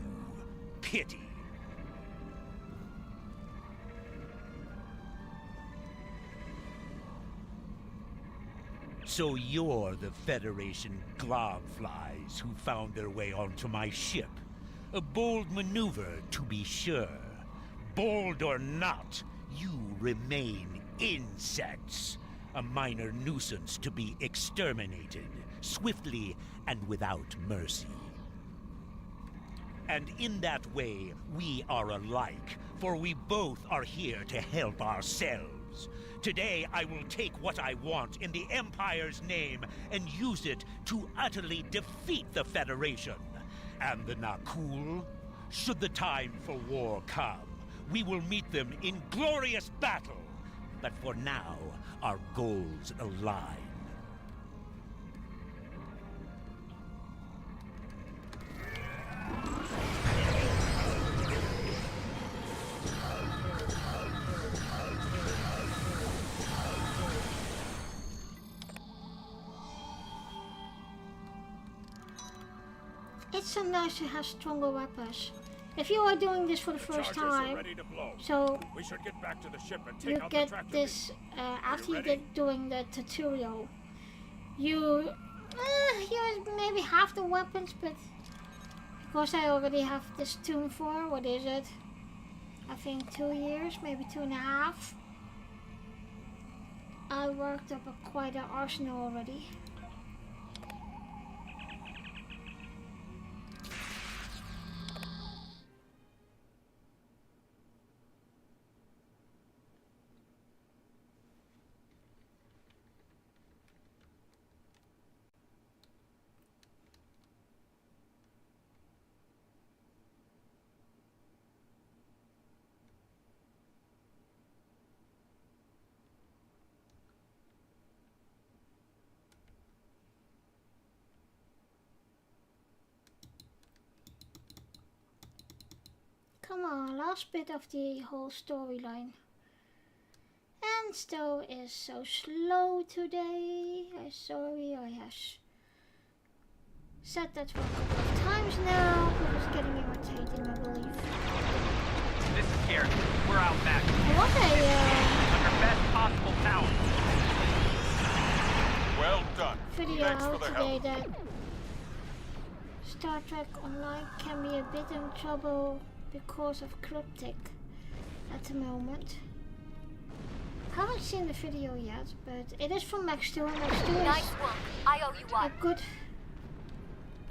Pity. So you're the Federation globflies who found their way onto my ship. A bold maneuver, to be sure. Bold or not, you remain insects. A minor nuisance to be exterminated, swiftly and without mercy. And in that way, we are alike, for we both are here to help ourselves. Today, I will take what I want in the Empire's name and use it to utterly defeat the Federation. And the Nakul, should the time for war come, we will meet them in glorious battle. But for now, our goals align. It's so nice to have stronger weapons. If you are doing this for the first time, so we should get back to the ship and take you out the get tractor this after you ready? get doing the tutorial. You use maybe half the weapons, but Of course, I already have this tune for, what is it? I think 2 years, maybe 2.5. I worked up quite an arsenal already. Come on, last bit of the whole storyline. And still is so slow today. I'm sorry, I have said that for a couple of times now, but it's getting irritating, I believe. This is Garrett. We're out back. What under best possible power. Well done. Video Thanks for out the today help. that Star Trek Online can be a bit in trouble because of Cryptic at the moment. Haven't seen the video yet, but it is from Max2, and Max2 is Nice one. I owe you one. a good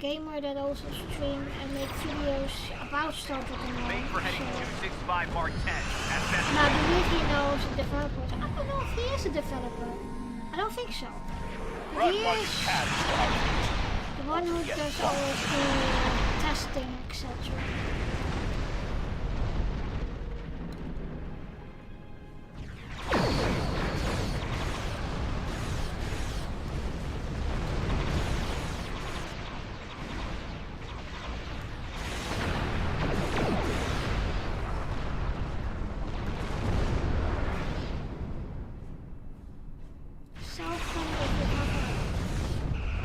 gamer that also streams and makes videos about Star Trek Online. Made for heading So 265 Mark 10. and I believe he knows the developers. I don't know if he is a developer. I don't think so. But he is the one who does all of the testing, etc. So funny if you have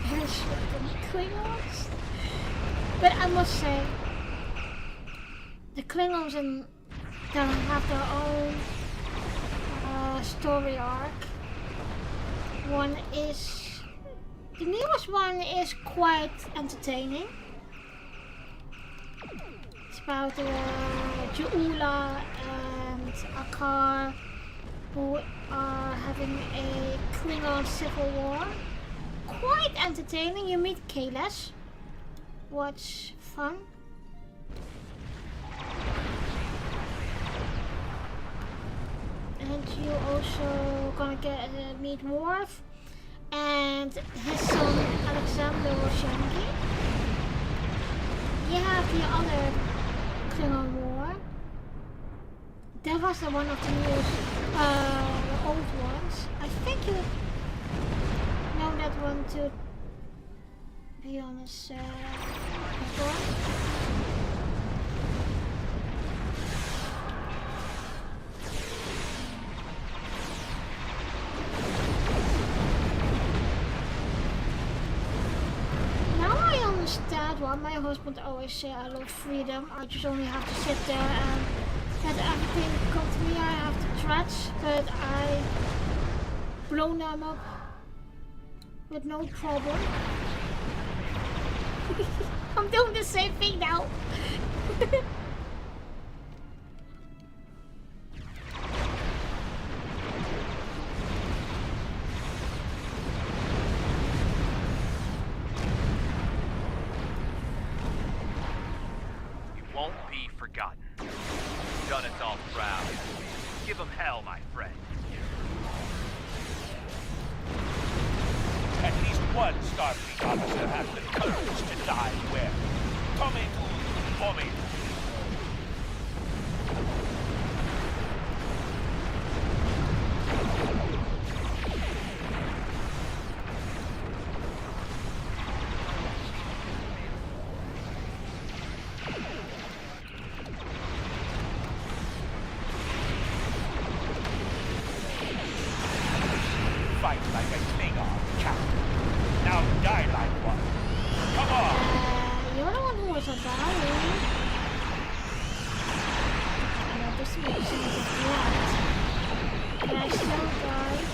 a verse with the Klingons. But I must say, the Klingons have their own story arc. One is, the newest one is quite entertaining. It's about Juula and Akar, who are having a Klingon civil war. Quite entertaining. You meet Kayles. What's fun? And you also gonna get meet Worf and his son Alexander Roshangi. You have the other Klingon war. That was the one of the newest, the old ones. I think you know that one to be honest before. Understand why my husband always say I love freedom. I just only have to sit there and let everything come to me. I have to threats, but I blow them up with no problem. I'm doing the same thing now. Forgotten. Done us all proud. Give them hell, my friend. At least one Starfleet officer has the courage to die where? Tommy for me. Fight like a Klingon, Captain. Now die like one. Come on! You're the one who was a dying. This makes sense of that. But I still died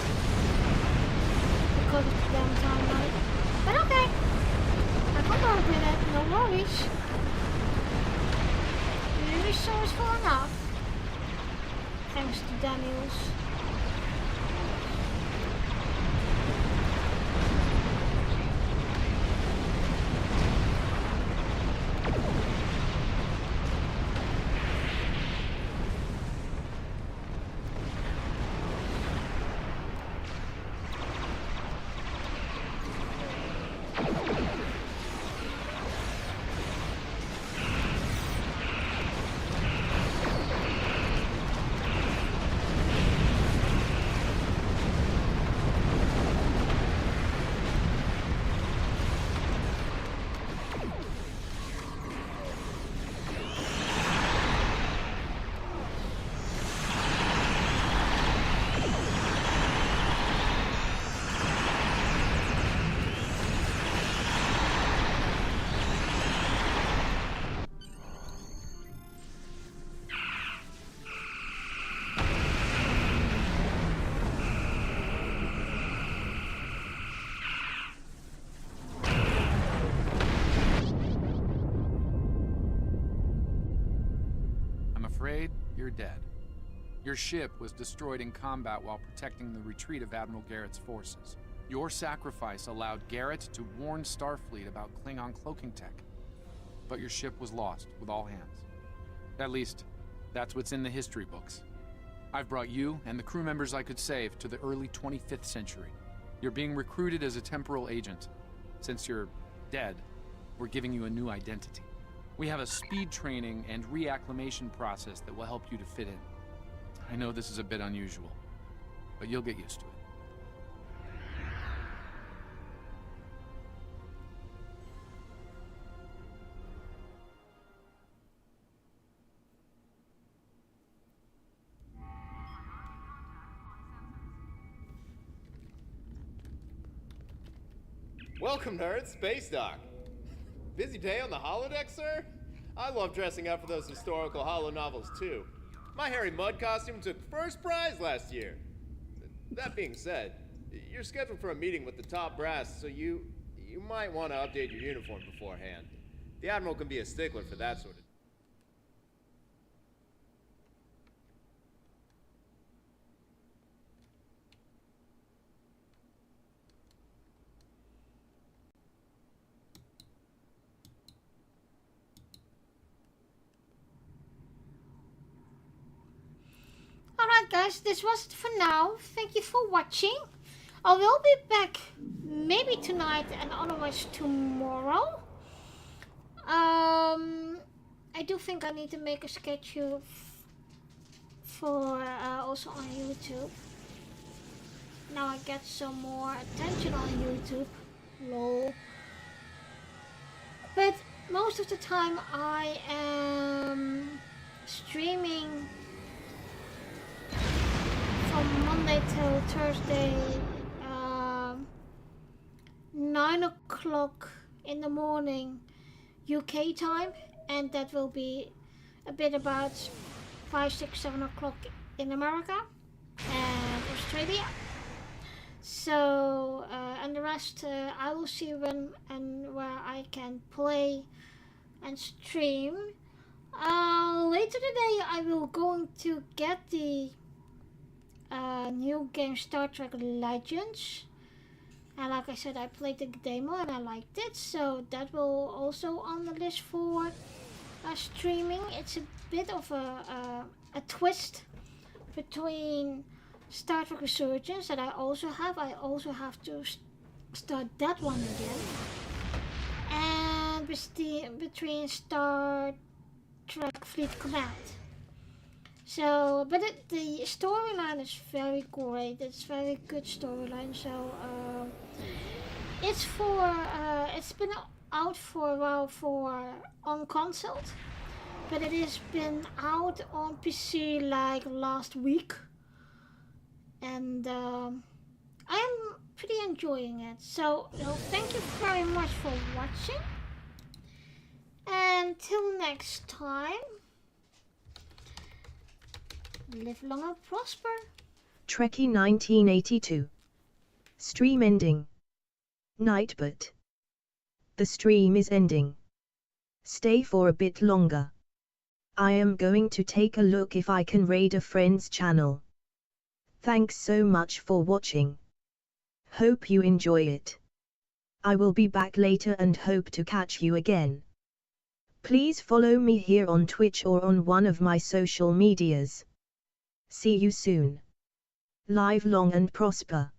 because of the damn timeline. But okay, I can work with it, no worries. resourceful enough. Thanks to Daniels. You're dead. Your ship was destroyed in combat while protecting the retreat of Admiral Garrett's forces. Your sacrifice allowed Garrett to warn Starfleet about Klingon cloaking tech. But your ship was lost with all hands. At least, that's what's in the history books. I've brought you and the crew members I could save to the early 25th century. You're being recruited as a temporal agent. Since you're dead, we're giving you a new identity. We have a speed training and reacclimation process that will help you to fit in. I know this is a bit unusual, but you'll get used to it. Welcome, nerds. Space Dock. Busy day on the holodeck, sir? I love dressing up for those historical holo novels, too. My Harry Mudd costume took first prize last year. That being said, you're scheduled for a meeting with the top brass, so you might want to update your uniform beforehand. The Admiral can be a stickler for that sort of... Alright guys, this was it for now. Thank you for watching. I will be back maybe tonight and otherwise tomorrow. I do think I need to make a schedule for also on YouTube. Now I get some more attention on YouTube. Lol. But most of the time I am streaming from Monday till Thursday, 9 o'clock in the morning UK time, and that will be a bit about 5, 6, 7 o'clock in America and Australia. So and the rest I will see when and where I can play and stream. Later today I will going to get the new game Star Trek Legends, and like I said, I played the demo and I liked it, so that will also on the list for streaming. It's a bit of a twist between Star Trek Resurgence that I also have. I also have to start that one again, and between Star Trek Fleet Command. So, but the storyline is very great. It's very good storyline. So, it's for it's been out for a while on console, but it has been out on PC like last week, and I'm pretty enjoying it. So, thank you very much for watching. Until next time. Live long and prosper. Trekkie 1982. Stream ending. Nightbot. The stream is ending. Stay for a bit longer. I am going to take a look if I can raid a friend's channel. Thanks so much for watching. Hope you enjoy it. I will be back later and hope to catch you again. Please follow me here on Twitch or on one of my social medias. See you soon. Live long and prosper.